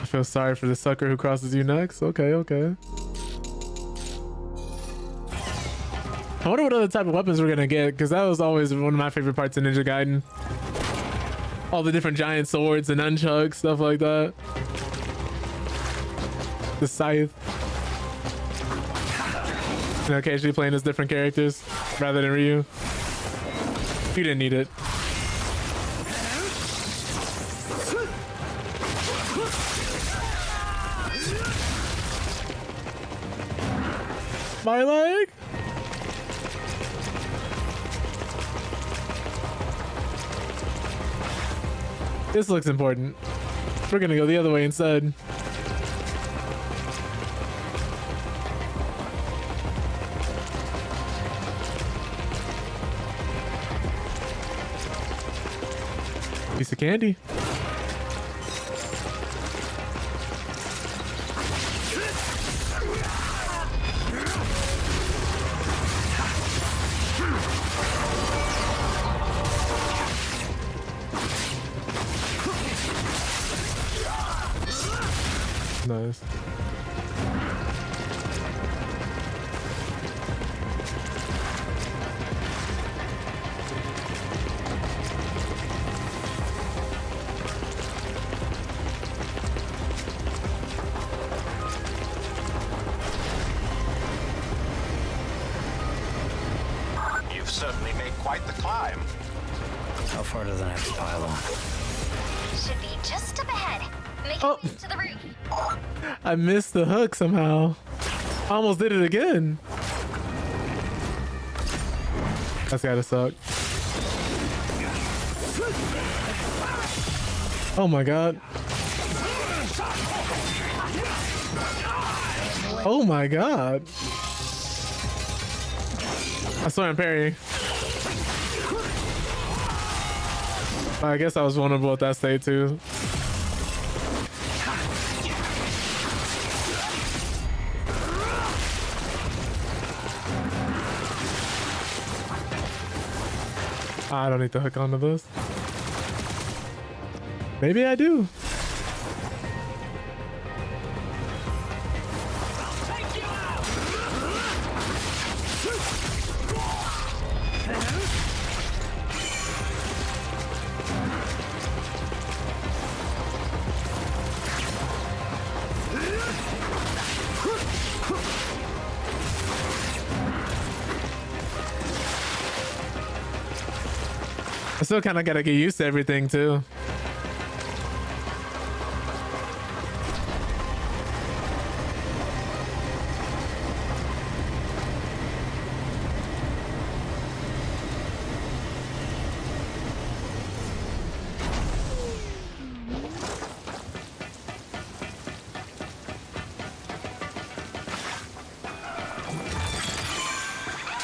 I feel sorry for the sucker who crosses you next. Okay, okay. I wonder what other type of weapons we're gonna get, because that was always one of my favorite parts of Ninja Gaiden. All the different giant swords and nunchucks, stuff like that. The scythe. And occasionally playing as different characters rather than Ryu. You didn't need it. My leg? This looks important. We're gonna go the other way instead. Piece of candy. Nice. You've certainly made quite the climb. How far to the next pylon? Should be just up ahead. Make Oh. it to the roof. I missed the hook somehow. I almost did it again. That's gotta suck. Oh my god. Oh my god. I swear I'm parrying. I guess I was vulnerable at that state too. I don't need to hook onto this. Maybe I do. I still kind of gotta get used to everything too.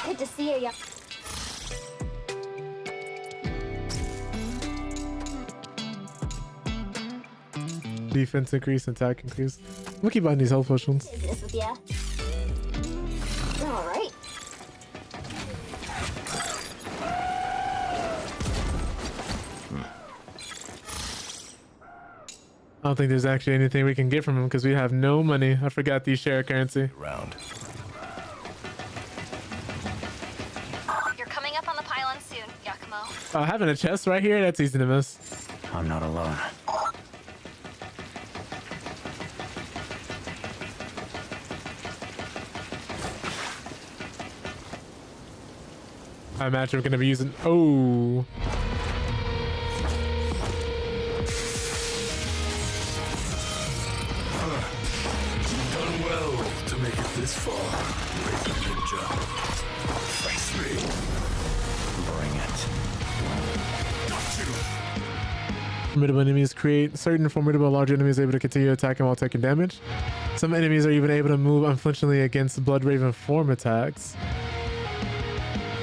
Good to see you, young. Defense increase, attack increase. I'm gonna keep buying these health potions. Business with ya. All right. I don't think there's actually anything we can get from him because we have no money. I forgot these share currency. Round. You're coming up on the pylon soon, Yakumo. Having a chest right here, that's easy to miss. I'm not alone. I imagine we're gonna be using. Oh. Done well to make it this far, Razor Ninja. Face me. Bring it. Got you. Formidable enemies create certain formidable large enemies able to continue attacking while taking damage. Some enemies are even able to move unflinchingly against Blood Raven form attacks.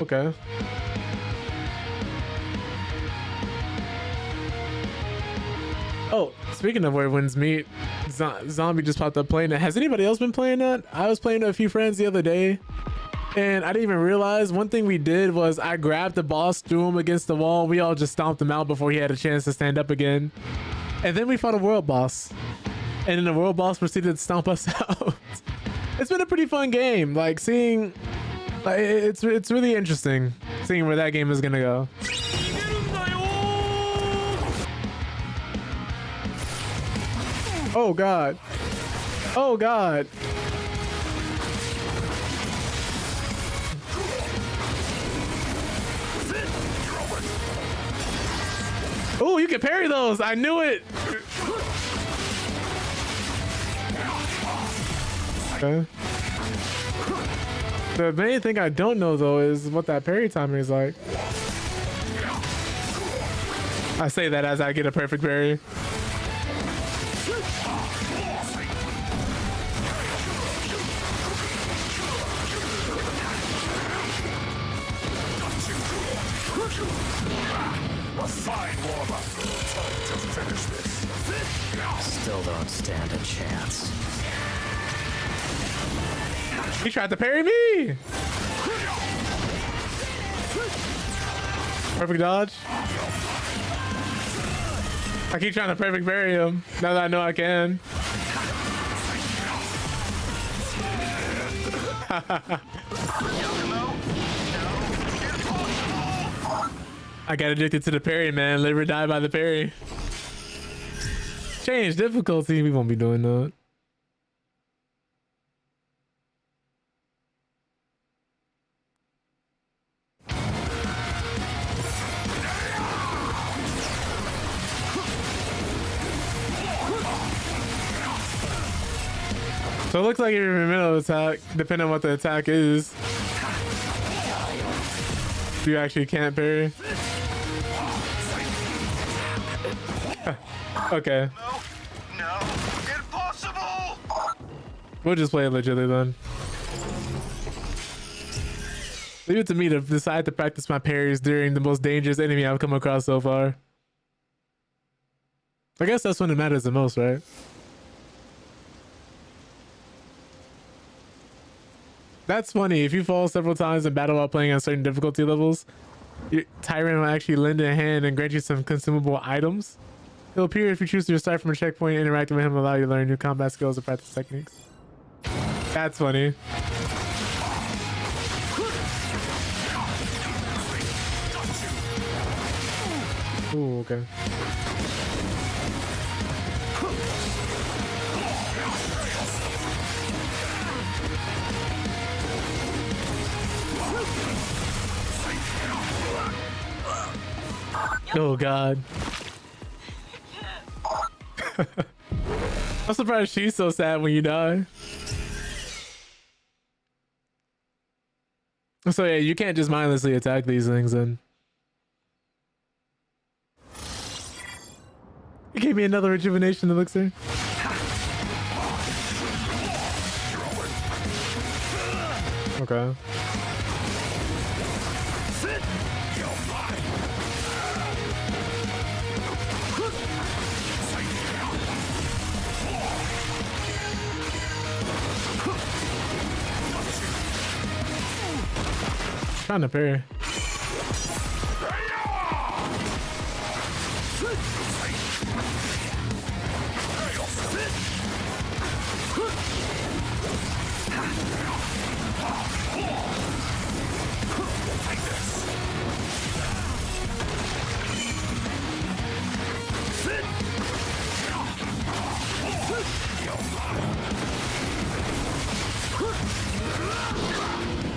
Okay. Oh, speaking of where winds meet, Zombie just popped up playing it. Has anybody else been playing that? I was playing it with a few friends the other day, and I didn't even realize one thing we did was I grabbed the boss, threw him against the wall. We all just stomped him out before he had a chance to stand up again. And then we fought a world boss, and then the world boss proceeded to stomp us out. It's been a pretty fun game. Like seeing, like it's really interesting seeing where that game is gonna go. Oh god. Oh god. Oh, you can parry those. I knew it. Okay. The main thing I don't know though is what that parry timing is like. I say that as I get a perfect parry. A fine warm-up. Time to finish this. Still don't stand a chance. He tried to parry me. Perfect dodge. I keep trying to perfect parry him. Now that I know I can. I got addicted to the parry, man. Live or die by the parry. Change difficulty. We won't be doing that. So it looks like you're in the middle of attack, depending on what the attack is. You actually can't parry. Okay. No, impossible! We'll just play it legitly then. Leave it to me to decide to practice my parries during the most dangerous enemy I've come across so far. I guess that's when it matters the most, right? That's funny. If you fall several times in battle while playing on certain difficulty levels, your Tyrant will actually lend a hand and grant you some consumable items. He'll appear if you choose to start from a checkpoint. Interacting with him will allow you to learn new combat skills and practice techniques. That's funny. Ooh, okay. Oh god. I'm surprised she's so sad when you die. So yeah, you can't just mindlessly attack these things then. You gave me another rejuvenation elixir. Okay. Trying to parry.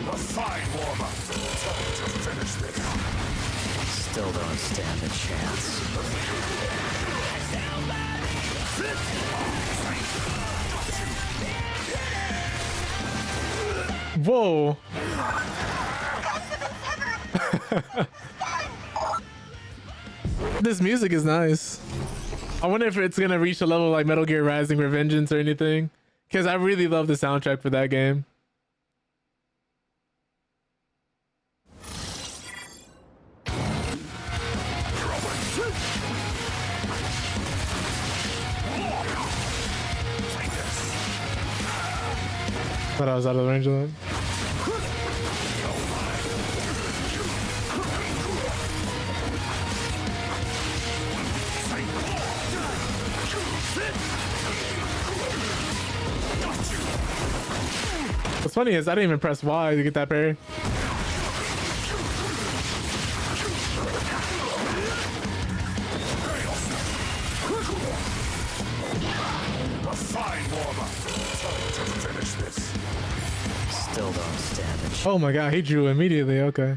A fine warm-up. Time to finish this. Still don't stand a chance. Whoa. This music is nice. I wonder if it's gonna reach a level like Metal Gear Rising Revengeance or anything, because I really love the soundtrack for that game. Thought I was out of range of that. What's funny is I didn't even press Y to get that parry. A fine warm-up. Time to finish this. Still don't stand a chance. Oh my god, he drew immediately. Okay.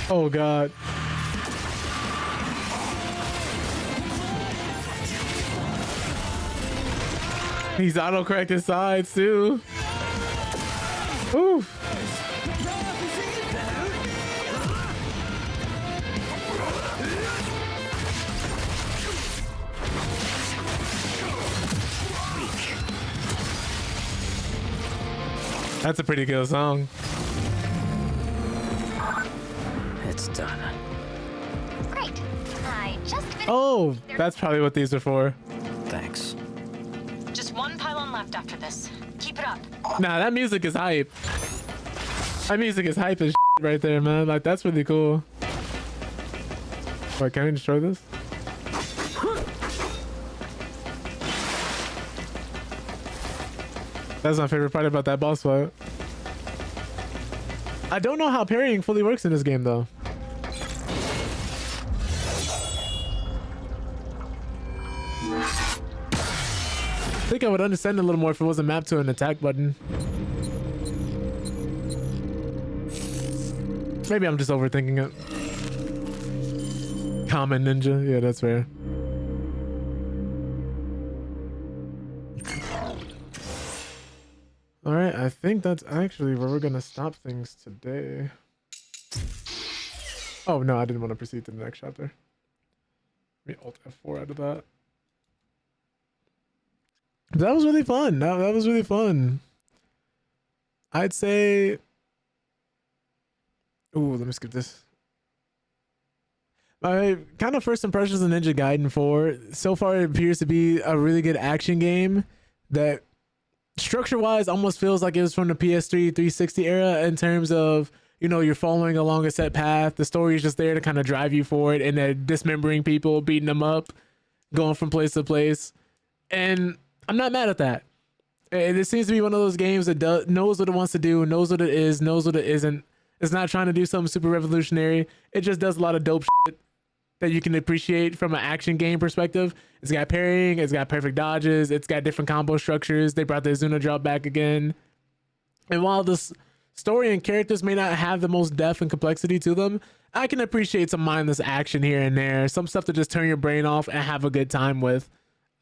Oh god. He's auto-correcting sides too. Oof. That's a pretty good song. It's done. Great. I just finished. Oh, that's probably what these are for. Thanks. Just one pylon left after this. Keep it up. Nah, that music is hype. That music is hype as right there, man. Like, that's really cool. Wait, can I destroy this? That's my favorite part about that boss fight. I don't know how parrying fully works in this game, though. I think I would understand a little more if it wasn't mapped to an attack button. Maybe I'm just overthinking it. Common ninja. Yeah, that's fair. All right, I think that's actually where we're gonna stop things today. Oh no, I didn't want to proceed to the next chapter. Let me Alt F4 out of that. That was really fun. That was really fun. I'd say. Ooh, let me skip this. My kind of first impressions of Ninja Gaiden 4. So far, it appears to be a really good action game that, structure-wise, almost feels like it was from the PS3 360 era in terms of, you know, you're following along a set path. The story is just there to kind of drive you forward, and then dismembering people, beating them up, going from place to place. And I'm not mad at that. It seems to be one of those games that knows what it wants to do, knows what it is, knows what it isn't. It's not trying to do something super revolutionary. It just does a lot of dope shit that you can appreciate from an action game perspective. It's got parrying, it's got perfect dodges, it's got different combo structures. They brought the Azuna drop back again. And while this story and characters may not have the most depth and complexity to them, I can appreciate some mindless action here and there. Some stuff to just turn your brain off and have a good time with.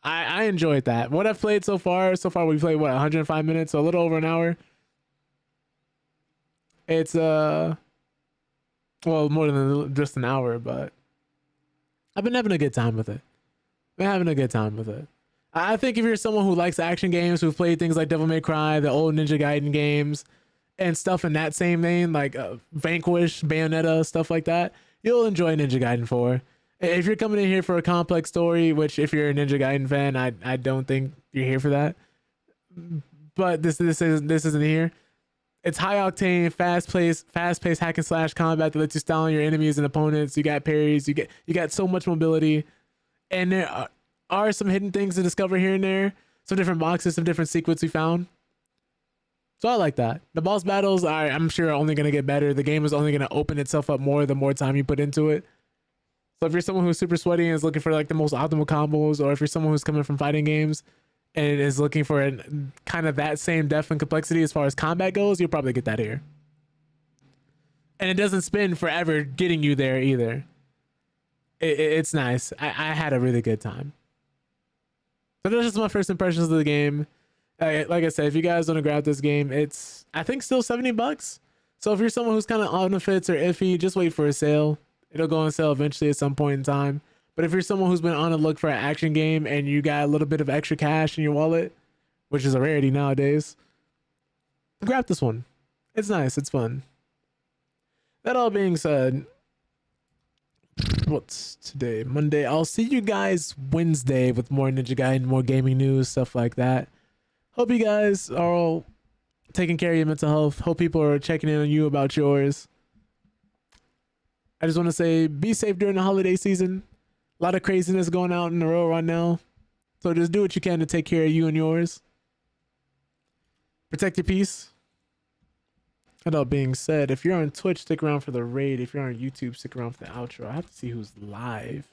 I enjoyed that. What I've played so far we played, what, 105 minutes, so a little over an hour. It's, well, more than just an hour, but I've been having a good time with it. I think if you're someone who likes action games, who've played things like Devil May Cry, the old Ninja Gaiden games, and stuff in that same vein, like Vanquish, Bayonetta, stuff like that, you'll enjoy Ninja Gaiden 4. If you're coming in here for a complex story, which if you're a Ninja Gaiden fan, I don't think you're here for that. But this isn't here. It's high octane, fast paced hack and slash combat that lets you style on your enemies and opponents. You got parries, you got so much mobility, and there are some hidden things to discover here and there. Some different boxes, some different secrets we found. So I like that. The boss battles I'm sure are only gonna get better. The game is only gonna open itself up more the more time you put into it. So if you're someone who's super sweaty and is looking for like the most optimal combos, or if you're someone who's coming from fighting games and is looking for kind of that same depth and complexity as far as combat goes, you'll probably get that here. And it doesn't spend forever getting you there either. It's nice. I had a really good time. So that's just my first impressions of the game. Like I said, if you guys want to grab this game, it's, I think, still $70. So if you're someone who's kind of on the fence or iffy, just wait for a sale. It'll go on sale eventually at some point in time. But if you're someone who's been on the look for an action game and you got a little bit of extra cash in your wallet, which is a rarity nowadays, grab this one. It's nice. It's fun. That all being said, what's today? Monday. I'll see you guys Wednesday with more Ninja Gaiden, more gaming news, stuff like that. Hope you guys are all taking care of your mental health. Hope people are checking in on you about yours. I just want to say, be safe during the holiday season. A lot of craziness going out in the road right now. So just do what you can to take care of you and yours. Protect your peace. That all being said, if you're on Twitch, stick around for the raid. If you're on YouTube, stick around for the outro. I have to see who's live.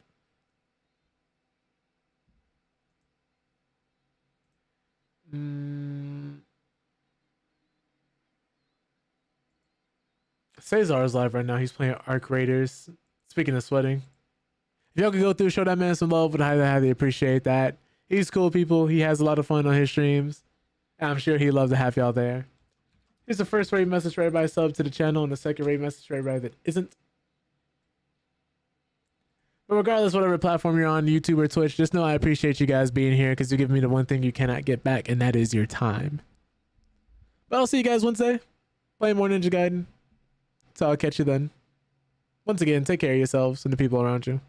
Cesar is live right now. He's playing Arc Raiders. Speaking of sweating, if y'all could go through, show that man some love, would highly appreciate that. He's cool, people. He has a lot of fun on his streams. And I'm sure he'd love to have y'all there. Here's the first rate message for everybody sub to the channel, and the second rate message for everybody that isn't. But regardless, whatever platform you're on, YouTube or Twitch, just know I appreciate you guys being here because you give me the one thing you cannot get back, and that is your time. But I'll see you guys Wednesday. Play more Ninja Gaiden. So I'll catch you then. Once again, take care of yourselves and the people around you.